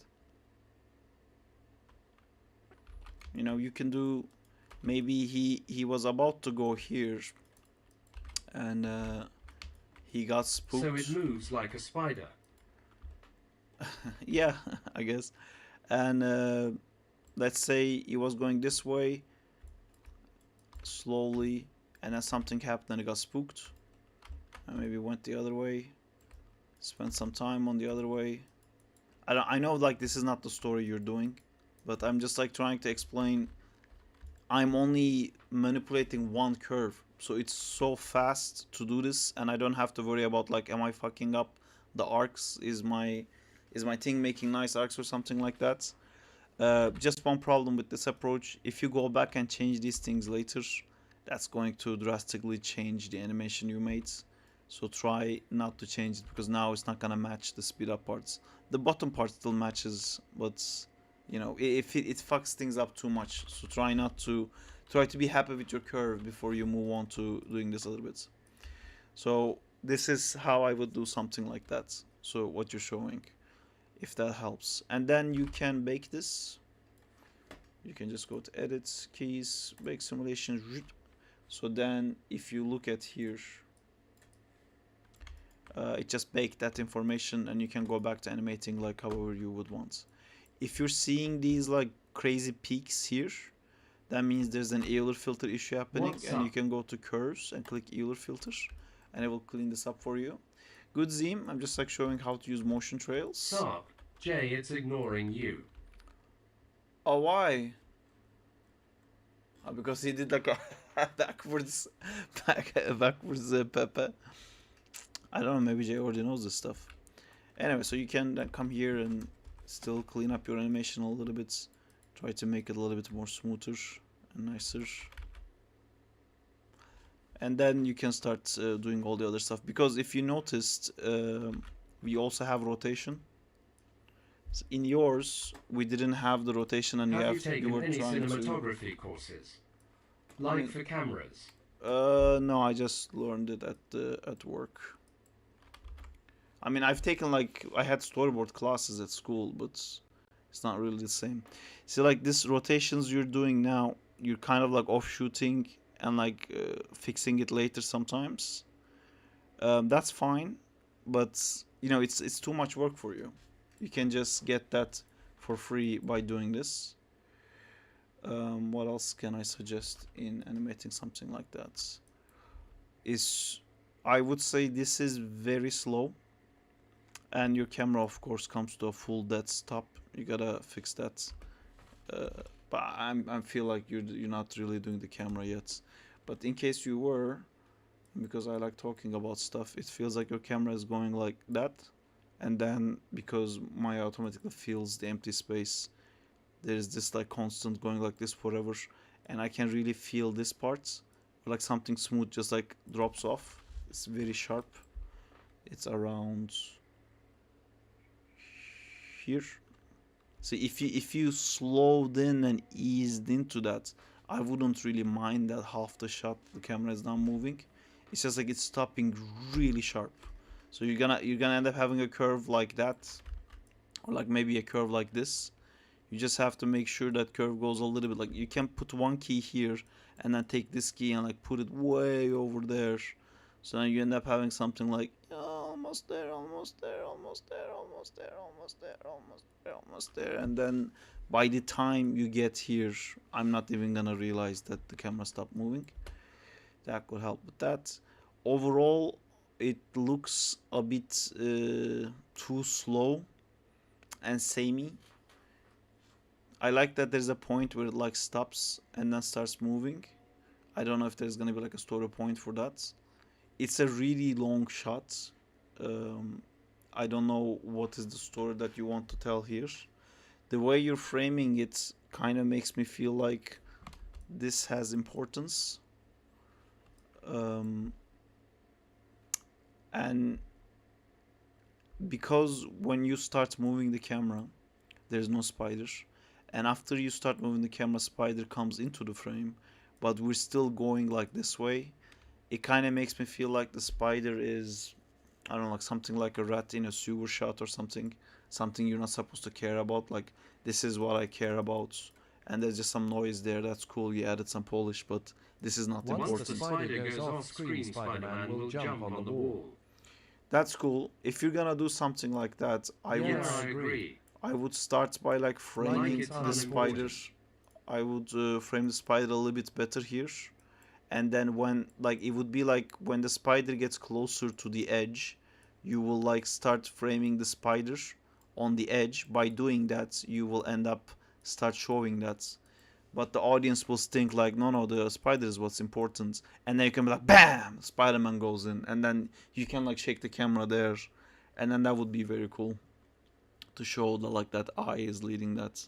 You know, you can do, maybe he was about to go here and he got spooked. So it moves like a spider. Yeah, I guess. And let's say he was going this way slowly, and then something happened and he got spooked, and maybe went the other way, spent some time on the other way. I know like this is not the story you're doing, but I'm just like trying to explain. I'm only manipulating one curve, so it's so fast to do this, and I don't have to worry about like, am I fucking up the arcs? Is my thing making nice arcs or something like that? Just one problem with this approach: if you go back and change these things later, that's going to drastically change the animation you made. So try not to change it, because now it's not gonna match the speed up parts. The bottom part still matches, but you know, if it fucks things up too much. So try to be happy with your curve before you move on to doing this a little bit. So this is how I would do something like that. So what you're showing, if that helps. And then you can bake this. You can just go to edit, keys, bake simulation. So then if you look at here, it just baked that information, and you can go back to animating like however you would want. If you're seeing these like crazy peaks here, that means there's an Euler filter issue happening. And you can go to curves and click Euler filter, and it will clean this up for you. Good Zim, I'm just like showing how to use motion trails. Stop. Jay, it's ignoring you. Oh, why? Oh, because he did like a backwards Pepe. I don't know, maybe Jay already knows this stuff. Anyway, so you can then come here and still clean up your animation a little bit. Try to make it a little bit more smoother and nicer. And then you can start doing all the other stuff. Because if you noticed, we also have rotation. So in yours, we didn't have the rotation, and Have you taken were any trying cinematography courses? Like for cameras? No, I just learned it at work. I mean, I've taken like, I had storyboard classes at school, but it's not really the same. See, like this rotations you're doing now, you're kind of like offshooting and like fixing it later sometimes. That's fine, but you know, it's too much work for you. You can just get that for free by doing this. What else can I suggest in animating something like that? I would say this is very slow, and your camera of course comes to a full dead stop. You gotta fix that. But I feel like you're not really doing the camera yet. But in case you were, because I like talking about stuff, it feels like your camera is going like that, and then because Maya automatically fills the empty space, there's this like constant going like this forever, and I can really feel this part, like something smooth just like drops off. It's very sharp. It's around here. So if you slowed in and eased into that, I wouldn't really mind that half the shot the camera is now moving. It's just like it's stopping really sharp. So you're gonna end up having a curve like that, or like maybe a curve like this. You just have to make sure that curve goes a little bit, like you can put one key here and then take this key and like put it way over there. So now you end up having something like almost there, almost there, almost there, almost there, almost there, almost there, almost there. And then by the time you get here, I'm not even gonna realize that the camera stopped moving. That could help with that. Overall, it looks a bit too slow and samey. I like that there's a point where it like stops and then starts moving. I don't know if there's gonna be like a story point for that. It's a really long shot. I don't know what is the story that you want to tell here. The way you're framing it kind of makes me feel like this has importance. And because when you start moving the camera, there's no spider. And after you start moving the camera, spider comes into the frame, but we're still going like this way. It kind of makes me feel like the spider is, I don't know, like something like a rat in a sewer shot or something you're not supposed to care about. Like, this is what I care about, and there's just some noise there. That's cool, you added some polish, but this is not important. Once the spider goes off screen, Spider-Man will jump on the wall. That's cool. If you're gonna do something like that, I agree. I would start by like framing the spider. I would frame the spider a little bit better here, and then when like it would be like when the spider gets closer to the edge, you will like start framing the spider on the edge. By doing that, you will end up start showing that, but the audience will think like, no, the spider is what's important, and then you can be like, bam, Spider-Man goes in, and then you can like shake the camera there, and then that would be very cool to show that like that eye is leading that.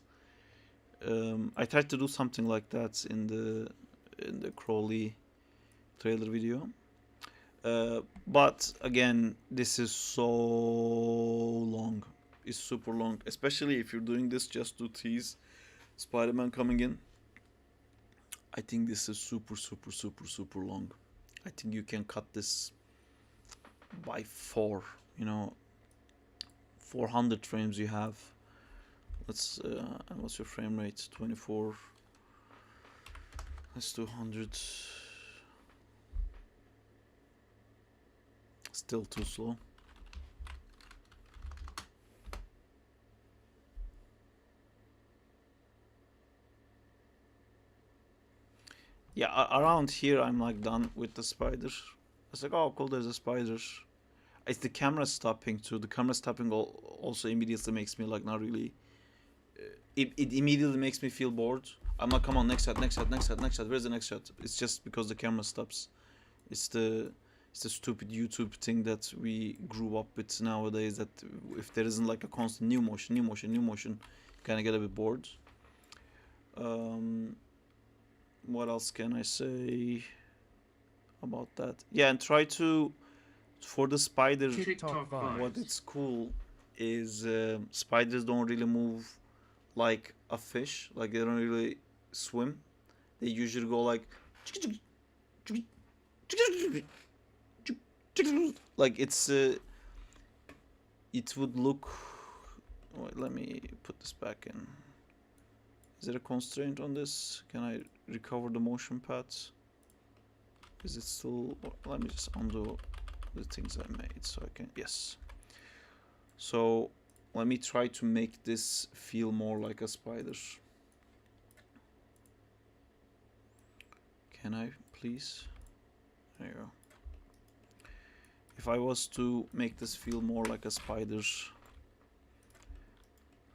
I tried to do something like that in the Crawley trailer video, but again, this is so long. It's super long, especially if you're doing this just to tease Spider-Man coming in. I think this is super long. I think you can cut this by 4, 400 frames you have. Let's and what's your frame rate? 24. Let's do 100. Still too slow. Yeah, around here I'm like done with the spider. It's like, oh cool, there's a spider. It's the camera stopping too. The camera stopping also immediately makes me like not really. It immediately makes me feel bored. I'm like, come on, next shot, next shot, next shot, next shot. Where's the next shot? It's just because the camera stops. It's the stupid YouTube thing that we grew up with nowadays. That if there isn't like a constant new motion, kind of get a bit bored. What else can I say about that? Yeah, and try to, for the spider, what it's cool is spiders don't really move like a fish. Like they don't really swim. They usually go like it's it would look. Wait, let me put this back in. Is there a constraint on this? Can I recover the motion paths? Is it still? Let me just undo the things I made so I can. Yes. So let me try to make this feel more like a spider. Can I please? There you go. If I was to make this feel more like a spider,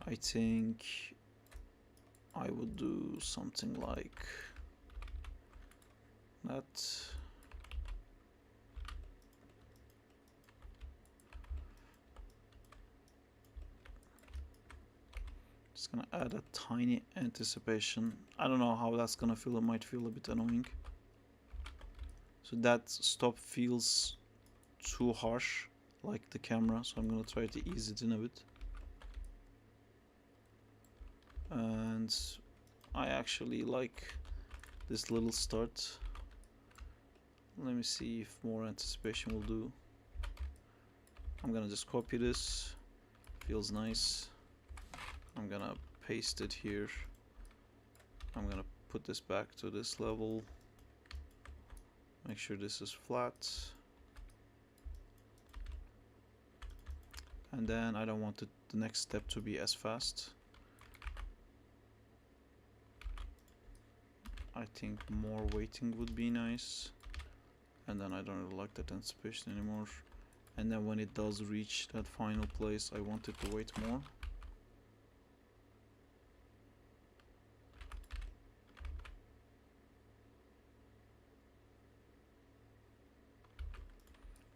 I think I would do something like that. Just gonna add a tiny anticipation. I don't know how that's gonna feel. It might feel a bit annoying. So that stop feels too harsh, like the camera. So I'm gonna try to ease it in a bit. and I actually like this little start. Let me see if more anticipation will do. I'm gonna just copy this. Feels nice. I'm gonna paste it here. I'm gonna put this back to this level. Make sure this is flat. And then I don't want the next step to be as fast. I think more waiting would be nice. And then I don't really like that anticipation anymore. And then when it does reach that final place, I want it to wait more.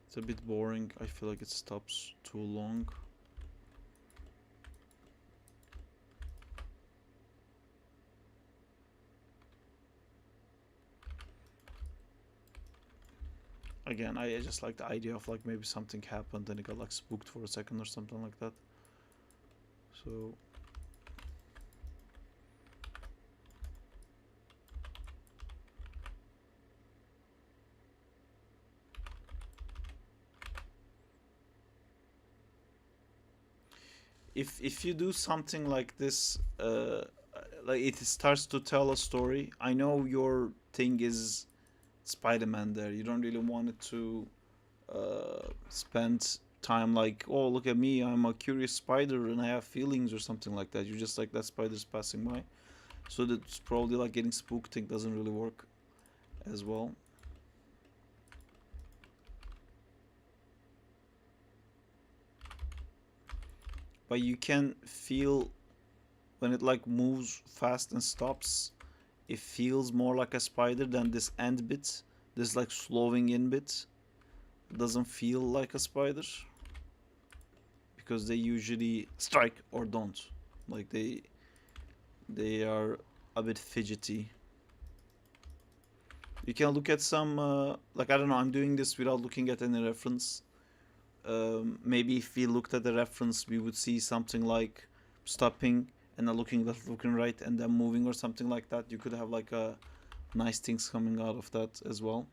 It's a bit boring. I feel like it stops too long. Again, I just like the idea of like maybe something happened and it got like spooked for a second or something like that. So if you do something like this, like it starts to tell a story. I know your thing is Spider-Man there. You don't really want it to spend time like, oh, look at me, I'm a curious spider and I have feelings or something like that. You just like that spider's passing by. So that's probably like getting spooked thing doesn't really work as well. But you can feel when it like moves fast and stops, it feels more like a spider than this end bit. This like slowing in bit doesn't feel like a spider because they usually strike or don't. Like they are a bit fidgety. You can look at some like I don't know. I'm doing this without looking at any reference. Maybe if we looked at the reference, we would see something like stopping and then looking left, looking right, and then moving or something like that. You could have like nice things coming out of that as well.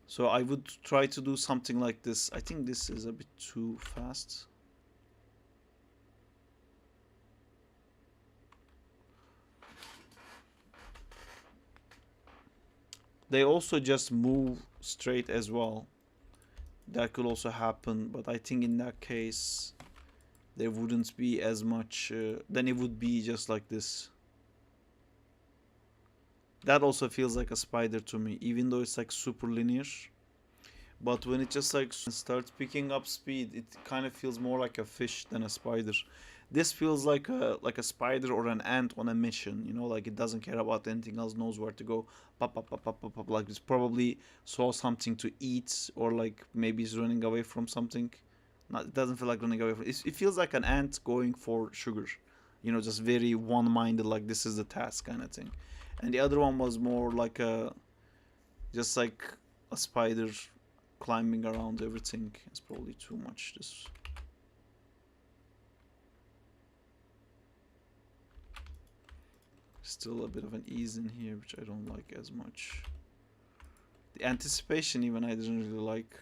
So I would try to do something like this. I think this is a bit too fast. They also just move straight as well. That could also happen, but I think in that case there wouldn't be as much, then it would be just like this. That also feels like a spider to me, even though it's like super linear. But when it just like starts picking up speed, it kind of feels more like a fish than a spider. This feels like a spider or an ant on a mission, you know, like it doesn't care about anything else, knows where to go. Pop, pop, pop, pop, pop, pop. Like it's probably saw something to eat, or like maybe it's running away from something. Not, it doesn't feel like running away from. It feels like an ant going for sugar, you know, just very one-minded, like this is the task kind of thing. And the other one was more like a, just like a spider climbing around everything. It's probably too much. This. Still a bit of an ease in here, which I don't like as much. The anticipation even I didn't really like.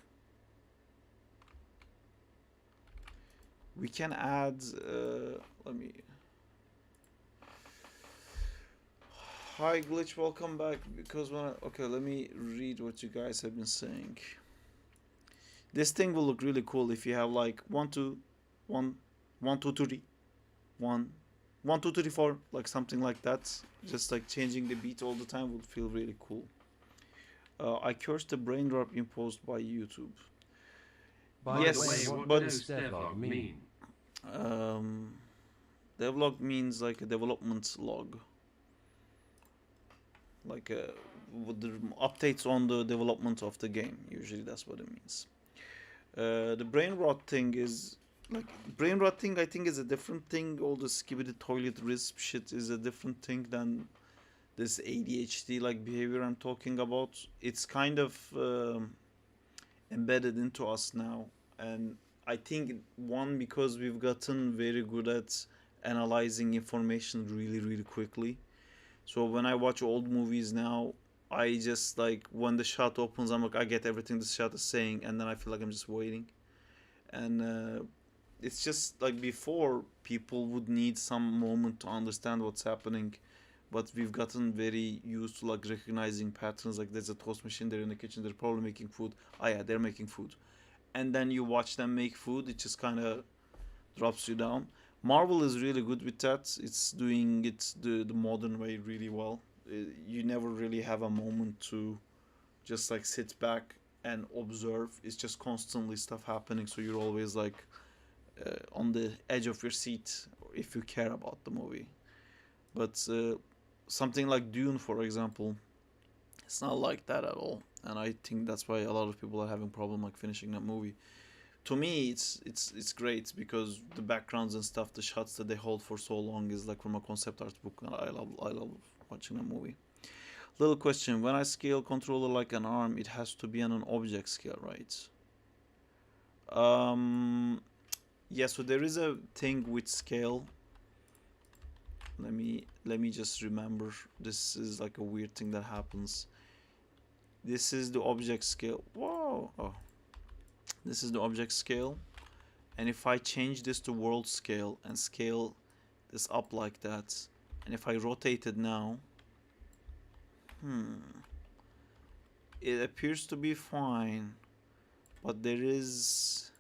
We can add, let me... Hi Glitch, welcome back, because when I, okay, let me read what you guys have been saying. This thing will look really cool if you have like 1 2 1 1 2 3 1 1 2 3 4, like something like that. Just like changing the beat all the time would feel really cool. I cursed the brain drop imposed by YouTube. By Yes, the way, what but does devlog mean? devlog means like a development log, like with the updates on the development of the game. Usually that's what it means. The brain rot thing is like brain rot thing. I think is a different thing. All the skibidi toilet risp shit is a different thing than this ADHD like behavior I'm talking about. It's kind of embedded into us now, and I think one because we've gotten very good at analyzing information really quickly. So when I watch old movies now, I just like when the shot opens, I'm like I get everything the shot is saying, and then I feel like I'm just waiting. And it's just like before, people would need some moment to understand what's happening, but we've gotten very used to like recognizing patterns. Like there's a toast machine there in the kitchen, they're probably making food. Oh yeah, they're making food. And then you watch them make food, it just kind of drops you down. Marvel is really good with that. It's doing it the modern way really well. You never really have a moment to just like sit back and observe. It's just constantly stuff happening, so you're always like on the edge of your seat if you care about the movie. But something like Dune, for example, it's not like that at all, and I think that's why a lot of people are having problem like finishing that movie. To me, it's great because the backgrounds and stuff, the shots that they hold for so long is like from a concept art book, and I love watching that movie. Little question: when I scale controller like an arm, it has to be on an object scale, right? Um, yeah. So there is a thing with scale. Let me just remember. This is like a weird thing that happens. This is the object scale. Whoa! Oh, this is the object scale. And if I change this to world scale and scale this up like that, and if I rotate it now, it appears to be fine, but there is,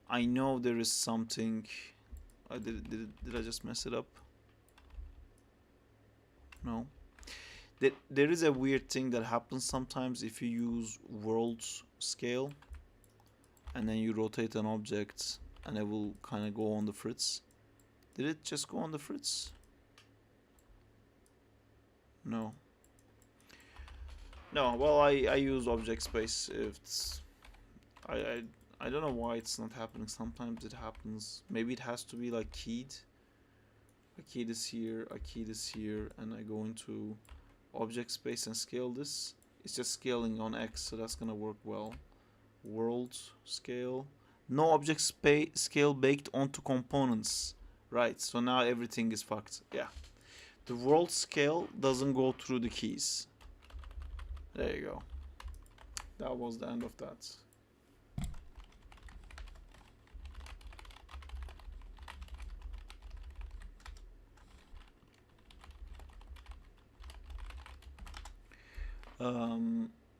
I know there is something. Did I just mess it up? No. There is a weird thing that happens sometimes if you use world scale and then you rotate an object and it will kind of go on the fritz. Did it just go on the fritz? No. No, well, I use object space if it's, I don't know why it's not happening. Sometimes it happens. Maybe it has to be like keyed. A key this here, a key this here, and I go into object space and scale this. It's just scaling on X, so that's gonna work well. World scale. No object scale baked onto components. Right, so now everything is fucked. Yeah. The world scale doesn't go through the keys. There you go. That was the end of that.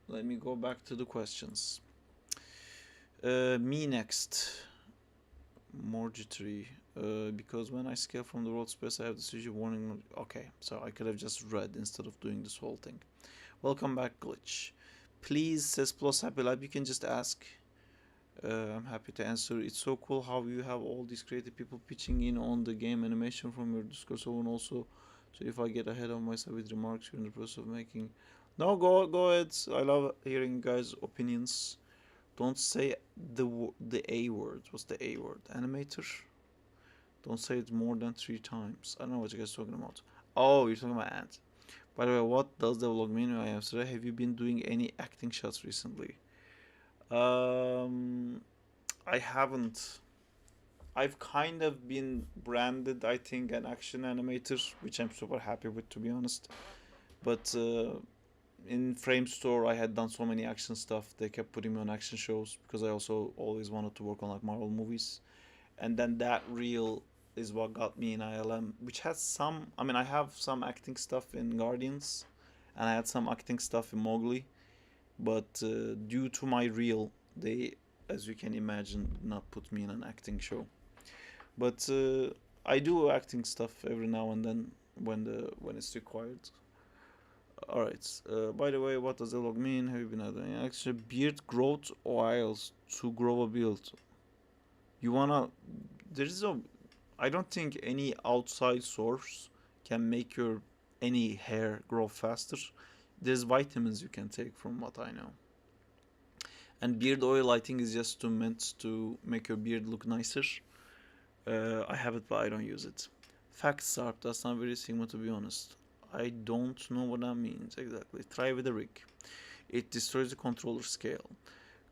Let me go back to the questions. Me next. More jittery. Because when I scale from the world space, I have the sushi warning. Okay, so I could have just read instead of doing this whole thing. Welcome back, Glitch. Please, says Plus Happy Life, you can just ask. I'm happy to answer. It's so cool how you have all these creative people pitching in on the game animation from your Discord. So, and also, so if I get ahead of myself with remarks you're in the process of making. No, go ahead. I love hearing guys' opinions. Don't say the A word. What's the A word? Animator? Don't say it more than 3 times. I don't know what you guys are talking about. Oh, you're talking about ant. By the way, what does the vlog mean? I answer. Have you been doing any acting shots recently? I haven't. I've kind of been branded, I think, an action animator, which I'm super happy with, to be honest. But in Frame Store, I had done so many action stuff. They kept putting me on action shows because I also always wanted to work on like Marvel movies. And then that reel is what got me in ILM, which has some. I mean, I have some acting stuff in Guardians, and I had some acting stuff in Mowgli, but due to my reel, they, as you can imagine, did not put me in an acting show. But I do acting stuff every now and then when it's required. All right. By the way, what does the log mean? Have you been doing actually beard growth oils to grow a beard? You wanna? There's a. I don't think any outside source can make your any hair grow faster. There's vitamins you can take, from what I know. And beard oil, I think, is just meant to make your beard look nicer. I have it, but I don't use it. Facts, Sarp. That's not very Sigma, to be honest. I don't know what that means exactly. Try with a rig. It destroys the controller scale.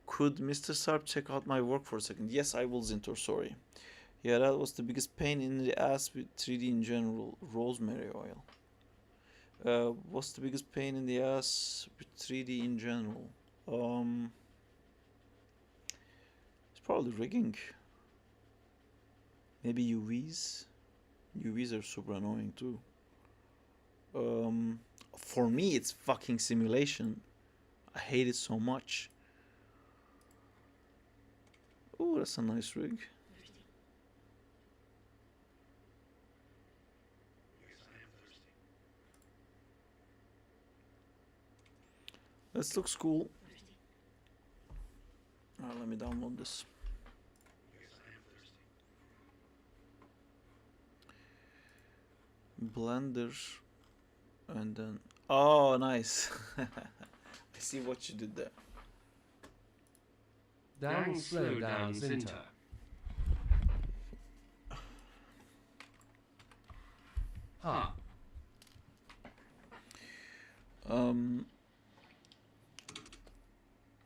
Could Mr. Sarp check out my work for a second? Yes, I will, Zintor. Sorry. Yeah, that was the biggest pain in the ass with 3D in general. Rosemary oil. What's the biggest pain in the ass with 3D in general? It's probably rigging. Maybe UVs. UVs are super annoying too. For me, it's fucking simulation. I hate it so much. Oh, that's a nice rig. This looks cool. Let me download this. Blender. And then... Oh, nice. I see what you did there. Dang, slow down, Zinter. Ha.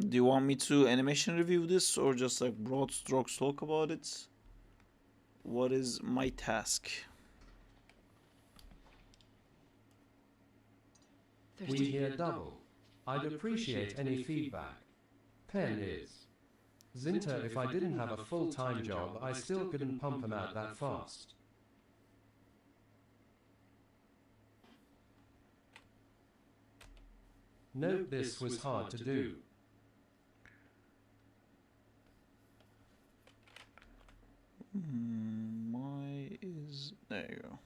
Do you want me to animation review this or just like broad strokes talk about it? What is my task? We hear double. I'd appreciate any feedback. Pen is. Zinter, if I didn't have a full-time job, I still couldn't pump him out that fast. Note this was hard to do. My is... There you go.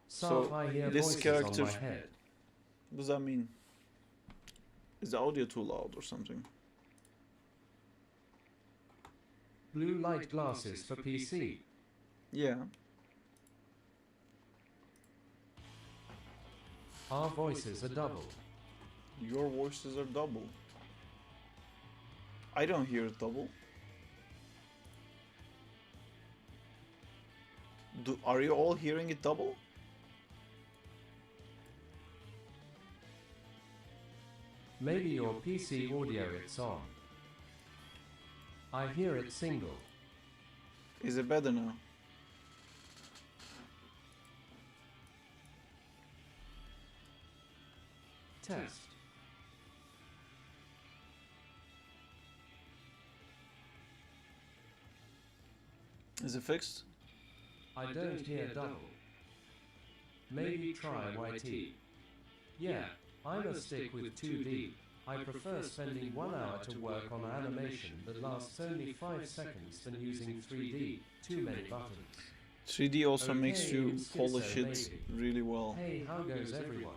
So I hear this voices character, on my head. what does that mean? Is the audio too loud or something? Blue light glasses for PC. Yeah. Our voices are double. Your voices are double. I don't hear it double. Are you all hearing it double? Maybe your PC audio it's on. I hear it single. Is it better now? Test. Is it fixed? I don't hear double. Maybe try YT. Yeah, I'm a stick with 2D. I prefer spending 1 hour to work on animation that lasts only 5 seconds than using 3D, too many buttons. 3D also Okay, makes you schizo, polish it maybe. really well. Hey, how goes everyone?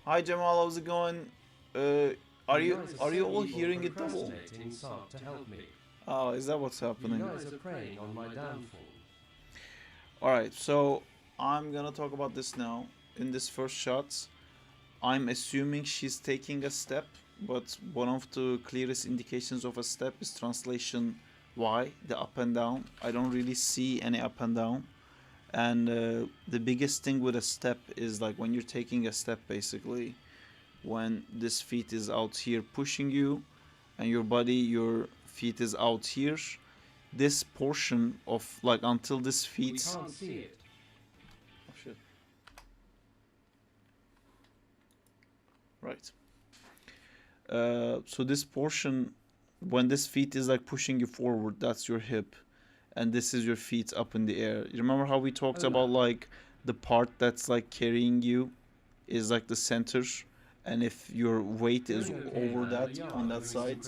Hi Jamal, how's it going? Are you all hearing it double? Procrastinating Sark to help me. Oh, is that what's You happening? guys are preying on my downfall. Alright, so I'm gonna talk about this now. In this first shot, I'm assuming she's taking a step, but one of the clearest indications of a step is translation Y, the up and down. I don't really see any up and down. And the biggest thing with a step is like when you're taking a step, basically, when this feet is out here pushing you and your feet is out here, this portion of like until this We feet... can't see it. Oh shit. Right. So this portion, when this feet is like pushing you forward, that's your hip, and this is your feet up in the air. You remember how we talked about like the part that's like carrying you is like the center, and if your weight is over that on that side.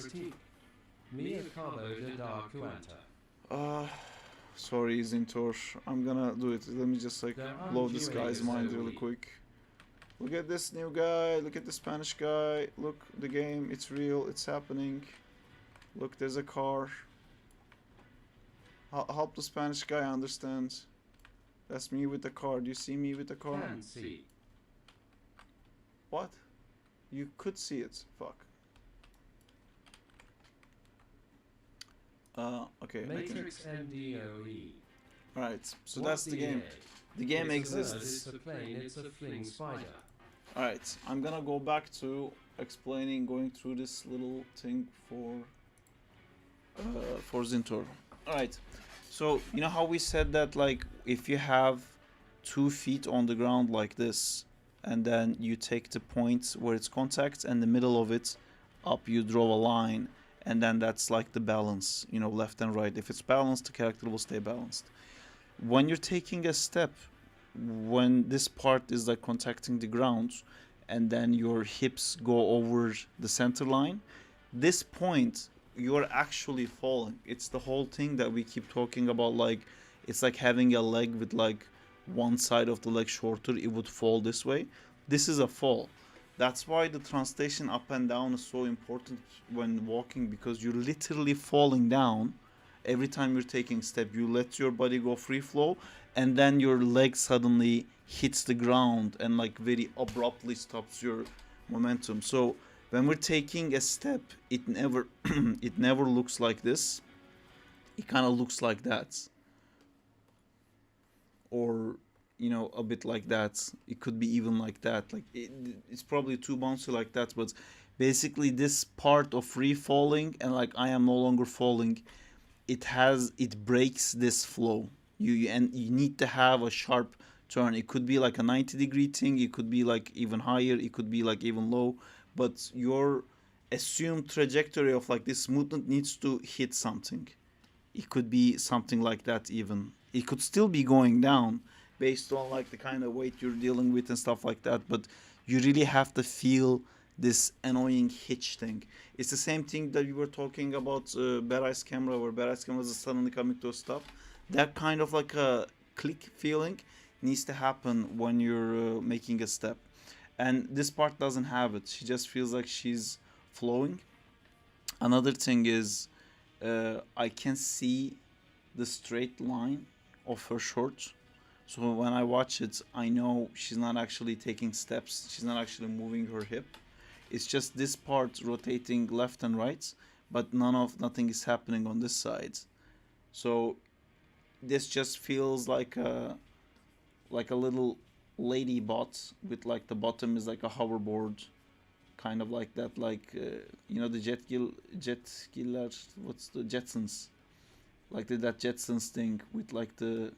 Sorry, Zintor. I'm gonna do it. Let me just like blow this guy's mind really quick. Look at this new guy. Look at the Spanish guy. Look, the game. It's real. It's happening. Look, there's a car. Help the Spanish guy understand. That's me with the car. Do you see me with the car? Can see. What? You could see it. Fuck. Okay. Matrix MDOE. Alright, so that's the game. The game It's a bird, exists. it's a plane, it's a fling spider. Alright, I'm gonna go back to explaining, going through this little thing for Zintor. Alright, so you know how we said that, like, if you have 2 feet on the ground like this, and then you take the point where it's contact and the middle of it up, you draw a line, and then that's like the balance, you know, left and right. If it's balanced, the character will stay balanced. When you're taking a step, when this part is like contacting the ground and then your hips go over the center line, this point you're actually falling. It's the whole thing that we keep talking about, like it's like having a leg with like one side of the leg shorter, it would fall this way. This is a fall. That's why the translation up and down is so important when walking, because you're literally falling down every time you're taking step. You let your body go free flow, and then your leg suddenly hits the ground and like very abruptly stops your momentum. So when we're taking a step, it never it never looks like this. It kind of looks like that, or you know, a bit like that. It could be even like that. Like it's probably too bouncy like that, but basically this part of free falling and like I am no longer falling, it breaks this flow. And you need to have a sharp turn. It could be like a 90-degree thing, it could be like even higher, it could be like even low, but your assumed trajectory of like this movement needs to hit something. It could be something like that. Even it could still be going down based on like the kind of weight you're dealing with and stuff like that, but you really have to feel this annoying hitch thing. It's the same thing that you were talking about Bad Eyes Camera, where Bad Eyes Camera is suddenly coming to a stop. That kind of like a click feeling needs to happen when you're making a step, and this part doesn't have it. She just feels like she's flowing. Another thing is I can see the straight line of her shorts. So when I watch it, I know she's not actually taking steps. She's not actually moving her hip. It's just this part rotating left and right, but nothing is happening on this side. So this just feels like a little lady bot with like the bottom is like a hoverboard, kind of like that, like you know, the jet killer, what's the Jetsons, like that Jetsons thing with like the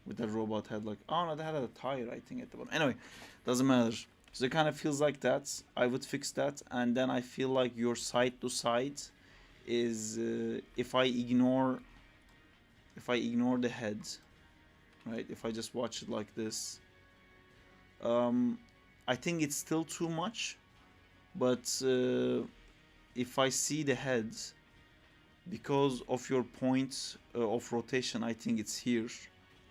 with that robot head, like, oh no, they had a tire I think at the bottom. Anyway, doesn't matter. So it kind of feels like that. I would fix that, and then I feel like your side to side is if I ignore the head, right? If I just watch it like this, I think it's still too much. But if I see the head, because of your point of rotation, I think it's here.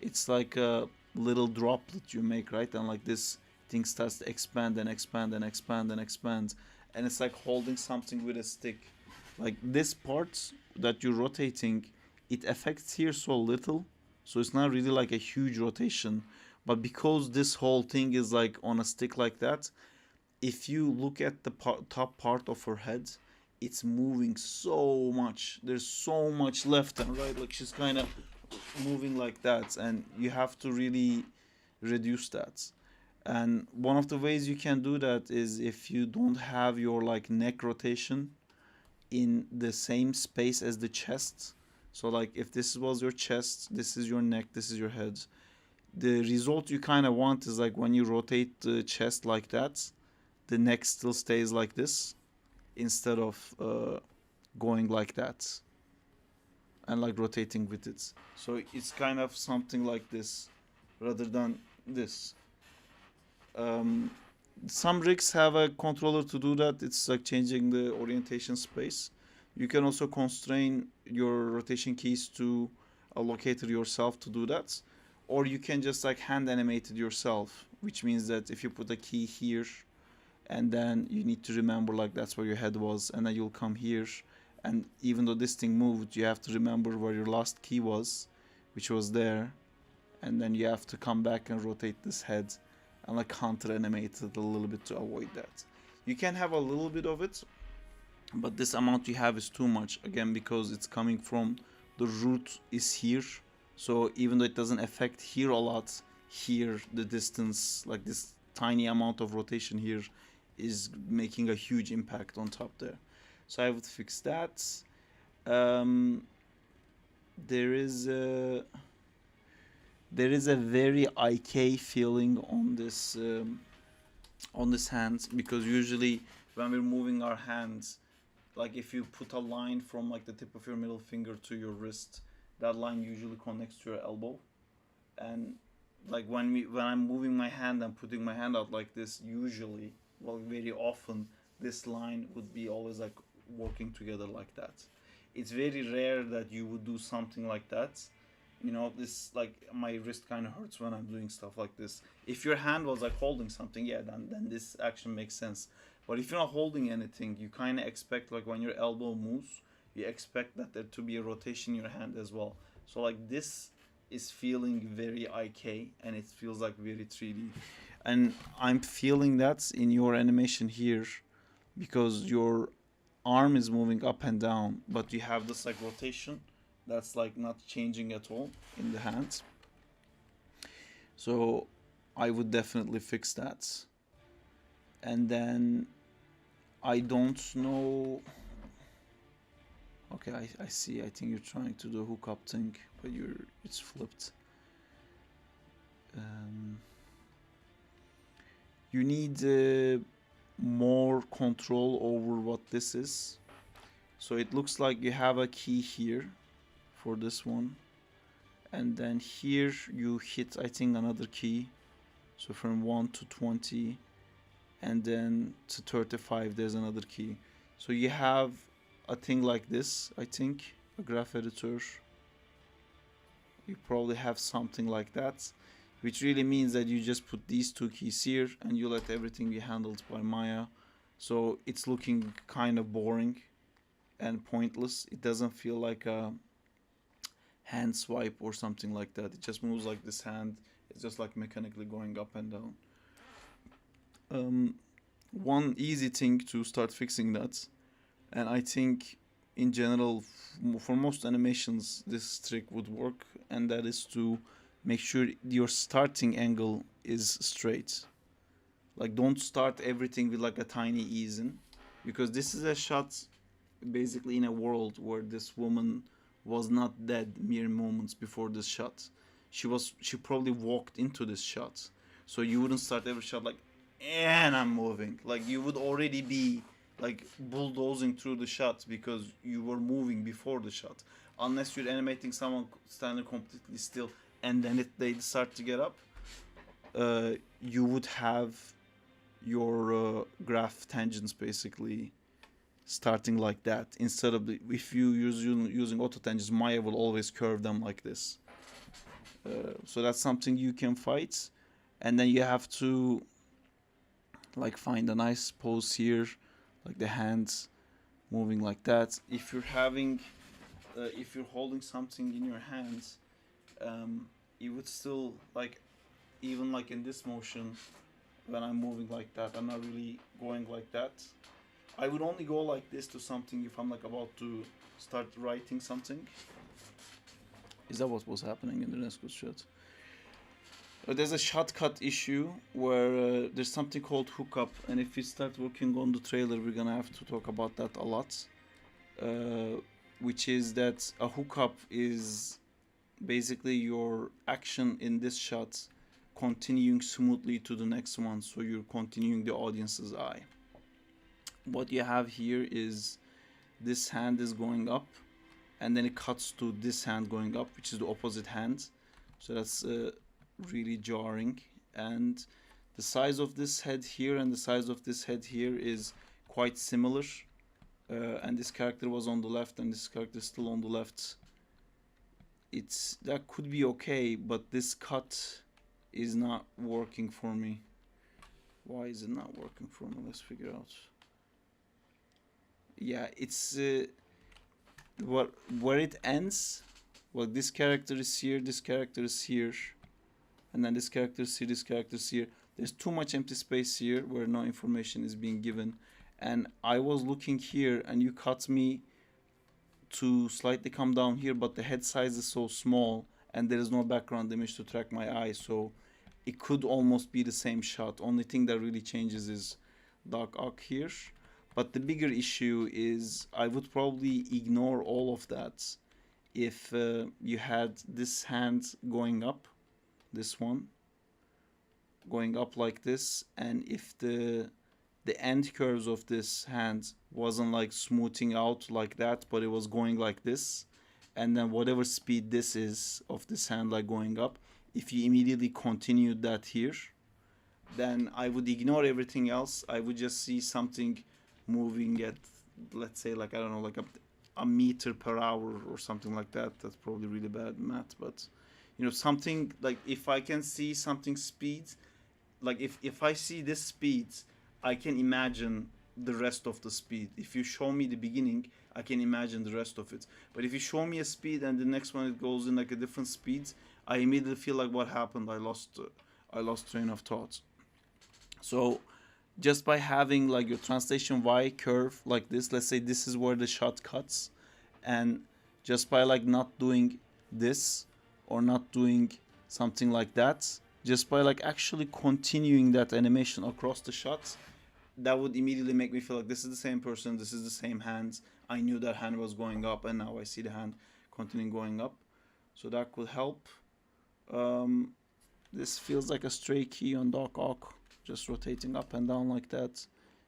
It's like a little droplet you make, right? And like this thing starts to expand and expand and expand and expand, and it's like holding something with a stick. Like this part that you're rotating, it affects here so little, so it's not really like a huge rotation. But because this whole thing is like on a stick like that, if you look at the top part of her head, it's moving so much. There's so much left and right. Like she's kind of moving like that, and you have to really reduce that. And one of the ways you can do that is if you don't have your like neck rotation in the same space as the chest. So like if this was your chest, this is your neck, this is your head. The result you kind of want is like when you rotate the chest like that, the neck still stays like this instead of going like that and like rotating with it. So it's kind of something like this rather than this. Some rigs have a controller to do that. It's like changing the orientation space. You can also constrain your rotation keys to a locator yourself to do that, or you can just like hand animate it yourself, which means that if you put a key here and then you need to remember like that's where your head was, and then you'll come here, and even though this thing moved, you have to remember where your last key was, which was there, and then you have to come back and rotate this head and like counter animate it a little bit to avoid that. You can have a little bit of it, but this amount you have is too much, again because it's coming from the root is here. So even though it doesn't affect here a lot, here the distance, like this tiny amount of rotation here is making a huge impact on top there. So I would fix that. There is a very IK feeling on this hand, because usually when we're moving our hands, like if you put a line from like the tip of your middle finger to your wrist, that line usually connects to your elbow. And like when I'm moving my hand and putting my hand out like this, usually, well, very often this line would be always like working together like that. It's very rare that you would do something like that. You know, this, like, my wrist kind of hurts when I'm doing stuff like this. If your hand was like holding something, yeah, then this action makes sense. But if you're not holding anything, you kind of expect, like, when your elbow moves, you expect that there to be a rotation in your hand as well. So like this is feeling very IK, and it feels like very 3D. And I'm feeling that in your animation here, because your arm is moving up and down, but you have this like rotation that's like not changing at all in the hand. So I would definitely fix that. And then I don't know. Okay, I see. I think you're trying to do a hookup thing, but it's flipped. You need more control over what this is. So it looks like you have a key here for this one, and then here you hit, I think, another key. So from 1 to 20, and then to 35 there's another key. So you have a thing like this, I think, a graph editor. You probably have something like that, which really means that you just put these two keys here and you let everything be handled by Maya. So it's looking kind of boring and pointless. It doesn't feel like a hand swipe or something like that. It just moves like this hand. It's just like mechanically going up and down. One easy thing to start fixing that, and I think in general for most animations this trick would work, and that is to make sure your starting angle is straight. Like, don't start everything with like a tiny ease in, because this is a shot basically in a world where this woman was not dead mere moments before this shot. She probably walked into this shot. So you wouldn't start every shot like, and I'm moving. Like, you would already be like bulldozing through the shot because you were moving before the shot. Unless you're animating someone standing completely still and then they start to get up, you would have your graph tangents basically starting like that, instead of if you using auto tangents, Maya will always curve them like this. So that's something you can fight, and then you have to like find a nice pose here, like the hands moving like that. If you're having if you're holding something in your hands, you would still, like, even like in this motion, when I'm moving like that, I'm not really going like that. I would only go like this to something if I'm like about to start writing something. Is that what was happening in the Nesco shot? There's a shortcut issue where there's something called hookup, and if we start working on the trailer, we're gonna have to talk about that a lot. Which is that a hookup is basically your action in this shot continuing smoothly to the next one, so you're continuing the audience's eye. What you have here is this hand is going up, and then it cuts to this hand going up, which is the opposite hand. So that's really jarring. And the size of this head here and the size of this head here is quite similar. And this character was on the left, and this character is still on the left. That could be okay, but this cut is not working for me. Why is it not working for me? Let's figure out. Yeah, it's where it ends. Well, this character is here, this character is here, and then this character is here, this character is here. There's too much empty space here where no information is being given. And I was looking here, and you cut me to slightly come down here, but the head size is so small, and there is no background image to track my eye. So it could almost be the same shot. Only thing that really changes is Dark Ock here. But the bigger issue is I would probably ignore all of that if you had this hand going up, this one going up like this, and if the end curves of this hand wasn't like smoothing out like that, but it was going like this, and then whatever speed this is of this hand like going up, if you immediately continued that here, then I would ignore everything else. I would just see something moving at, let's say, like, I don't know, like a meter per hour or something like that. That's probably really bad math, but you know, something like, if I can see something speed, like if I see this speed, I can imagine the rest of the speed. If you show me the beginning, I can imagine the rest of it. But if you show me a speed and the next one it goes in like a different speed, I immediately feel like, what happened? I lost train of thought. So just by having like your translation Y curve like this, let's say this is where the shot cuts, and just by like not doing this or not doing something like that, just by like actually continuing that animation across the shots, that would immediately make me feel like this is the same person, this is the same hands. I knew that hand was going up, and now I see the hand continuing going up. So that could help. This feels like a stray key on Dark Ock, just rotating up and down like that.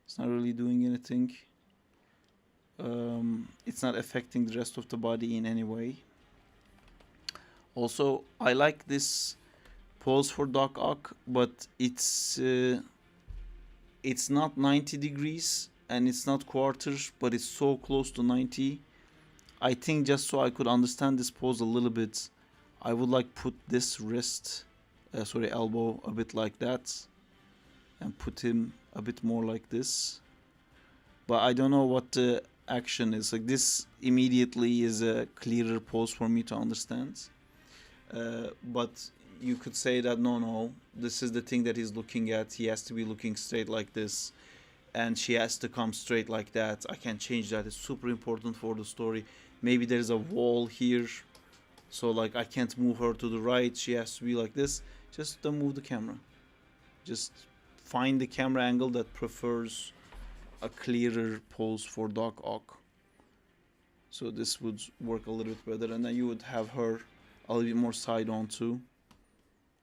It's not really doing anything. It's not affecting the rest of the body in any way. Also, I like this pose for Dark Ock, but it's not 90 degrees and it's not quarters, but it's so close to 90. I think just so I could understand this pose a little bit, I would like put this elbow a bit like that, and put him a bit more like this. But I don't know what the action is. Like, this immediately is a clearer pose for me to understand. But you could say that no, this is the thing that he's looking at. He has to be looking straight like this, and she has to come straight like that. I can change that. It's super important for the story. Maybe there's a wall here, so like I can't move her to the right. She has to be like this. Just don't move the camera. Just find the camera angle that prefers a clearer pose for Dark Ock. So this would work a little bit better, and then you would have her a little bit more side on too.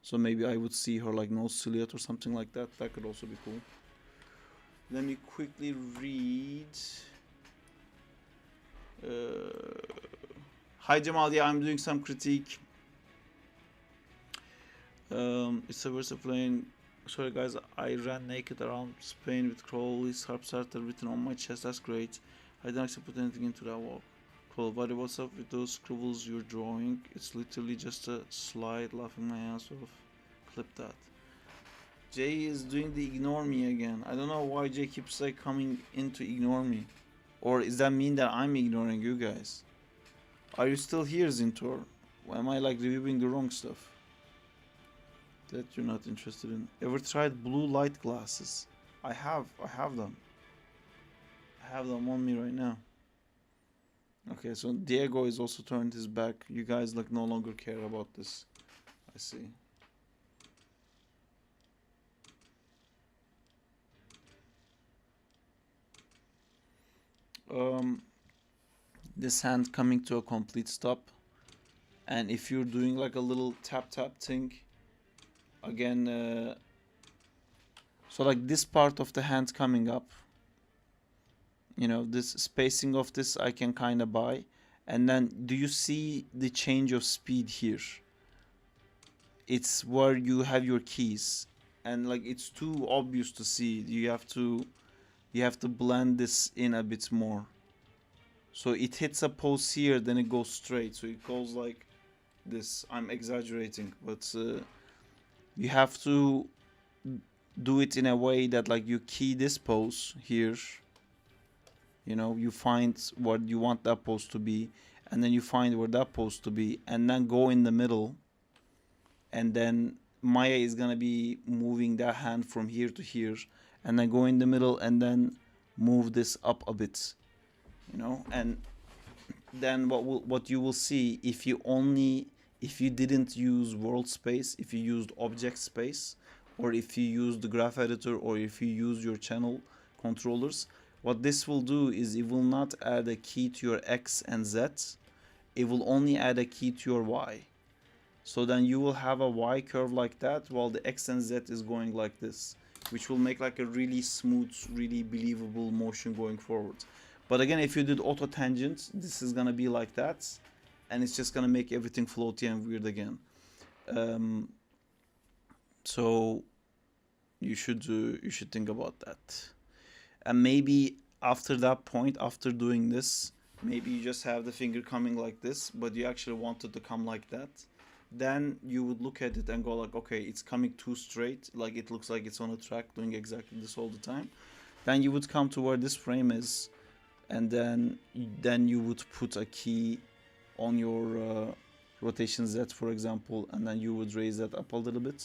So maybe I would see her like nose silhouette or something like that. That could also be cool. Let me quickly read. Hi Jamal, yeah, I'm doing some critique. It's a verse of playing. Sorry guys, I ran naked around Spain with Crawley Unleashed written on my chest. That's great. I didn't actually put anything into that walk. Cool, buddy, what's up with those scribbles you're drawing? It's literally just a slide, laughing my ass off. Clip that. Jay is doing the ignore me again. I don't know why Jay keeps like coming in to ignore me. Or does that mean that I'm ignoring you guys? Are you still here, Zintor? Or am I like reviewing the wrong stuff that you're not interested in? Ever tried blue light glasses? I have them. I have them on me right now. Okay, so Diego is also turned his back. You guys like no longer care about this. I see. This hand coming to a complete stop, and if you're doing like a little tap thing again, so like this part of the hand coming up, you know, this spacing of this I can kind of buy. And then do you see the change of speed here? It's where you have your keys, and like it's too obvious to see. You have to blend this in a bit more. So it hits a pose here, then it goes straight. So it goes like this. I'm exaggerating, but you have to do it in a way that like you key this pose here. You know, you find what you want that pose to be, and then you find where that pose to be, and then go in the middle. And then Maya is gonna be moving that hand from here to here, and then go in the middle, and then move this up a bit. You know, and then what you will see if you only if you didn't use world space, if you used object space, or if you use the graph editor, or if you use your channel controllers, what this will do is it will not add a key to your X and Z, it will only add a key to your Y. So then you will have a Y curve like that, while the X and Z is going like this, which will make like a really smooth, really believable motion going forward. But again, if you did auto tangent, this is gonna be like that, and it's just gonna make everything floaty and weird again. So you should think about that. And maybe after that point, after doing this, maybe you just have the finger coming like this, but you actually want it to come like that. Then you would look at it and go like, okay, it's coming too straight, like it looks like it's on a track doing exactly this all the time. Then you would come to where this frame is, and then you would put a key on your rotation Z, for example, and then you would raise that up a little bit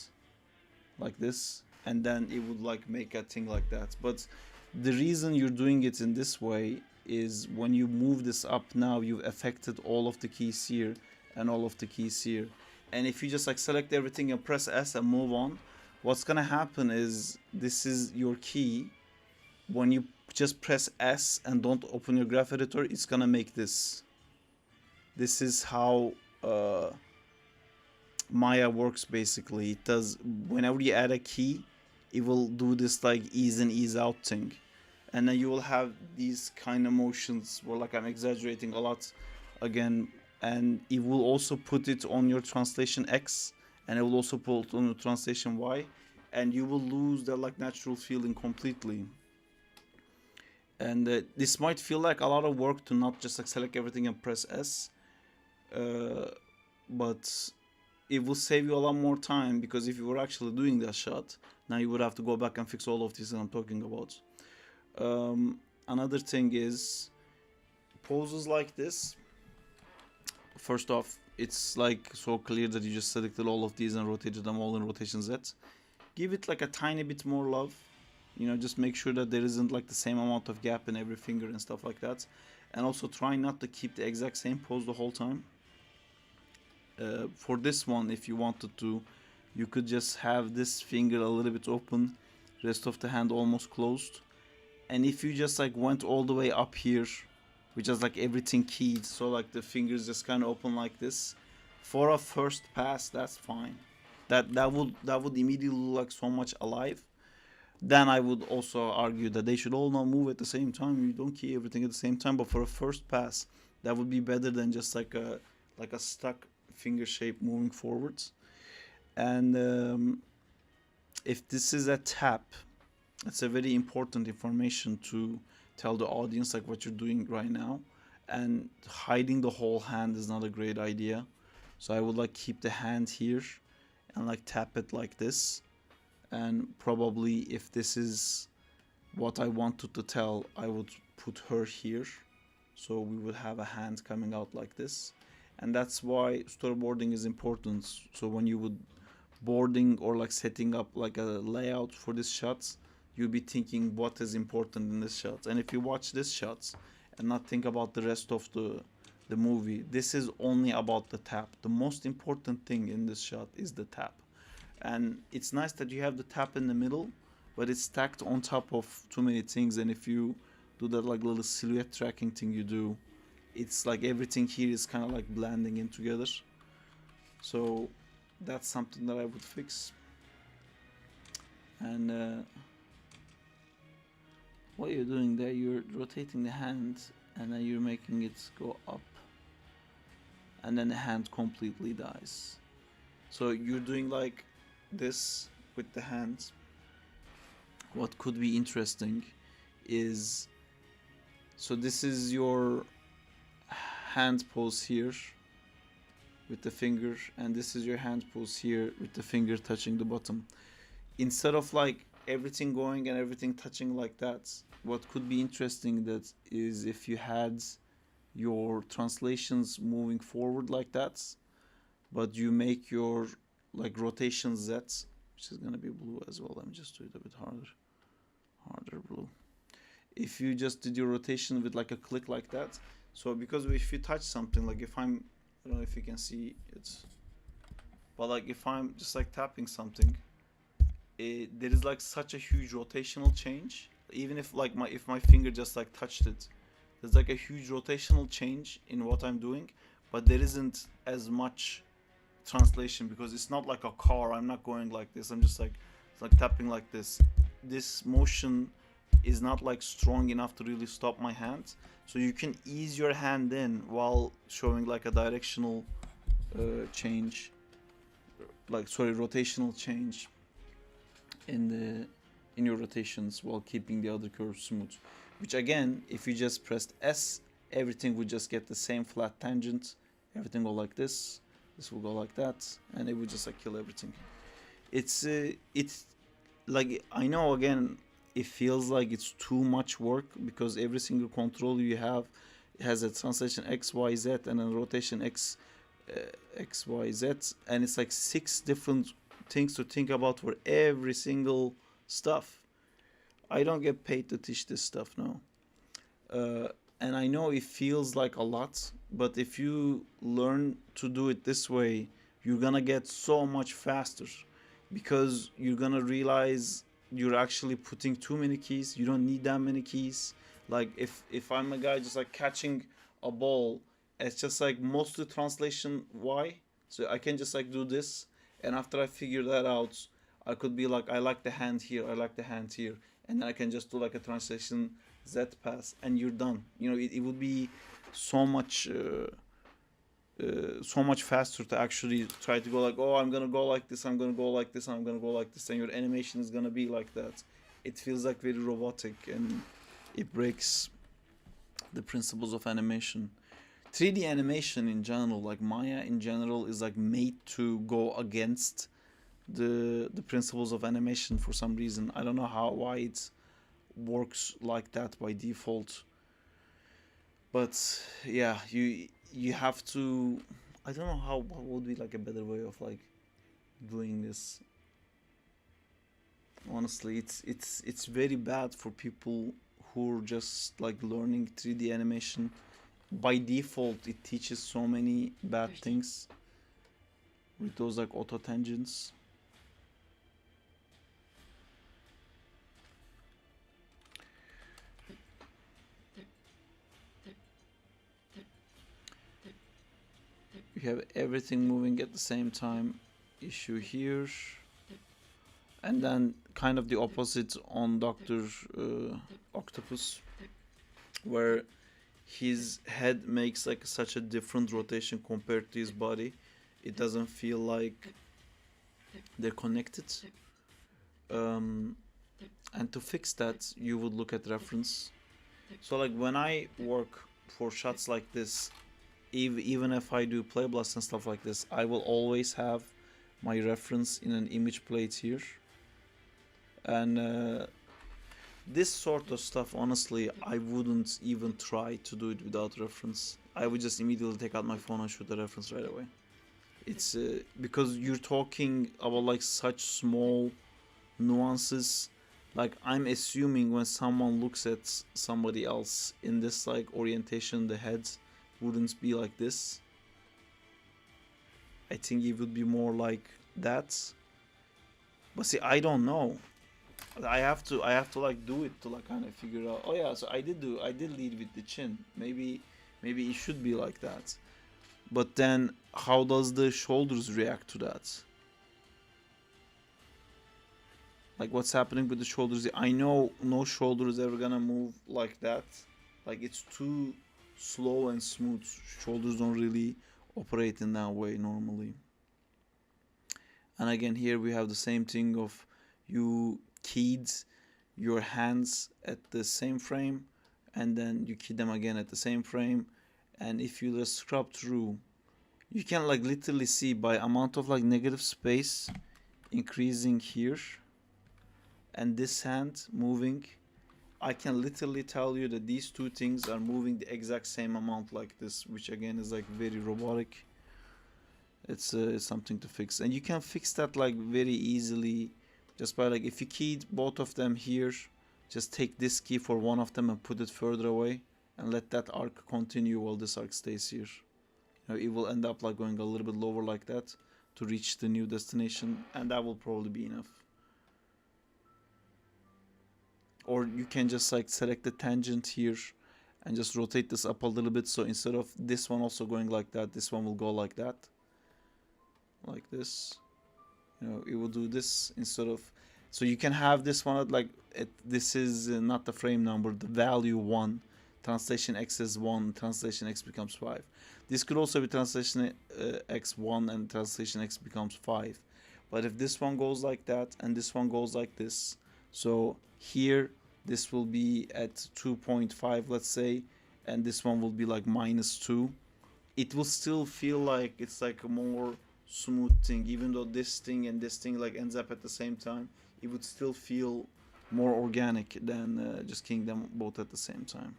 like this, and then it would like make a thing like that. But the reason you're doing it in this way is when you move this up now, you've affected all of the keys here and all of the keys here. And if you just like select everything and press S and move on, what's gonna happen is this is your key. When you just press S and don't open your graph editor, it's gonna make this. This is how Maya works basically. It does, whenever you add a key, it will do this like ease in, ease out thing. And then you will have these kind of motions where like I'm exaggerating a lot again, and it will also put it on your translation X, and it will also put it on your translation Y, and you will lose that like natural feeling completely. And this might feel like a lot of work to not just like select everything and press S, but it will save you a lot more time, because if you were actually doing that shot, now you would have to go back and fix all of this that I'm talking about. Another thing is poses like this. First off, it's like so clear that you just selected all of these and rotated them all in rotation Z. Give it like a tiny bit more love, you know, just make sure that there isn't like the same amount of gap in every finger and stuff like that. And also try not to keep the exact same pose the whole time. For this one, if you wanted to, you could just have this finger a little bit open, rest of the hand almost closed. And if you just like went all the way up here, which is like everything keyed, so like the fingers just kind of open like this, for a first pass, that's fine. That would immediately look like so much alive. Then I would also argue that they should all not move at the same time. You don't key everything at the same time, but for a first pass, that would be better than just like a stuck finger shape moving forwards. And if this is a tap, it's a very important information to tell the audience like what you're doing right now, and hiding the whole hand is not a great idea. So I would like keep the hand here and like tap it like this, and probably if this is what I wanted to tell, I would put her here, so we would have a hand coming out like this. And that's why storyboarding is important. So when you would boarding or like setting up like a layout for these shots, you'll be thinking what is important in this shot. And if you watch this shots and not think about the rest of the movie, this is only about the tap. The most important thing in this shot is the tap. And it's nice that you have the tap in the middle, but it's stacked on top of too many things. And if you do that like little silhouette tracking thing you do, it's like everything here is kind of like blending in together. So that's something that I would fix. And what you're doing there, you're rotating the hand and then you're making it go up, and then the hand completely dies. So you're doing like this with the hands. What could be interesting is, so this is your hand pose here with the finger, and this is your hand pose here with the finger touching the bottom. Instead of like everything going and everything touching like that, what could be interesting that is if you had your translations moving forward like that, but you make your like rotation Z, which is gonna be blue as well. Let me just do it a bit harder blue. If you just did your rotation with like a click like that, so because if you touch something, like if I don't know if you can see it, But like if I'm just like tapping something, there is like such a huge rotational change. Even if like my finger just like touched it, there's like a huge rotational change in what I'm doing, but there isn't as much translation because it's not like a car. I'm not going like this. I'm just like it's like tapping like this. This motion is not like strong enough to really stop my hand. So you can ease your hand in while showing like a directional change, like sorry, rotational change in your rotations while keeping the other curve smooth. Which again, if you just pressed S, everything would just get the same flat tangent. Everything go like this. This will go like that, and it would just like kill everything. It's like I know again, it feels like it's too much work because every single control you have has a translation X, Y, Z, and a rotation X, X, Y, Z, and it's like 6 different things to think about for every single stuff. I don't get paid to teach this stuff now. And I know it feels like a lot, but if you learn to do it this way, you're gonna get so much faster because you're gonna realize you're actually putting too many keys. You don't need that many keys. Like if I'm a guy just like catching a ball, it's just like mostly translation Y. So I can just like do this, and after I figure that out, I could be like, I like the hand here, I like the hand here, and then I can just do like a translation Z pass, and you're done. You know, it would be so much faster to actually try to go like, oh, I'm gonna go like this, I'm gonna go like this, I'm gonna go like this, and your animation is gonna be like that. It feels like very robotic, and it breaks the principles of animation. 3D animation in general, like Maya in general, is like made to go against the principles of animation for some reason. I don't know why it works like that by default, but yeah, you have to. I don't know what would be like a better way of like doing this. Honestly, it's very bad for people who are just like learning 3D animation. By default, it teaches so many bad things with those like auto tangents. You have everything moving at the same time issue here, and then kind of the opposite on Dr. Octopus, where his head makes like such a different rotation compared to his body. It doesn't feel like they're connected. And to fix that, you would look at reference. So like when I work for shots like this, even if I do play blast and stuff like this, I will always have my reference in an image plate here. And this sort of stuff, honestly, I wouldn't even try to do it without reference. I would just immediately take out my phone and shoot the reference right away. It's because you're talking about like such small nuances. Like I'm assuming when someone looks at somebody else in this like orientation, the head wouldn't be like this. I think it would be more like that. But see, I don't know. I have to like do it to like kind of figure out. Oh yeah, so I did lead with the chin. Maybe it should be like that. But then how does the shoulders react to that? Like what's happening with the shoulders? I know no shoulder is ever gonna move like that. Like it's too slow and smooth. Shoulders don't really operate in that way normally. And again, here we have the same thing of you keyed your hands at the same frame, and then you key them again at the same frame. And if you just scrub through, you can like literally see by amount of like negative space increasing here, and this hand moving, I can literally tell you that these two things are moving the exact same amount like this, which again is like very robotic. It's something to fix, and you can fix that like very easily just by like if you keyed both of them here, just take this key for one of them and put it further away and let that arc continue while this arc stays here. You know, it will end up like going a little bit lower like that, to reach the new destination, and that will probably be enough. Or you can just like select the tangent here and just rotate this up a little bit, so instead of this one also going like that, this one will go like that, like this. You know, it will do this instead of, so you can have this one at like this is not the frame number, the value 1, translation x is 1, translation x becomes 5. This could also be translation x 1 and translation x becomes 5. But if this one goes like that and this one goes like this, so here this will be at 2.5, let's say, and this one will be like -2. It will still feel like it's like a more smooth thing, even though this thing and this thing like ends up at the same time. It would still feel more organic than just killing them both at the same time.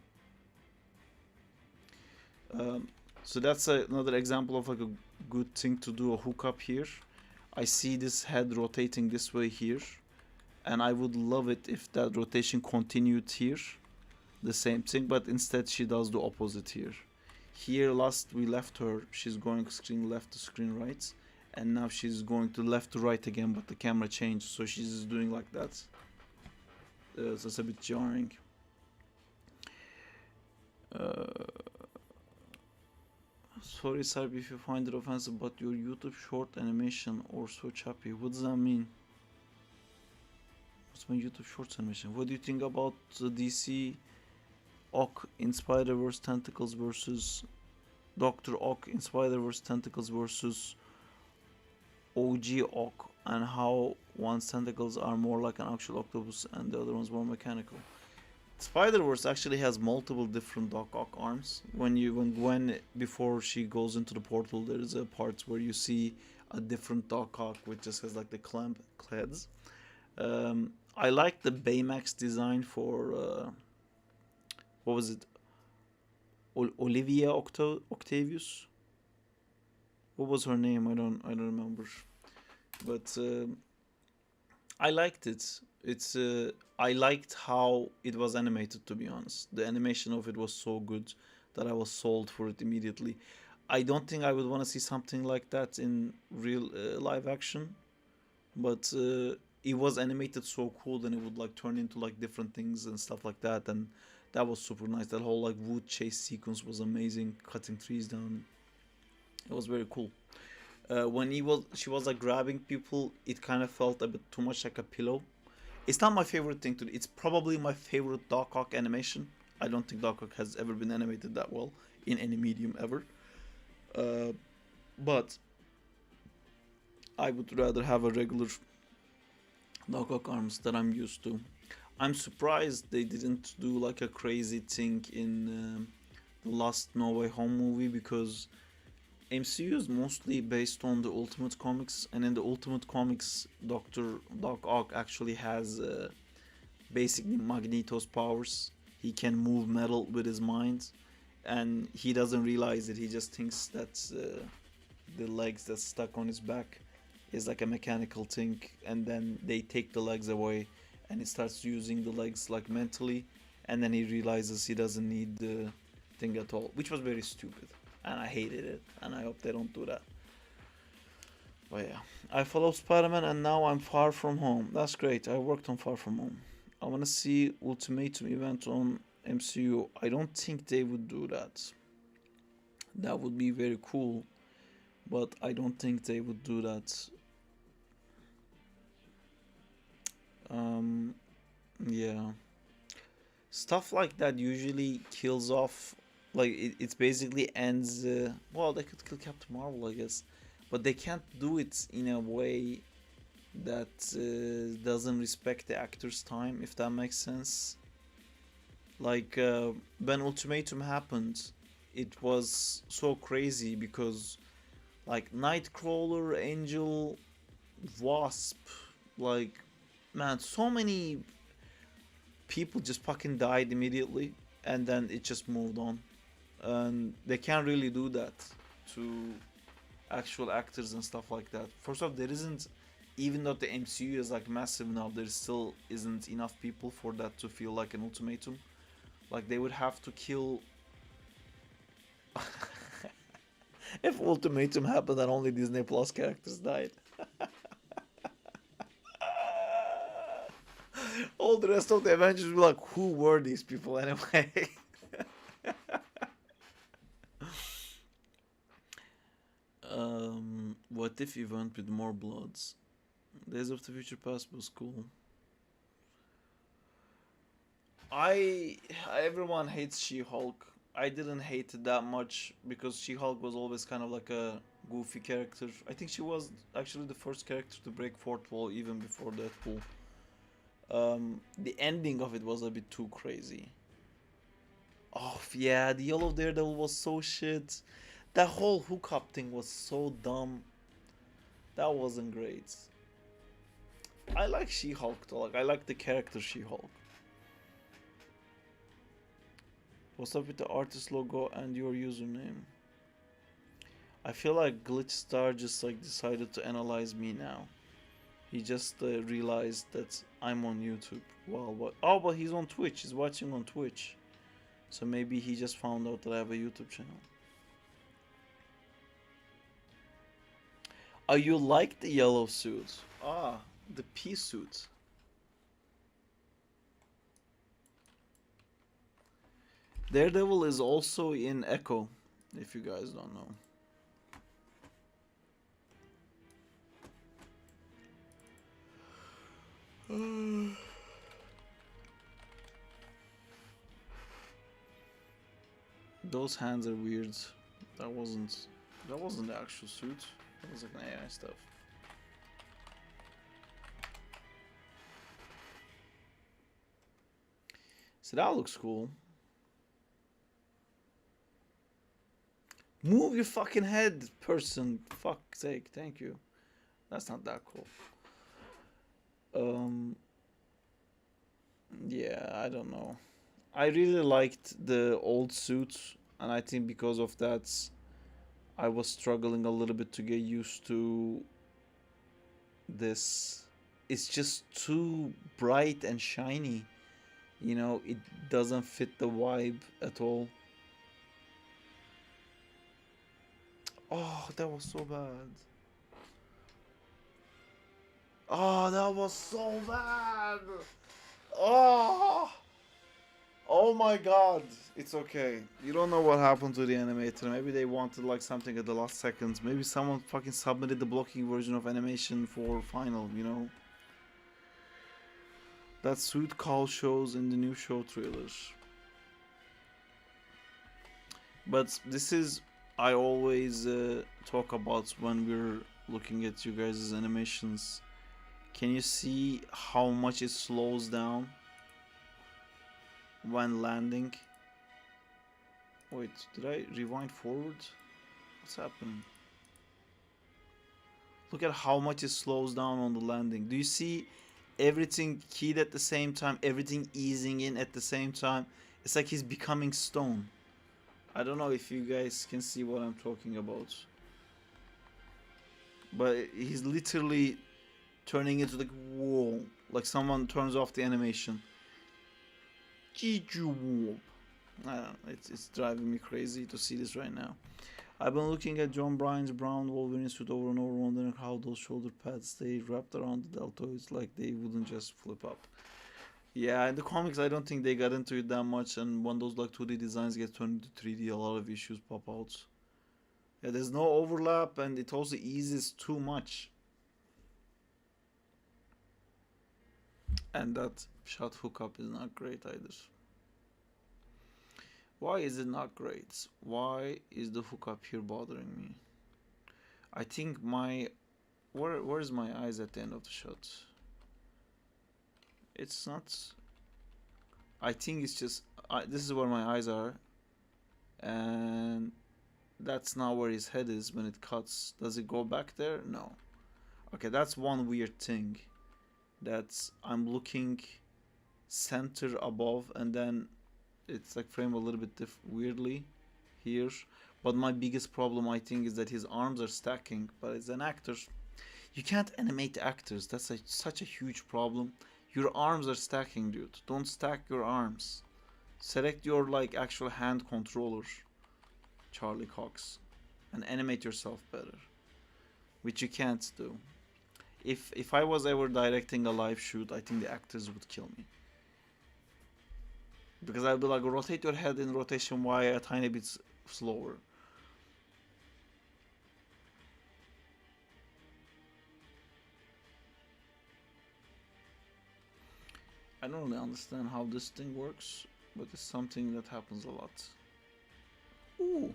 So that's another example of like a good thing to do a hookup here. I see this head rotating this way here, and I would love it if that rotation continued here, the same thing, but instead she does the opposite here. Here last we left her, she's going screen left to screen right, and now she's going to left to right again, but the camera changed, so she's doing like that. So it's a bit jarring. Sorry Sarp if you find it offensive, but your YouTube short animation or so choppy. What does that mean? What's my YouTube shorts animation? What do you think about the DC Ock in Spider-Verse Tentacles versus Dr. Ock in Spider-Verse Tentacles versus OG Ock, and how one's tentacles are more like an actual octopus and the other one's more mechanical? Spider-Verse actually has multiple different Doc Ock arms. When Gwen, before she goes into the portal, there is a part where you see a different Doc Ock which just has like the clamp heads. I like the Baymax design for what was it? Olivia Octavius. What was her name? I don't remember. But I liked it. I liked how it was animated, to be honest. The animation of it was so good that I was sold for it immediately. I don't think I would want to see something like that in real live action, but it was animated so cool, then it would like turn into like different things and stuff like that, and that was super nice. That whole like wood chase sequence was amazing, cutting trees down. It was very cool. When she was like grabbing people, it kind of felt a bit too much like a pillow. It's not my favorite thing to do. It's probably my favorite Doc Ock animation. I don't think Doc Ock has ever been animated that well in any medium ever. But I would rather have a regular Doc Ock arms that I'm used to. I'm surprised they didn't do like a crazy thing in the last No Way Home movie, because MCU is mostly based on the Ultimate Comics, and in the Ultimate Comics, Doc Ock actually has basically Magneto's powers. He can move metal with his mind, and he doesn't realize it. He just thinks that the legs that's stuck on his back is like a mechanical thing, and then they take the legs away, and he starts using the legs like mentally, and then he realizes he doesn't need the thing at all, which was very stupid. And I hated it, and I hope they don't do that. But yeah, I follow Spider-Man, and now I'm Far From Home. That's great. I worked on Far From Home. I want to see Ultimatum event on MCU. I don't think they would do that. That would be very cool, but I don't think they would do that. Yeah. Stuff like that usually kills off, like it basically ends well, they could kill Captain Marvel, I guess, but they can't do it in a way that doesn't respect the actor's time, if that makes sense. Like when Ultimatum happened, it was so crazy because like Nightcrawler, Angel, Wasp, like, man, so many people just fucking died immediately, and then it just moved on. And they can't really do that to actual actors and stuff like that. First off, there isn't, even though the MCU is like massive now, there still isn't enough people for that to feel like an ultimatum. Like they would have to kill If Ultimatum happened and only Disney Plus characters died. All the rest of the Avengers will be like, who were these people anyway? What if event with more bloods? Days of the Future Past was cool. Everyone hates She-Hulk. I didn't hate it that much because She-Hulk was always kind of like a goofy character. I think she was actually the first character to break fourth wall even before Deadpool. The ending of it was a bit too crazy. Oh yeah, the Yellow Daredevil was so shit. That whole hookup thing was so dumb. That wasn't great. I like She-Hulk though. Like I like the character She-Hulk. What's up with the artist logo and your username? I feel like Glitch Star just like decided to analyze me now. He just realized that I'm on YouTube. Well, what? Oh, but he's on Twitch. He's watching on Twitch. So maybe he just found out that I have a YouTube channel. Oh, you like the yellow suit? Ah, the pea suit. Daredevil is also in Echo, if you guys don't know. Those hands are weird. That wasn't the actual suit. That was like an AI stuff. So that looks cool. Move your fucking head, person. Fuck's sake, thank you. That's not that cool. Yeah, I don't know. I really liked the old suit, and I think because of that, I was struggling a little bit to get used to this. It's just too bright and shiny. You know, it doesn't fit the vibe at all. Oh, that was so bad. Oh, that was so bad. Oh. Oh my god. It's okay. You don't know what happened to the animator. Maybe they wanted like something at the last seconds. Maybe someone fucking submitted the blocking version of animation for final, you know? That suit Carl shows in the new show trailers. But this is I always talk about when we're looking at you guys' animations. Can you see how much it slows down when landing? Wait, did I rewind forward? What's happening? Look at how much it slows down on the landing. Do you see everything keyed at the same time, everything easing in at the same time? It's like he's becoming stone. I don't know if you guys can see what I'm talking about. But he's literally turning into like, whoa, like someone turns off the animation. I don't know, it's driving me crazy to see this right now. I've been looking at John Bryan's brown Wolverine suit over and over, wondering how those shoulder pads stay wrapped around the deltoids like they wouldn't just flip up. Yeah, in the comics, I don't think they got into it that much, and when those like 2D designs get turned into 3D, a lot of issues pop out. Yeah, there's no overlap, and it also eases too much. And that shot hookup is not great either. Why is it not great? Why is the hookup here bothering me? I think my... Where's my eyes at the end of the shot? It's not... I think it's just... this is where my eyes are. And... that's not where his head is when it cuts. Does it go back there? No. Okay, that's one weird thing. That's... I'm looking center above and then it's like framed a little bit weirdly here. But my biggest problem, I think, is that his arms are stacking. But as an actor, you can't animate actors. That's such a huge problem. Your arms are stacking, dude. Don't stack your arms. Select your like actual hand controller, Charlie Cox. and animate yourself better, which you can't do. If I was ever directing a live shoot, I think the actors would kill me. Because I'd be like, rotate your head in rotation Y a tiny bit slower. I don't really understand how this thing works, but it's something that happens a lot. Ooh.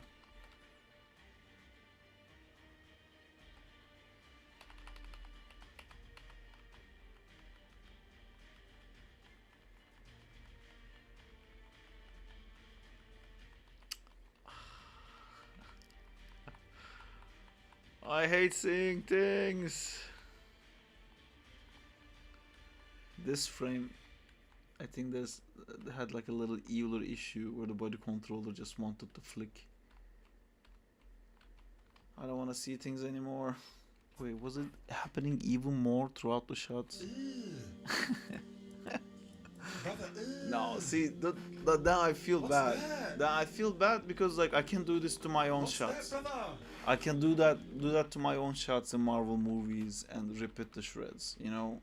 I hate seeing things. This frame, I think they had like a little Euler issue where the body controller just wanted to flick. I don't want to see things anymore. Wait, was it happening even more throughout the shots? No, see, now I feel bad. Now I feel bad because like I can do this to my own shots. I can do that to my own shots in Marvel movies and rip it to shreds, you know?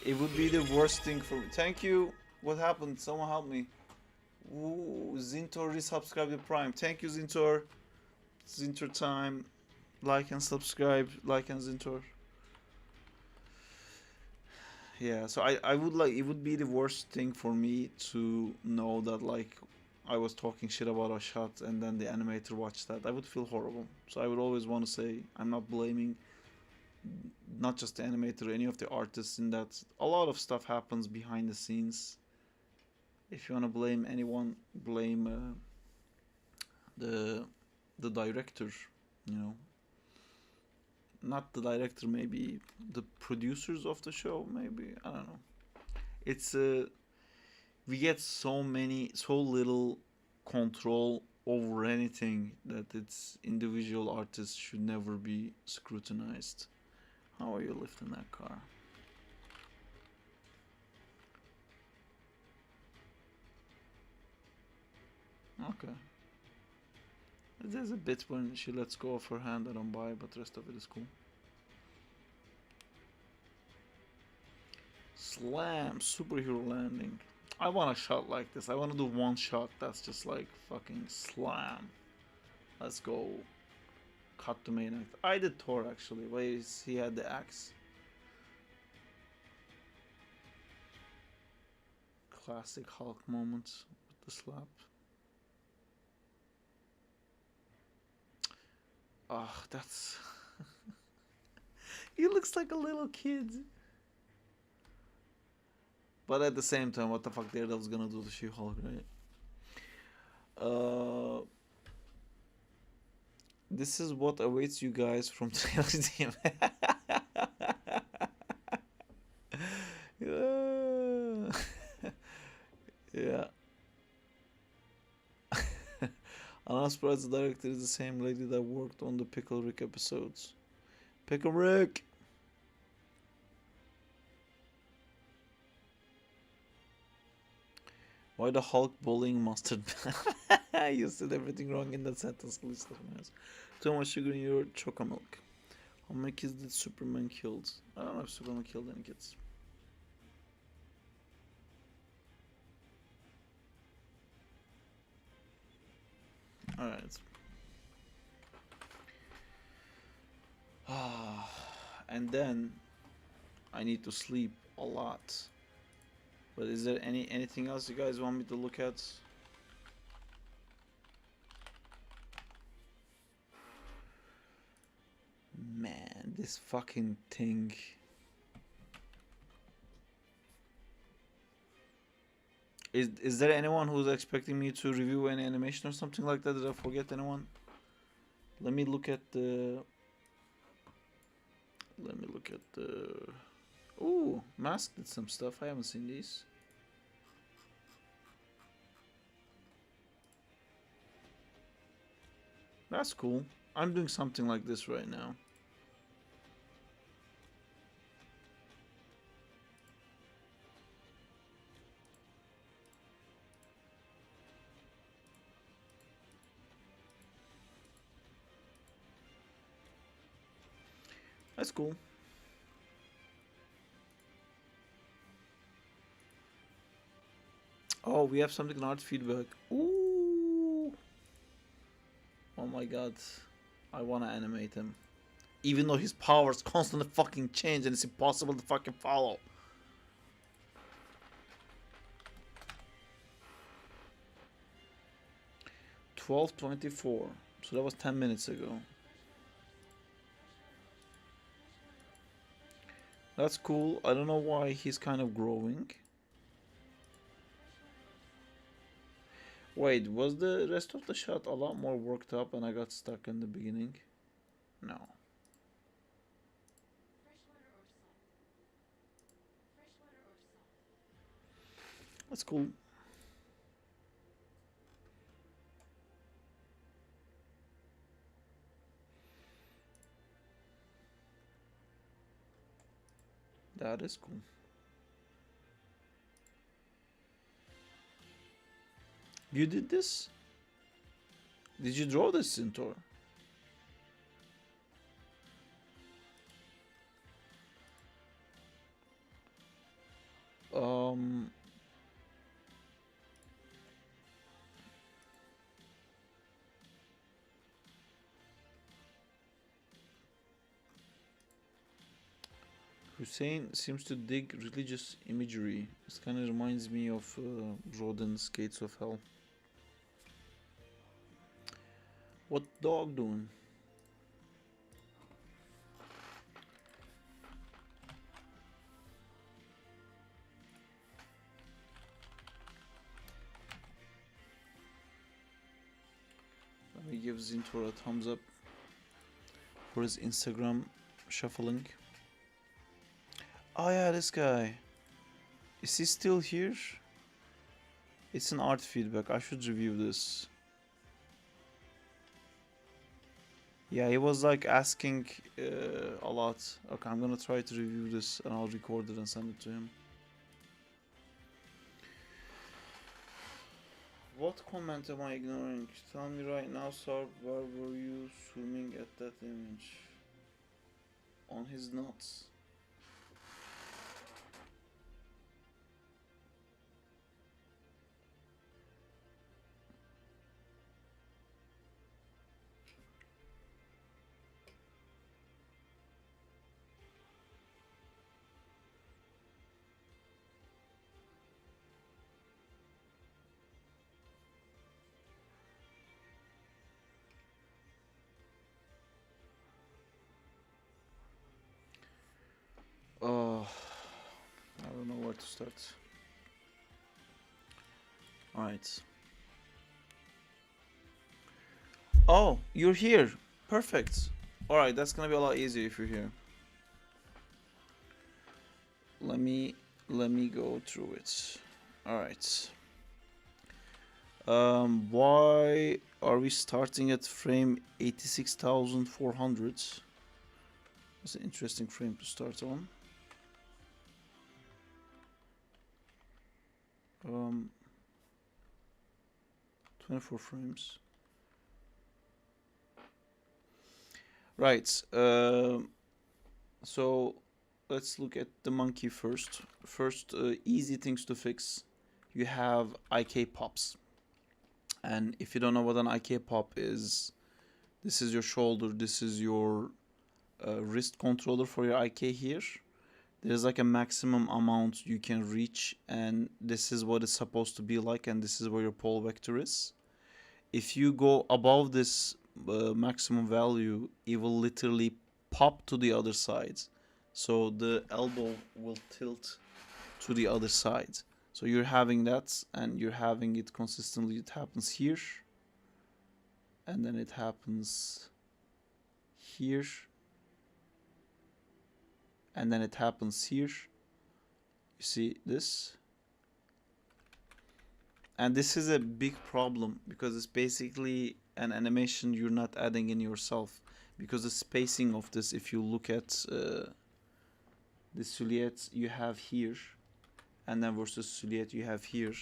It would be the worst thing for me. Thank you. What happened? Someone help me. Ooh, Zintor resubscribed to Prime. Thank you, Zintor. Zintor time. Like and subscribe. Like and Zintor. Yeah, so I would like, it would be the worst thing for me to know that like I was talking shit about a shot and then the animator watched that. I would feel horrible. So I would always want to say I'm not blaming not just the animator, any of the artists in that. A lot of stuff happens behind the scenes. If you want to blame anyone, blame the director, you know. Not the director, maybe the producers of the show, maybe, I don't know. It's we get so little control over anything that its individual artists should never be scrutinized. How are you lifting that car? Okay. There's a bit when she lets go of her hand I don't buy, but the rest of it is cool. Slam, superhero landing. I want a shot like this. I want to do one shot that's just like fucking slam. Let's go. Cut the main act. I did Thor actually. Wait, he had the axe. Classic Hulk moment with the slap. Ah, oh, that's... he looks like a little kid. But at the same time, what the fuck Daredevil's gonna do to She-Hulk, right? This is what awaits you guys from Trailer Team. Yeah. I'm not surprised the director is the same lady that worked on the Pickle Rick episodes. Pickle Rick! Why the Hulk bullying mustard? You said everything wrong in that sentence. Too much sugar in your chocomilk. How many kids did Superman kill? I don't know if Superman killed any kids. Alright. And then I need to sleep a lot. But is there anything else you guys want me to look at? Man, this fucking thing. Is there anyone who's expecting me to review any animation or something like that? Did I forget anyone? Let me look at the... Ooh, Mask did some stuff. I haven't seen these. That's cool. I'm doing something like this right now. That's cool. Oh, we have something in art feedback. Ooh. Oh my god. I wanna animate him. Even though his powers constantly fucking change and it's impossible to fucking follow. $12.24. So that was 10 minutes ago. That's cool. I don't know why he's kind of growing. Wait, was the rest of the shot a lot more worked up and I got stuck in the beginning? No. That's cool. That is cool. You did this? Did you draw this, Centaur? Um... Hussein seems to dig religious imagery. This kind of reminds me of Rodin's Gates of Hell. What dog doing? Let me give Zintor a thumbs up for his Instagram shuffling. Oh yeah, this guy. Is he still here? It's an art feedback. I should review this. Yeah, he was like asking a lot. Okay, I'm gonna try to review this and I'll record it and send it to him. What comment am I ignoring? Tell me right now, sir, where were you zooming at that image? On his nuts. Oh, I don't know where to start. Alright. Oh, you're here. Perfect. Alright, that's gonna be a lot easier if you're here. Let me go through it. Alright. Why are we starting at frame 86,400? That's an interesting frame to start on. 24 frames. Right. So let's look at the monkey first. First, easy things to fix. You have IK pops. And if you don't know what an IK pop is, this is your shoulder, this is your wrist controller for your IK here. There's like a maximum amount you can reach, and this is what it's supposed to be like, and this is where your pole vector is. If you go above this maximum value, it will literally pop to the other side. So the elbow will tilt to the other side. So you're having that, and you're having it consistently. It happens here, and then it happens here, and then it happens here. You see this? And this is a big problem because it's basically an animation you're not adding in yourself, because the spacing of this, if you look at the silhouette you have here and then versus silhouette you have here,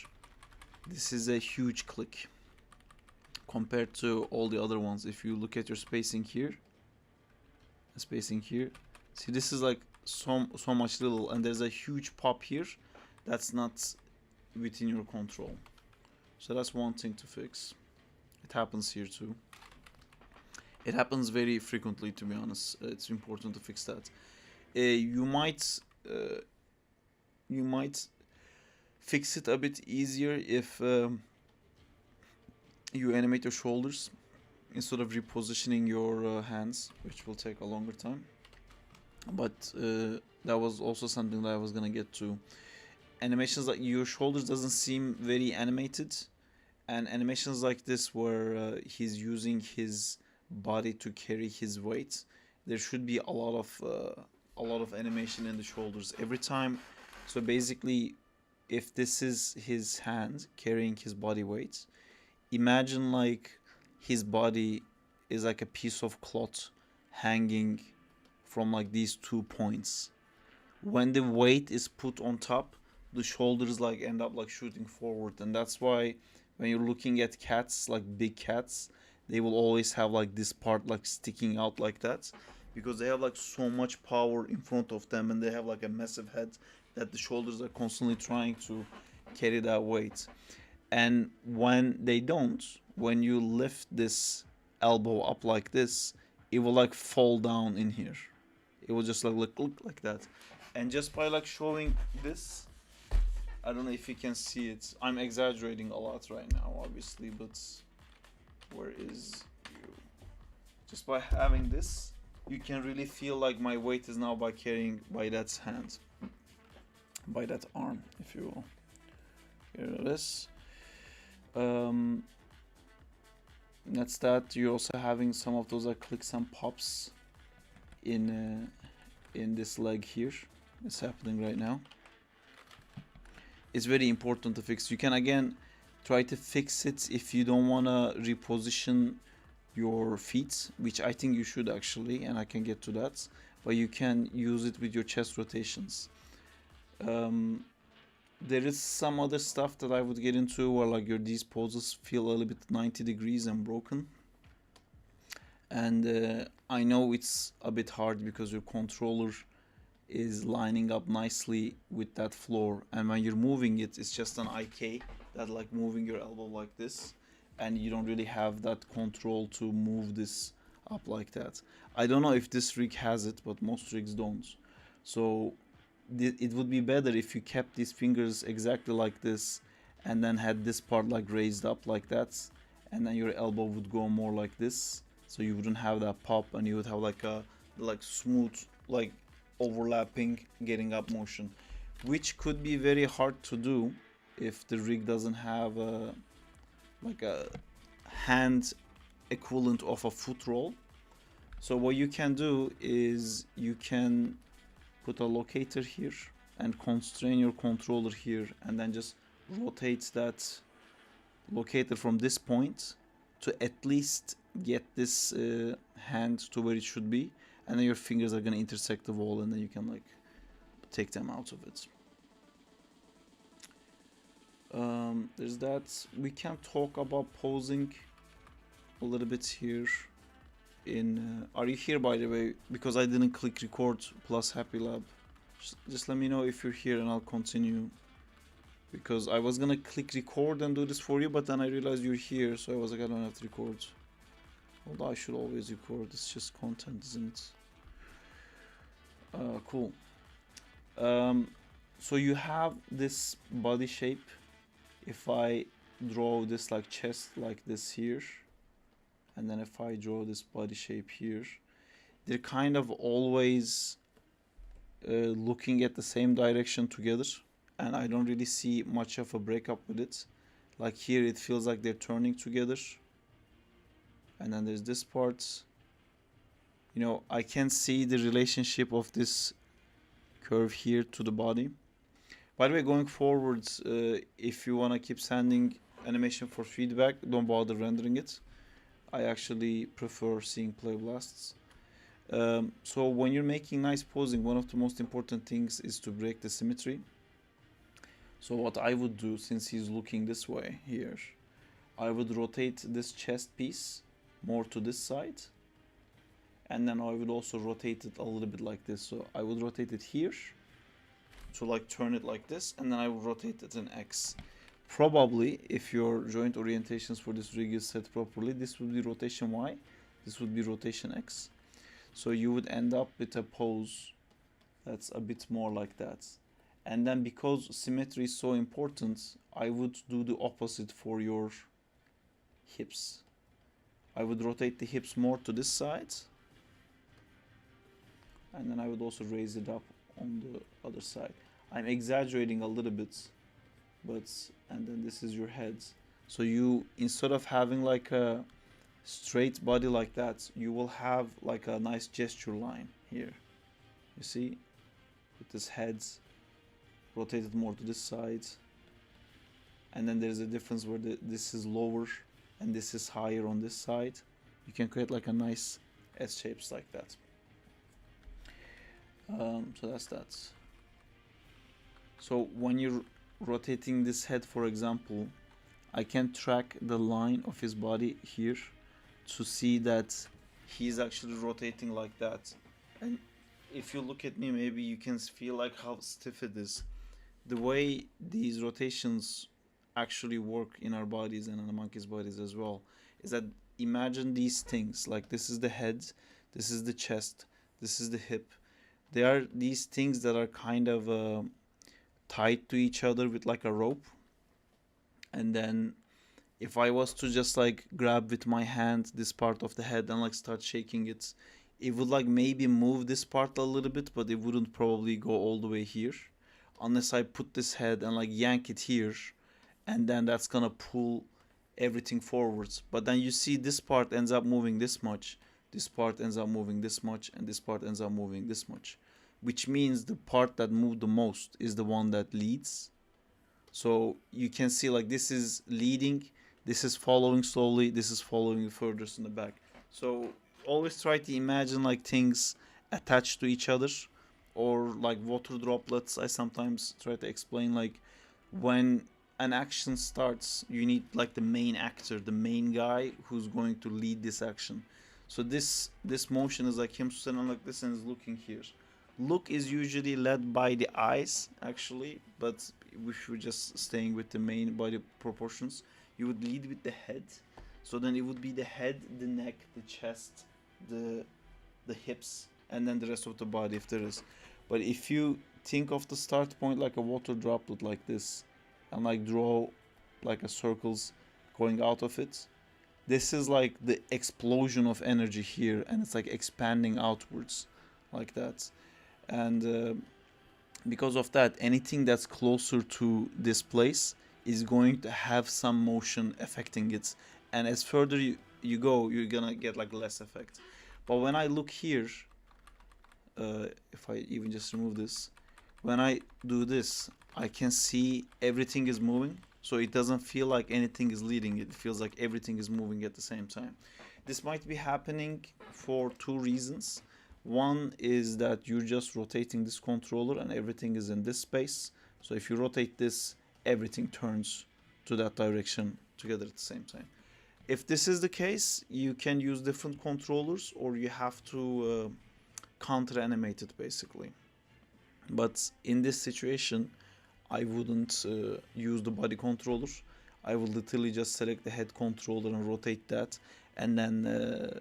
this is a huge click compared to all the other ones. If you look at your spacing here, See, this is like so much little, and there's a huge pop here that's not within your control. So that's one thing to fix. It happens here too. It happens very frequently, to be honest. It's important to fix that. You might fix it a bit easier if you animate your shoulders instead of repositioning your hands, which will take a longer time. But that was also something that I was gonna get to. Animations like your shoulders doesn't seem very animated, and animations like this where he's using his body to carry his weight, there should be a lot of animation in the shoulders every time. So basically, if this is his hand carrying his body weight, imagine like his body is like a piece of cloth hanging from like these 2 points. When the weight is put on top, the shoulders like end up like shooting forward, and that's why when you're looking at cats, like big cats, they will always have like this part like sticking out like that, because they have like so much power in front of them, and they have like a massive head that the shoulders are constantly trying to carry that weight. And when they don't, when you lift this elbow up like this, it will like fall down in here. It will just like look like that. And just by like showing this, I don't know if you can see it. I'm exaggerating a lot right now, obviously, but where is you? Just by having this, you can really feel like my weight is now by carrying by that hand, by that arm, if you will. Here it is. That's that. You're also having some of those like clicks and pops in this leg here. It's happening right now. It's very important to fix. You can again try to fix it if you don't want to reposition your feet, which I think you should actually, and I can get to that. But you can use it with your chest rotations. There is some other stuff that I would get into where like these poses feel a little bit 90 degrees and broken. And I know it's a bit hard because your controller is lining up nicely with that floor, and when you're moving it, it's just an IK that like moving your elbow like this, and you don't really have that control to move this up like that. I don't know if this rig has it, but most rigs don't. So it would be better if you kept these fingers exactly like this and then had this part like raised up like that, and then your elbow would go more like this, so you wouldn't have that pop, and you would have like a smooth like overlapping getting up motion, which could be very hard to do if the rig doesn't have like a hand equivalent of a foot roll. So what you can do is you can put a locator here and constrain your controller here, and then just rotate that locator from this point to at least get this hand to where it should be, and then your fingers are gonna intersect the wall, and then you can like take them out of it. There's that. We can talk about posing a little bit here. Are you here, by the way? Because I didn't click record plus happy lab. Just let me know if you're here and I'll continue, because I was gonna click record and do this for you, but then I realized you're here, so I was like, I don't have to record. Although I should always record, it's just content, isn't it? Cool. So you have this body shape. If I draw this like chest like this here, and then if I draw this body shape here, they're kind of always looking at the same direction together, and I don't really see much of a breakup with it. Like here it feels like they're turning together, and then there's this part. You know, I can see the relationship of this curve here to the body. By the way, going forwards, if you want to keep sending animation for feedback, don't bother rendering it. I actually prefer seeing play blasts. So when you're making nice posing, one of the most important things is to break the symmetry. So what I would do, since he's looking this way here, I would rotate this chest piece more to this side, And then I would also rotate it a little bit like this. So I would rotate it here to like turn it like this, and then I would rotate it in X. Probably, if your joint orientations for this rig is set properly, this would be rotation Y, this would be rotation X. So you would end up with a pose that's a bit more like that. And then because symmetry is so important, I would do the opposite for your hips. I would rotate the hips more to this side, and then I would also raise it up on the other side. I'm exaggerating a little bit, but and then this is your head. So you, instead of having like a straight body like that, you will have like a nice gesture line here. You see, with this head rotated more to this side, and then there's a difference where this is lower and this is higher on this side. You can create like a nice S shapes like that. So that's that. So when you're rotating this head, for example, I can track the line of his body here to see that he's actually rotating like that. And if you look at me, maybe you can feel like how stiff it is. The way these rotations actually work in our bodies and in the monkey's bodies as well is that, imagine these things, like this is the head, this is the chest, this is the hip. They are these things that are kind of tied to each other with like a rope. And then if I was to just like grab with my hand this part of the head and like start shaking it, it would like maybe move this part a little bit, but it wouldn't probably go all the way here unless I put this head and like yank it here, and then that's gonna pull everything forwards. But then you see this part ends up moving this much, this part ends up moving this much, and this part ends up moving this much, which means the part that moved the most is the one that leads. So you can see like this is leading, this is following slowly, this is following furthest in the back. So always try to imagine like things attached to each other, or like water droplets. I sometimes try to explain like when an action starts, you need like the main actor, the main guy who's going to lead this action. So this motion is like him standing like this and is looking here. Look is usually led by the eyes actually, but if you're just staying with the main body proportions, you would lead with the head. So then it would be the head, the neck, the chest, the hips, and then the rest of the body if there is. But if you think of the start point like a water droplet like this, and like draw like a circles going out of it, this is like the explosion of energy here, and it's like expanding outwards like that. And because of that, anything that's closer to this place is going to have some motion affecting it, and as further you go, you're gonna get like less effect. But when I look here, if I even just remove this, when I do this, I can see everything is moving, so it doesn't feel like anything is leading. It feels like everything is moving at the same time. This might be happening for two reasons. One is that you're just rotating this controller and everything is in this space. So if you rotate this, everything turns to that direction together at the same time. If this is the case, you can use different controllers, or you have to counter animate it basically. But in this situation, I wouldn't use the body controller. I will literally just select the head controller and rotate that, and then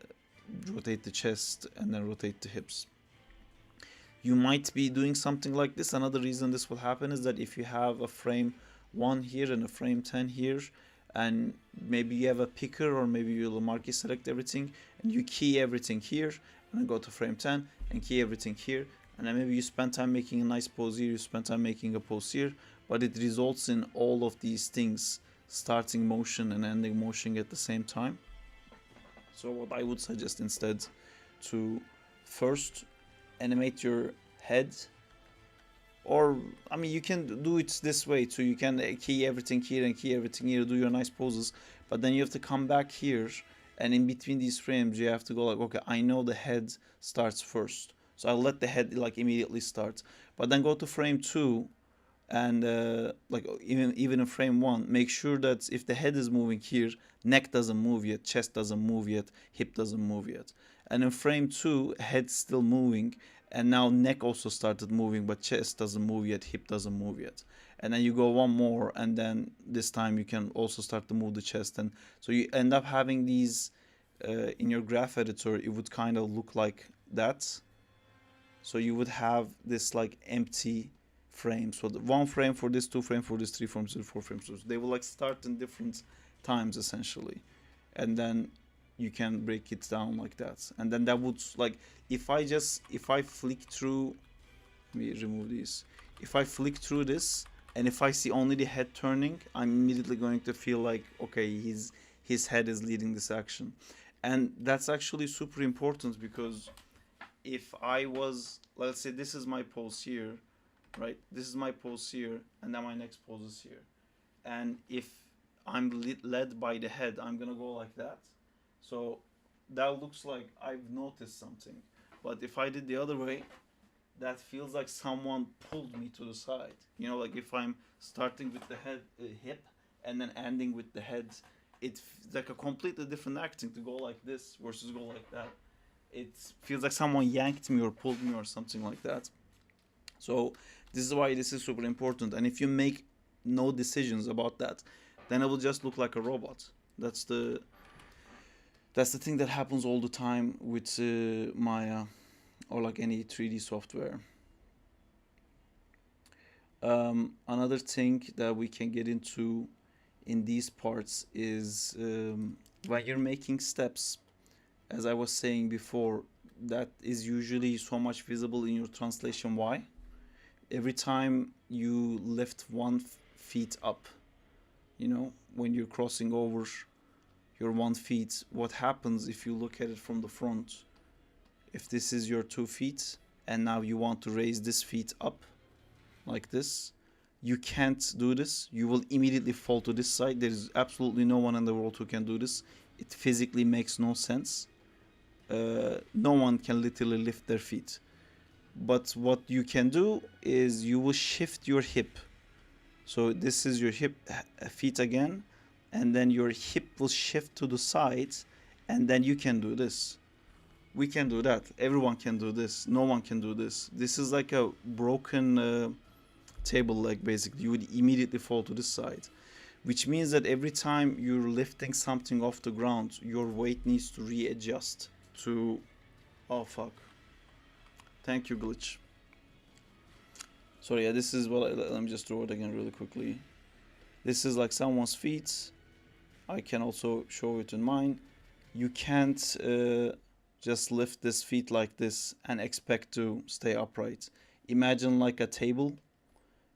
rotate the chest, and then rotate the hips. You might be doing something like this. Another reason this will happen is that if you have a frame 1 here and a frame 10 here, and maybe you have a picker, or maybe you'll marquee select everything and you key everything here, and then go to frame 10 and key everything here, and then maybe you spend time making a nice pose here, you spend time making a pose here, but it results in all of these things starting motion and ending motion at the same time. So what I would suggest instead, to first animate your head, or I mean you can do it this way too. You can key everything here and key everything here, do your nice poses, but then you have to come back here, and in between these frames you have to go like, okay, I know the head starts first, so I'll let the head like immediately start, but then go to frame 2, And like even in frame 1, make sure that if the head is moving here, neck doesn't move yet, chest doesn't move yet, hip doesn't move yet. And in frame 2, head's still moving, and now neck also started moving, but chest doesn't move yet, hip doesn't move yet. And then you go one more, and then this time you can also start to move the chest. And so you end up having these in your graph editor, it would kind of look like that. So you would have this like empty frame. So the 1 frame for this, 2 frame for this, 3 frames, 4 frames. So they will like start in different times essentially, and then you can break it down like that. And then that would like if I flick through, let me remove these. If I flick through this and if I see only the head turning, I'm immediately going to feel like, okay, his head is leading this action. And that's actually super important, because if I was, let's say this is my pose here, right? This is my pose here, and then my next pose is here. And if I'm led by the head, I'm gonna go like that. So that looks like I've noticed something. But if I did the other way, that feels like someone pulled me to the side. You know, like if I'm starting with the head, hip, and then ending with the head, it's like a completely different acting to go like this versus go like that. It feels like someone yanked me or pulled me or something like that. So this is why this is super important. And if you make no decisions about that, then it will just look like a robot. That's the thing that happens all the time with Maya or like any 3D software. Another thing that we can get into in these parts is when you're making steps, as I was saying before, that is usually so much visible in your translation Y. Every time you lift 1 feet up, you know, when you're crossing over your 1 feet, what happens if you look at it from the front? If this is your 2 feet and now you want to raise this feet up like this, you can't do this. You will immediately fall to this side. There is absolutely no one in the world who can do this. It physically makes no sense. No one can literally lift their feet. But what you can do is you will shift your hip. So this is your hip, feet again, and then your hip will shift to the sides, and then you can do this. We can do that. Everyone can do this. No one can do this. This is like a broken table leg, basically. You would immediately fall to this side, which means that every time you're lifting something off the ground, your weight needs to readjust to, oh fuck, thank you, glitch. So yeah, this is what let me just draw it again really quickly. This is like someone's feet. I can also show it in mine. You can't just lift this feet like this and expect to stay upright. Imagine like a table.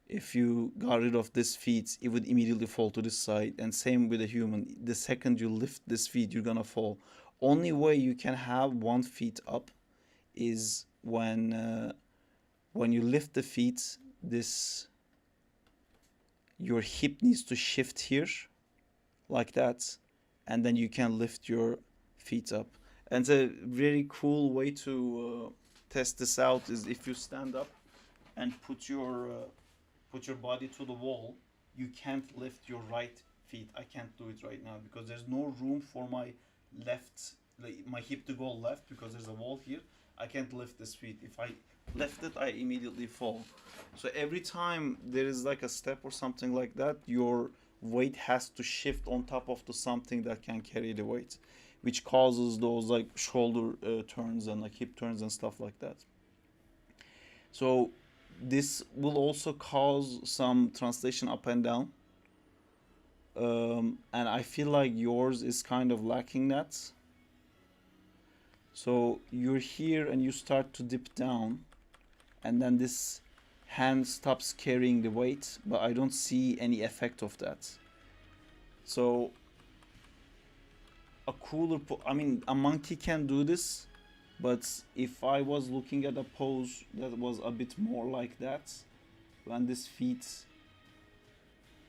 If you got rid of this feet, it would immediately fall to this side. And same with a human. The second you lift this feet, you're gonna fall. Only way you can have 1 feet up is when you lift the feet, your hip needs to shift here like that, and then you can lift your feet up. And a very cool way to test this out is if you stand up and put your body to the wall. You can't lift your right feet. I can't do it right now because there's no room for my left, like my hip to go left, because there's a wall here. I can't lift this feet. If I lift it, I immediately fall. So every time there is like a step or something like that, your weight has to shift on top of the something that can carry the weight, which causes those like shoulder turns and like hip turns and stuff like that. So this will also cause some translation up and down. And I feel like yours is kind of lacking that. So you're here and you start to dip down, and then this hand stops carrying the weight, but I don't see any effect of that. So a cooler I mean, a monkey can do this, but if I was looking at a pose that was a bit more like that, when this feet,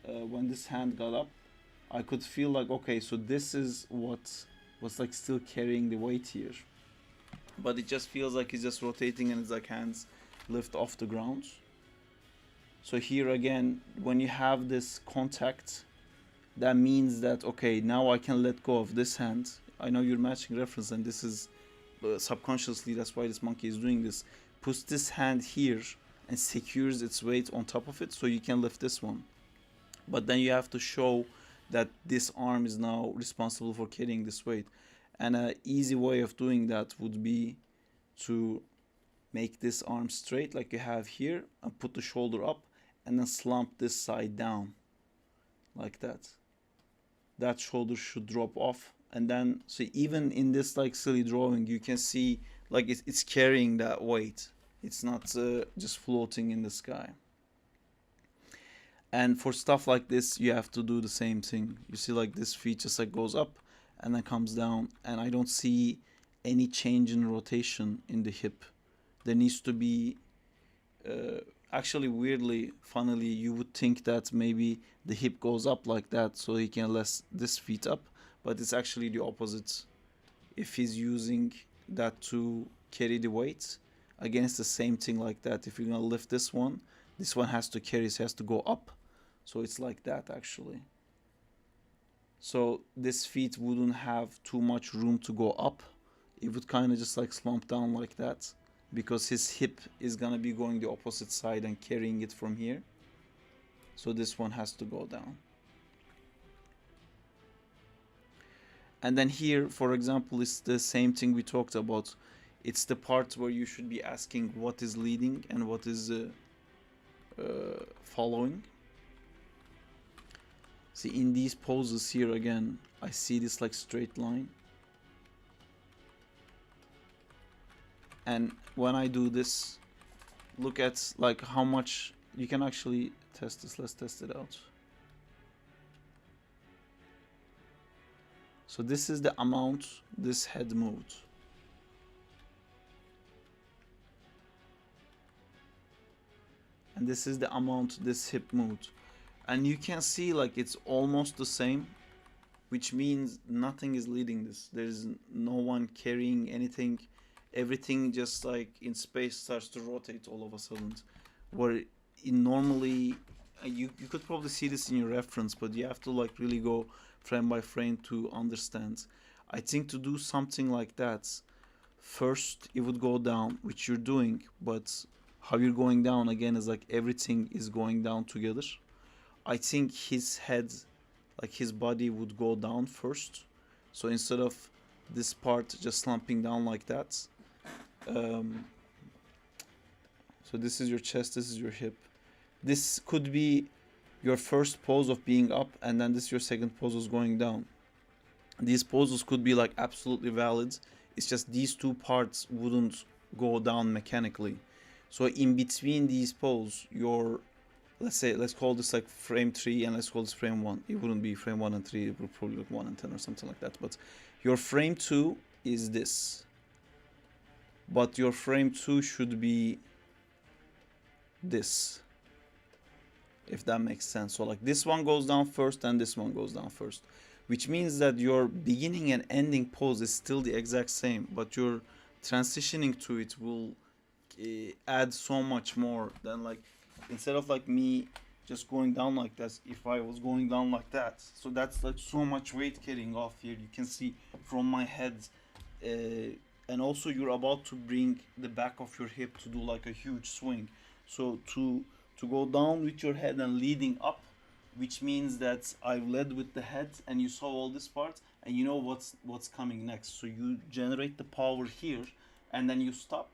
when this hand got up, I could feel like, okay, so this is what was like still carrying the weight here. But it just feels like it's just rotating and it's like hands lift off the ground. So here again, when you have this contact, that means that, okay, now I can let go of this hand. I know you're matching reference, and this is subconsciously, that's why this monkey is doing this. Puts this hand here and secures its weight on top of it, so you can lift this one. But then you have to show that this arm is now responsible for carrying this weight. And an easy way of doing that would be to make this arm straight like you have here, and put the shoulder up, and then slump this side down like that. That shoulder should drop off, and then so even in this like silly drawing, you can see like it's carrying that weight. It's not just floating in the sky. And for stuff like this, you have to do the same thing. You see, like this feet just like goes up and then comes down, and I don't see any change in rotation in the hip. There needs to be actually, weirdly, funnily, you would think that maybe the hip goes up like that so he can lift this feet up, but it's actually the opposite. If he's using that to carry the weight, again it's the same thing like that. If you're gonna lift this one has to carry, it has to go up, so it's like that actually. So this feet wouldn't have too much room to go up, it would kind of just like slump down like that, because his hip is gonna be going the opposite side and carrying it from here. So this one has to go down. And then here, for example, it's the same thing we talked about. It's the part where you should be asking what is leading and what is following. See, in these poses here again, I see this like straight line. And when I do this, look at like how much you can actually test this. Let's test it out. So this is the amount this head moved. And this is the amount this hip moved. And you can see like it's almost the same, which means nothing is leading this. There's no one carrying anything. Everything just like in space starts to rotate all of a sudden. Where in normally, you could probably see this in your reference, but you have to like really go frame by frame to understand. I think to do something like that, first it would go down, which you're doing, but how you're going down again is like everything is going down together. I think his head, like his body would go down first. So instead of this part just slumping down like that, so this is your chest, this is your hip. This could be your first pose of being up, and then this your second pose is going down. These poses could be like absolutely valid. It's just these two parts wouldn't go down mechanically. So in between these poses, your, let's call this like frame 3 and let's call this frame 1. It wouldn't be frame 1 and 3, it would probably look 1 and 10 or something like that. But your frame 2 is this. But your frame 2 should be this, if that makes sense. So like this one goes down first and this one goes down first, which means that your beginning and ending pose is still the exact same, but your transitioning to it will add so much more than like, instead of like me just going down like that, if I was going down like that, so that's like so much weight carrying off here, you can see from my head. And also you're about to bring the back of your hip to do like a huge swing, so to go down with your head and leading up, which means that I led with the head and you saw all this part and you know what's coming next. So you generate the power here and then you stop,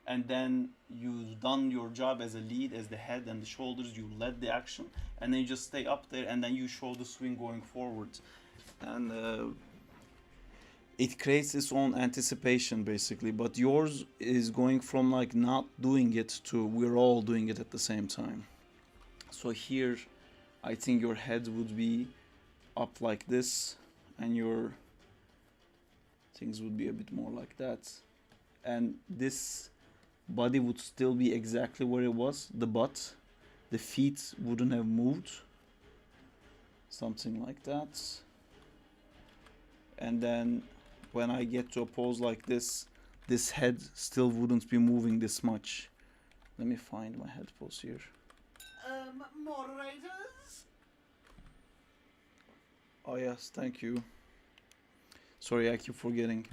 and then you've done your job as a lead, as the head and the shoulders, you led the action, and then you just stay up there and then you show the swing going forward. And it creates its own anticipation basically, but yours is going from like not doing it to we're all doing it at the same time. So here I think your head would be up like this and your things would be a bit more like that, and this body would still be exactly where it was, the butt, the feet wouldn't have moved, something like that. And then when I get to a pose like this, this head still wouldn't be moving this much. Let me find my head pose here. moderators? Oh yes, thank you. Sorry, I keep forgetting.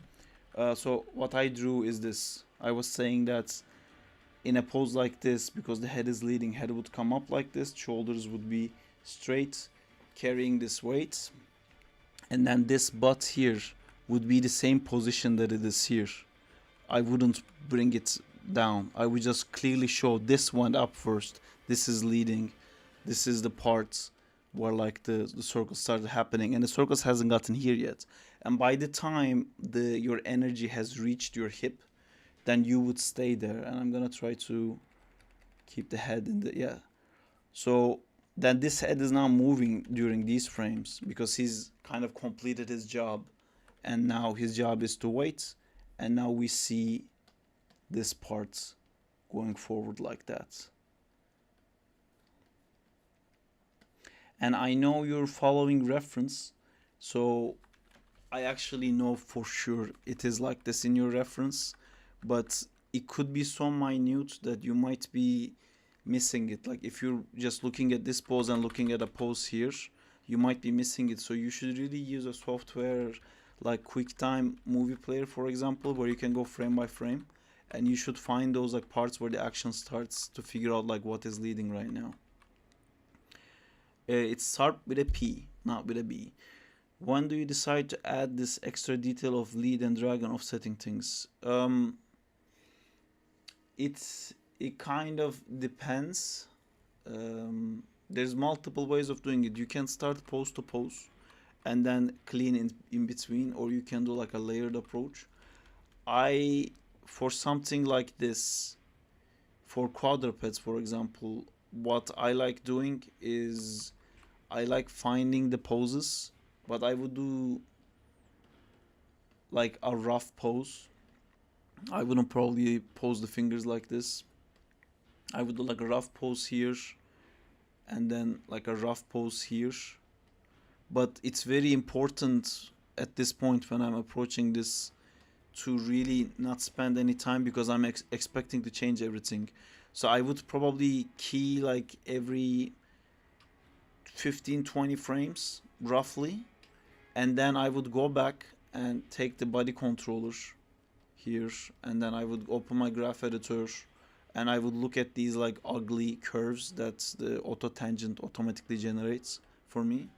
So what I drew is this. I was saying that in a pose like this, because the head is leading, head would come up like this, shoulders would be straight, carrying this weight, and then this butt here would be the same position that it is here. I wouldn't bring it down. I would just clearly show this went up first. This is leading. This is the part where like the circles started happening, and the circles hasn't gotten here yet. And by the time your energy has reached your hip, then you would stay there. And I'm gonna try to keep the head in the, yeah. So then this head is now moving during these frames because he's kind of completed his job, and now his job is to wait. And now we see this part going forward like that. And I know you're following reference, so I actually know for sure it is like this in your reference, but it could be so minute that you might be missing it. Like if you're just looking at this pose and looking at a pose here, you might be missing it. So you should really use a software like QuickTime Movie Player, for example, where you can go frame by frame, and you should find those like parts where the action starts to figure out like what is leading right now. It starts with a P, not with a B. When do you decide to add this extra detail of lead and drag and offsetting things? It kind of depends. There's multiple ways of doing it. You can start pose to pose and then clean in between, or you can do like a layered approach. For something like this, for quadrupeds, for example, what I like doing is I like finding the poses, but I would do like a rough pose. I wouldn't probably pose the fingers like this. I would do like a rough pose here, and then like a rough pose here. But it's very important at this point when I'm approaching this to really not spend any time, because I'm expecting to change everything. So I would probably key like every 15-20 frames roughly, and then I would go back and take the body controller here, and then I would open my graph editor, and I would look at these like ugly curves that the auto tangent automatically generates for me,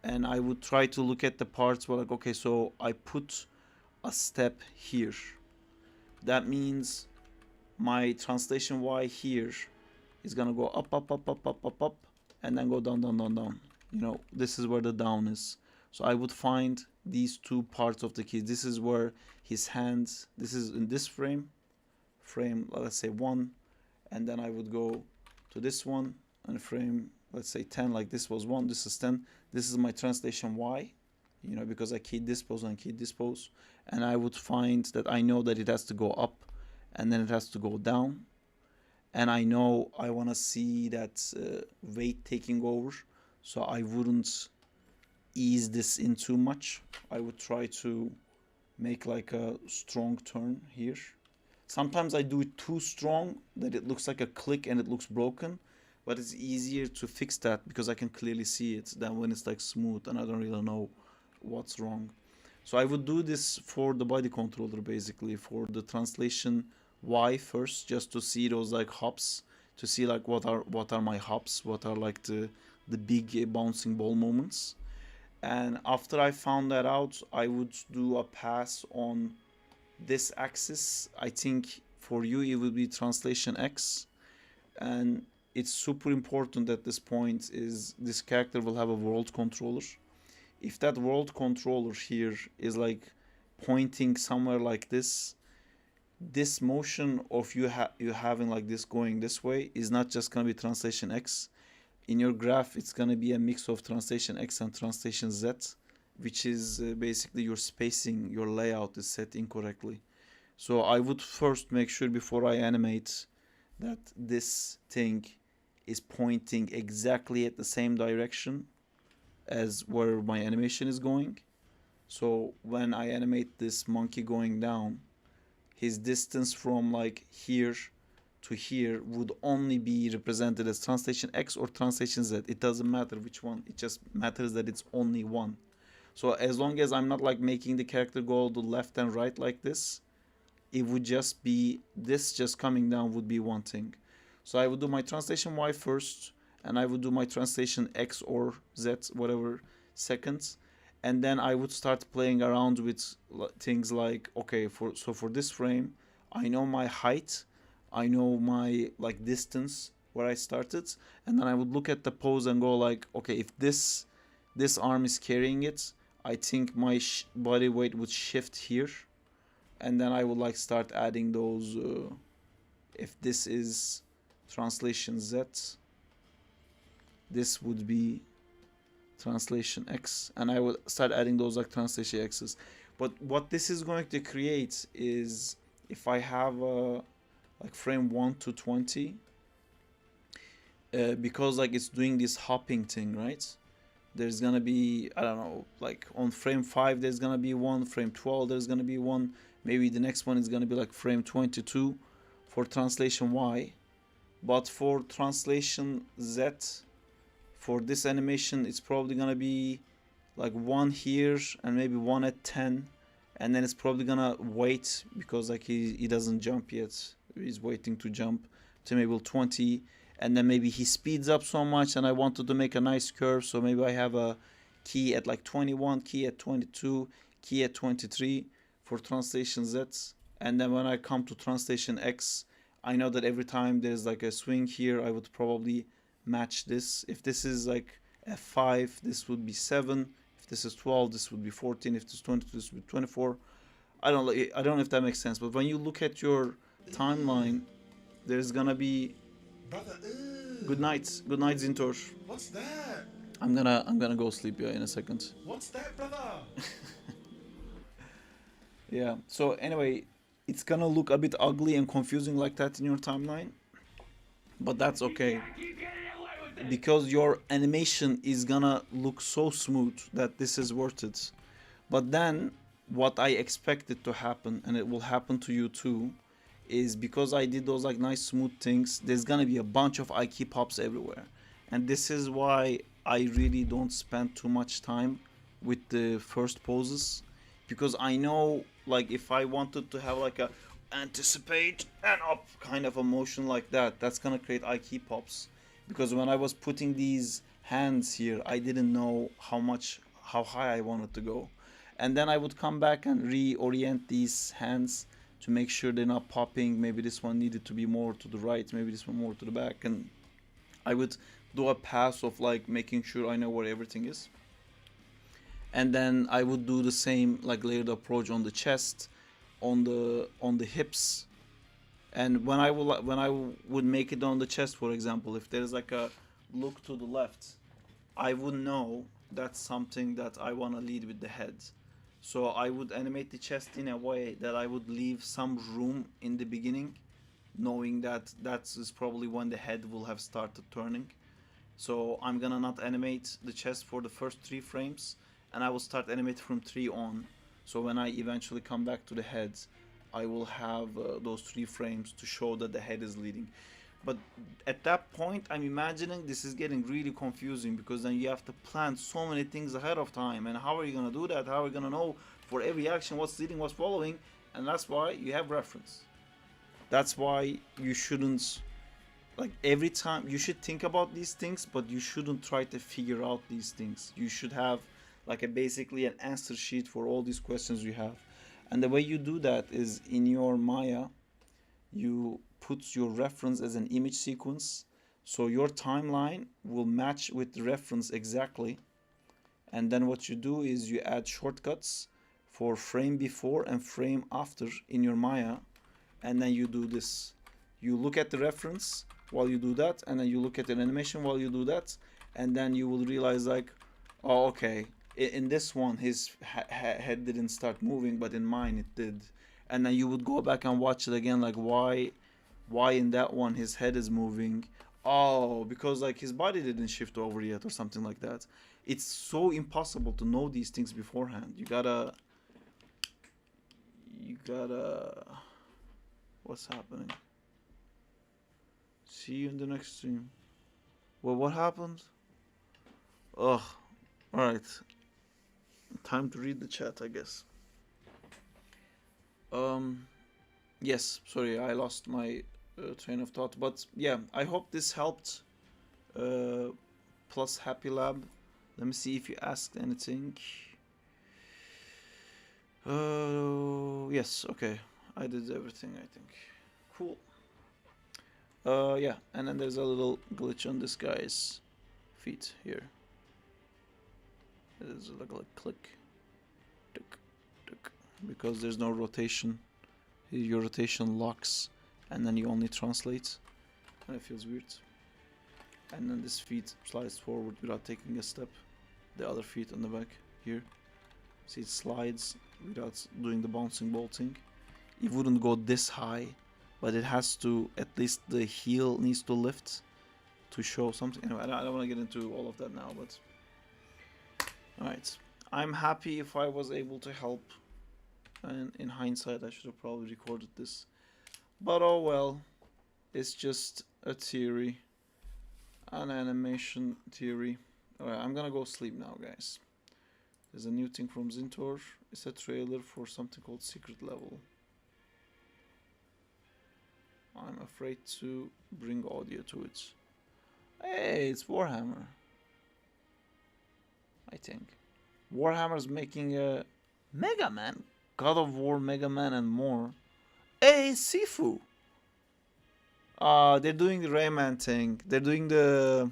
and I would try to look at the parts where like, okay, so I put a step here, that means my translation Y here is gonna go up, up, up, up, up, up, up, and then go down, down, down, down. You know, this is where the down is. So I would find these two parts of the key. This is where his hands, this is in this frame, let's say 1, and then I would go to this one and frame, let's say 10, like this was 1, this is 10. This is my translation Y, you know, because I keyed this pose and keyed this pose. And I would find that I know that it has to go up and then it has to go down. And I know I want to see that weight taking over, so I wouldn't ease this in too much. I would try to make like a strong turn here. Sometimes I do it too strong that it looks like a click and it looks broken, but it's easier to fix that because I can clearly see it than when it's like smooth and I don't really know what's wrong. So I would do this for the body controller, basically for the translation Y first, just to see those like hops, to see like what are my hops, what are like the big bouncing ball moments. And after I found that out, I would do a pass on this axis. I think for you it will be translation X, and it's super important at this point is this character will have a world controller. If that world controller here is like pointing somewhere like this motion of you having like this going this way is not just gonna be translation X. In your graph, it's gonna be a mix of translation X and translation Z, which is basically your spacing, your layout is set incorrectly. So I would first make sure before I animate that this thing is pointing exactly at the same direction as where my animation is going. So when I animate this monkey going down, his distance from like here to here would only be represented as translation X or translation Z. It doesn't matter which one, it just matters that it's only one. So as long as I'm not like making the character go to left and right like this, it would just be this just coming down would be one thing. So I would do my translation Y first, and I would do my translation X or Z, whatever, seconds, and then I would start playing around with things like, okay, for this frame, I know my height, I know my like distance where I started, and then I would look at the pose and go like, okay, if this arm is carrying it, I think my body weight would shift here, and then I would like start adding those. If this is translation Z, this would be translation X, and I would start adding those like translation X's. But what this is going to create is, if I have like frame 1 to 20, because like it's doing this hopping thing, right? There's gonna be, I don't know, like on frame 5 there's gonna be one, frame 12 there's gonna be one, maybe the next one is gonna be like frame 22 for translation Y. But for translation Z, for this animation, it's probably gonna be like one here and maybe one at 10, and then it's probably gonna wait because like he doesn't jump yet. He's waiting to jump to maybe 20, and then maybe he speeds up so much, and I wanted to make a nice curve, so maybe I have a key at like 21, key at 22, key at 23 for translation Z, and then when I come to translation X, I know that every time there's like a swing here, I would probably match this. If this is like F5, this would be 7. If this is 12, this would be 14. If this is 22, this would be 24. I don't know if that makes sense, but when you look at your timeline, there's gonna be Brother, good night, Zintor. What's that? I'm gonna go sleep in a second. What's that, brother? Yeah. So anyway, it's gonna look a bit ugly and confusing like that in your timeline, but that's okay, because your animation is gonna look so smooth that this is worth it. But then what I expected to happen, and it will happen to you too, is because I did those like nice smooth things, there's gonna be a bunch of IQ pops everywhere. And this is why I really don't spend too much time with the first poses, because I know like if I wanted to have like a anticipate and up kind of a motion like that, that's gonna create IQ pops. Because when I was putting these hands here, I didn't know how high I wanted to go, and then I would come back and reorient these hands to make sure they're not popping. Maybe this one needed to be more to the right, maybe this one more to the back, and I would do a pass of like making sure I know where everything is. And then I would do the same like layered approach on the chest, on the hips. And when I would make it on the chest, for example, if there's like a look to the left, I would know that's something that I want to lead with the head. So I would animate the chest in a way that I would leave some room in the beginning, knowing that that is probably when the head will have started turning. So I'm gonna not animate the chest for the first 3 frames, and I will start animate from 3 on. So when I eventually come back to the head, I will have those 3 frames to show that the head is leading. But at that point, I'm imagining this is getting really confusing, because then you have to plan so many things ahead of time. And how are you gonna do that? How are you gonna know for every action what's leading, what's following? And that's why you have reference. That's why you shouldn't, like every time, you should think about these things, but you shouldn't try to figure out these things. You should have like basically an answer sheet for all these questions you have. And the way you do that is in your Maya, you put your reference as an image sequence, so your timeline will match with the reference exactly. And then what you do is you add shortcuts for frame before and frame after in your Maya, and then you do this. You look at the reference while you do that, and then you look at an animation while you do that, and then you will realize like, oh, okay, in this one his head didn't start moving, but in mine it did. And then you would go back and watch it again, like why in that one his head is moving. Oh, because like his body didn't shift over yet or something like that. It's so impossible to know these things beforehand. You gotta what's happening? See you in the next stream. Well, what happened? Ugh. Alright. Time to read the chat, I guess. Yes, sorry, I lost my train of thought. But yeah, I hope this helped. Plus Happy Lab. Let me see if you asked anything. Yes, okay. I did everything, I think. Cool. Yeah, and then there's a little glitch on this guy's feet here. There's like a click. Tick, tick. Because there's no rotation. Your rotation locks, and then you only translate. And it feels weird. And then this feet slides forward without taking a step. The other feet on the back here. See, it slides without doing the bouncing ball thing. It wouldn't go this high, but it has to, at least the heel needs to lift to show something. Anyway, I don't want to get into all of that now, but alright. I'm happy if I was able to help, and in hindsight I should have probably recorded this, but oh well. It's just a theory, an animation theory. Alright, I'm gonna go sleep now, guys. There's a new thing from Zintor. It's a trailer for something called Secret Level. I'm afraid to bring audio to it. Hey, it's Warhammer. I think. Warhammer's making a Mega Man, God of War, Mega Man, and more. Hey, Sifu. They're doing the Rayman thing. They're doing the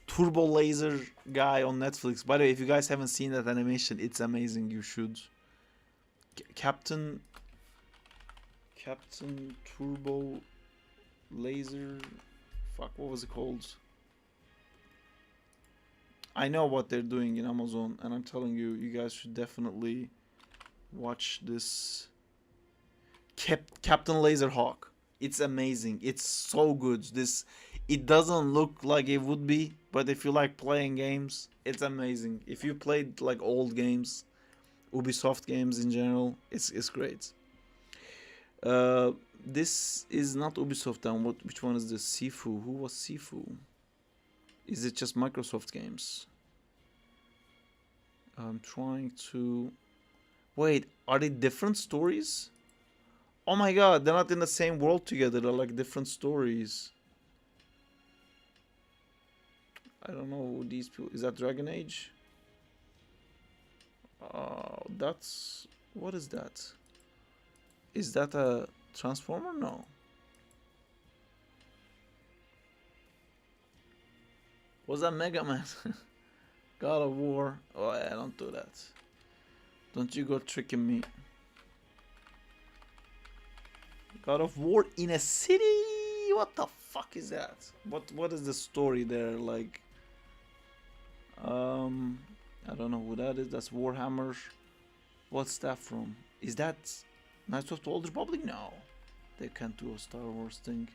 Turbo Laser guy on Netflix. By the way, if you guys haven't seen that animation, it's amazing. You should. Captain Turbo Laser. Fuck, what was it called? I know what they're doing in Amazon, and I'm telling you, you guys should definitely watch this. Captain Laserhawk. It's amazing. It's so good. It doesn't look like it would be, but if you like playing games, it's amazing. If you played like old games, Ubisoft games in general, it's great. This is not Ubisoft then. Which one is this? Sifu. Who was Sifu? Is it just Microsoft games? I'm trying to... Wait, are they different stories? Oh my god, they're not in the same world together. They're like different stories. I don't know who these people... Is that Dragon Age? That's... What is that? Is that a Transformer? No. Was that Mega Man? God of War. Oh yeah, don't do that. Don't you go tricking me. God of War in a city? What the fuck is that? What is the story there? Like, I don't know who that is. That's Warhammer. What's that from? Is that Knights of the Old Republic? No, they can't do a Star Wars thing.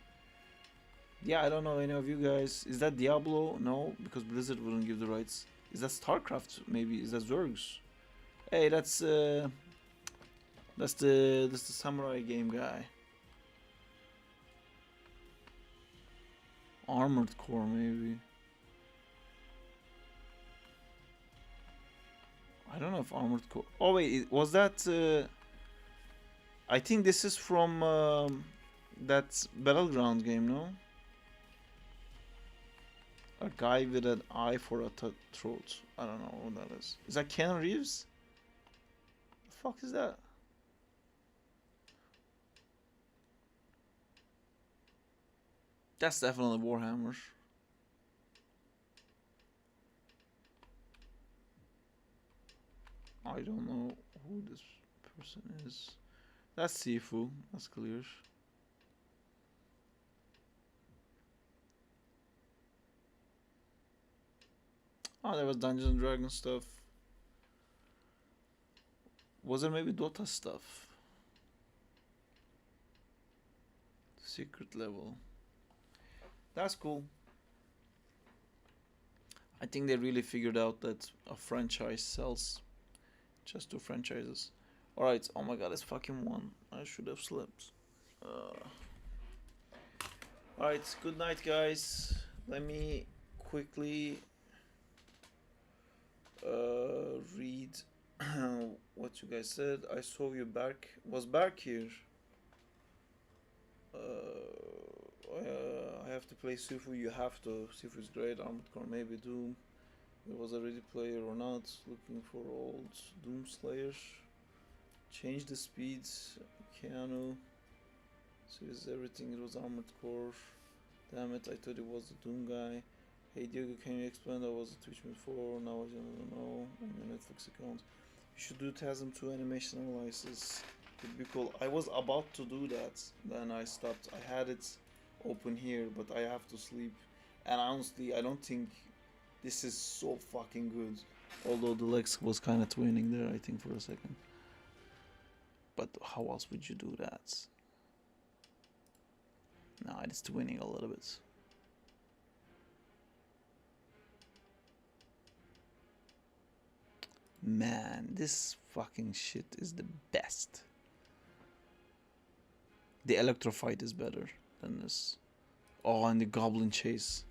Yeah, I don't know any of you guys. Is that Diablo? No, because Blizzard wouldn't give the rights. Is that StarCraft? Maybe. Is that Zergs? Hey, that's the samurai game guy. Armored Core, maybe. I don't know if Armored Core... Oh wait, was that... I think this is from that Battleground game, no? A guy with an eye for a throat. I don't know what that is. Is that Keanu Reeves? The fuck is that? That's definitely Warhammer. I don't know who this person is. That's Sifu. That's clear. Oh, there was Dungeons and Dragons stuff. Was there maybe Dota stuff? Secret level. That's cool. I think they really figured out that a franchise sells. Just 2 franchises. Alright, oh my god, it's fucking 1. I should have slept. Alright, good night, guys. Let me quickly read what you guys said. I saw you back. Was back here? I have to play Sifu. You have to. Sifu is great. Armored Core, maybe Doom. It was a ready player or not. Looking for old Doom Slayer. Change the speeds. Keanu. So is everything. It was Armored Core. Damn it! I thought it was the Doom guy. Hey Diego, can you explain that was a Twitch before? Now I don't know. On your Netflix account. You should do TASM 2 animation analysis. It'd be cool. I was about to do that, then I stopped. I had it open here, but I have to sleep. And honestly, I don't think this is so fucking good. Although the Lex was kind of twinning there, I think, for a second. But how else would you do that? No, it's twinning a little bit. Man, this fucking shit is the best. The Electro fight is better than this. Oh, and the Goblin Chase.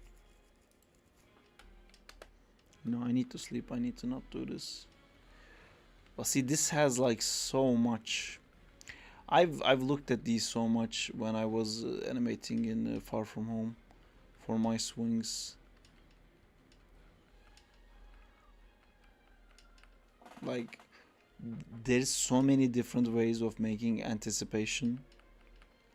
No, I need to sleep. I need to not do this. But see, this has like so much. I've looked at these so much when I was animating in Far From Home for my swings. Like, there's so many different ways of making anticipation,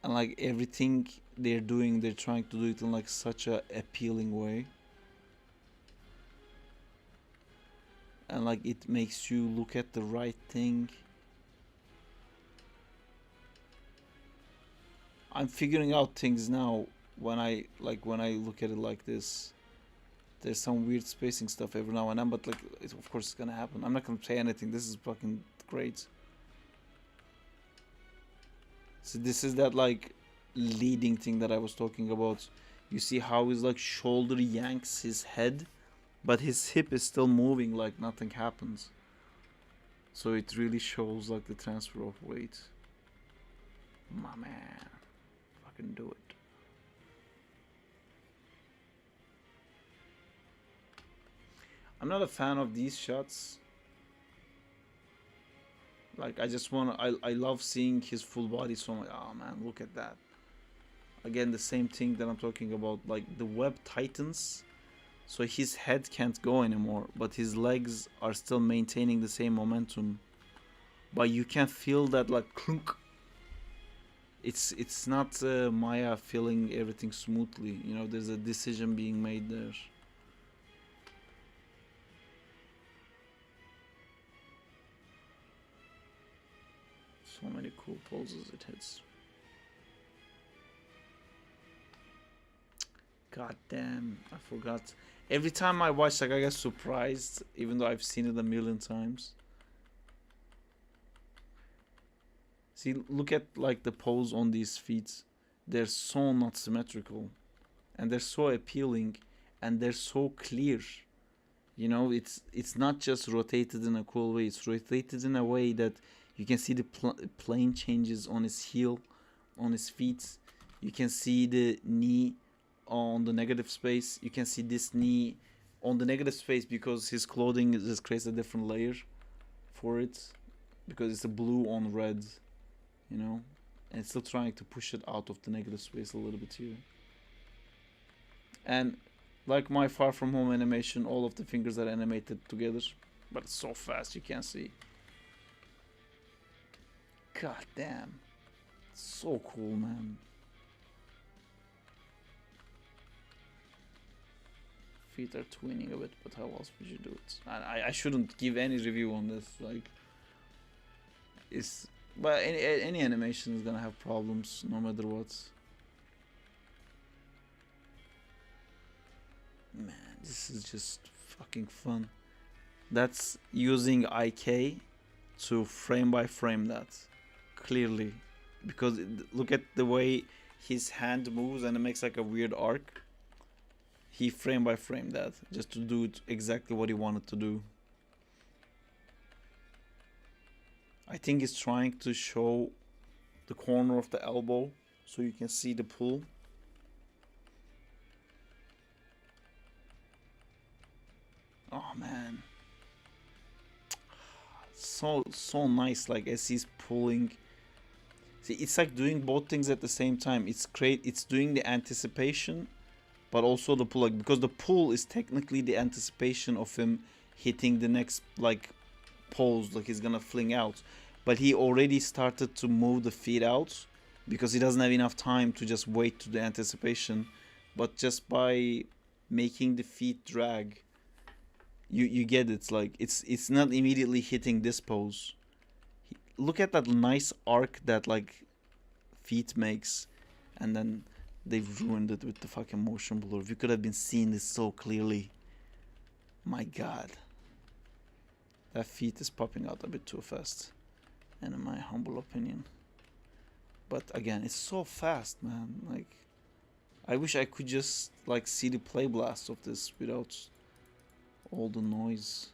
and like everything they're doing, they're trying to do it in like such a appealing way, and like it makes you look at the right thing. I'm figuring out things now when I look at it like this. There's some weird spacing stuff every now and then, but like, of course it's gonna happen. I'm not gonna say anything. This is fucking great. So this is that like leading thing that I was talking about. You see how his like shoulder yanks his head, but his hip is still moving like nothing happens. So it really shows like the transfer of weight. My man, fucking do it. I'm not a fan of these shots. Like, I just wanna, I love seeing his full body, so I'm like, oh man, look at that. Again, the same thing that I'm talking about, like the web tightens, so his head can't go anymore, but his legs are still maintaining the same momentum. But you can feel that like clunk. It's not Maya feeling everything smoothly, you know, there's a decision being made there. So many cool poses it hits. God damn, I forgot. Every time I watch, like, I get surprised, even though I've seen it a million times. See, look at like the pose on these feet. They're so not symmetrical, and they're so appealing, and they're so clear. You know, it's not just rotated in a cool way. It's rotated in a way that you can see the plane changes on his heel, on his feet. You can see the knee on the negative space. You can see this knee on the negative space because his clothing just creates a different layer for it. Because it's a blue on red, you know. And it's still trying to push it out of the negative space a little bit here. And like my Far From Home animation, all of the fingers are animated together. But it's so fast you can't see. God damn. So cool, man. Feet are twinning a bit, but how else would you do it? I shouldn't give any review on this. Like, it's, but any animation is gonna have problems no matter what. Man, this is just fucking fun. That's using IK to frame by frame that. Clearly, because look at the way his hand moves and it makes like a weird arc. He frame by frame that just to do it exactly what he wanted to do. I think he's trying to show the corner of the elbow so you can see the pull. Oh man, so nice. Like as he's pulling, see, it's like doing both things at the same time. It's doing the anticipation, but also the pull. Like, because the pull is technically the anticipation of him hitting the next like pose, like he's gonna fling out. But he already started to move the feet out because he doesn't have enough time to just wait to the anticipation. But just by making the feet drag, you get it. It's like it's not immediately hitting this pose. Look at that nice arc that like feet makes, and then they've ruined it with the fucking motion blur. We could have been seeing this so clearly. My god, that feet is popping out a bit too fast, and in my humble opinion. But again, it's so fast, man. Like, I wish I could just like see the play blast of this without all the noise.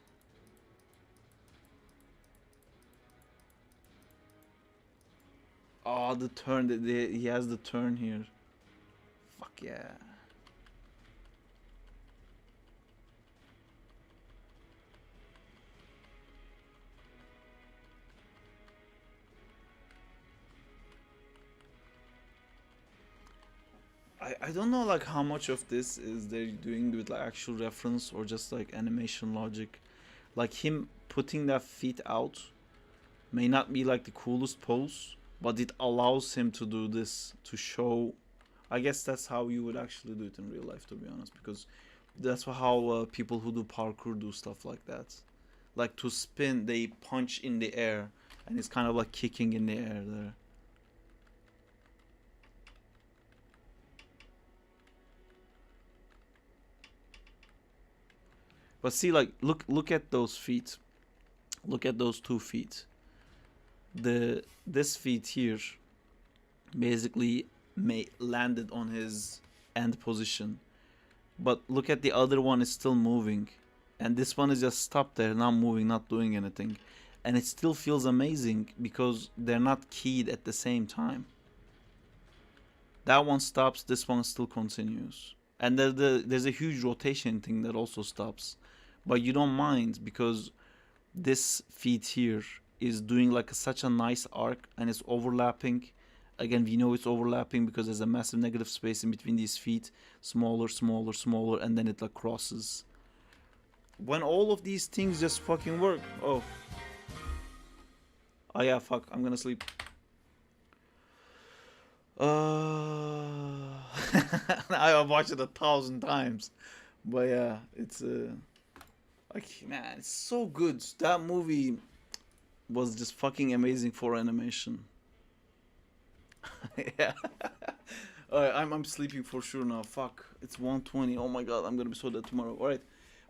Oh, the turn. He has the turn here. Fuck yeah. I don't know like how much of this is they're doing with like actual reference or just like animation logic. Like him putting that feet out may not be like the coolest pose, but it allows him to do this to show. I guess that's how you would actually do it in real life, to be honest, because that's how people who do parkour do stuff like that. Like to spin, they punch in the air, and it's kind of like kicking in the air there. But see, like, look at those feet. Look at those 2 feet. This feet here basically landed on his end position, but look at the other one is still moving, and this one is just stopped there, not moving, not doing anything, and it still feels amazing because they're not keyed at the same time. That one stops, this one still continues, and there's a huge rotation thing that also stops, but you don't mind because this feet here is doing like such a nice arc, and it's overlapping. Again, we know it's overlapping because there's a massive negative space in between these feet, smaller, smaller, smaller, and then it like crosses. When all of these things just fucking work. Oh yeah, fuck, I'm gonna sleep. I've watched it 1,000 times, but yeah, it's like, man, it's so good. That movie was just fucking amazing for animation. Yeah. Alright, I'm sleeping for sure now. Fuck, it's 1:20. Oh my god, I'm gonna be so dead tomorrow. Alright,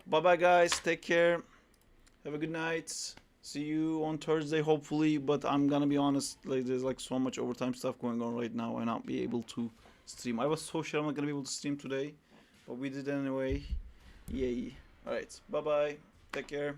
bye bye guys, take care, have a good night. See you on Thursday hopefully, but I'm gonna be honest, like there's like so much overtime stuff going on right now, and not be able to stream. I was so sure I'm not gonna be able to stream today, but we did anyway. Yay. Alright, bye bye, take care.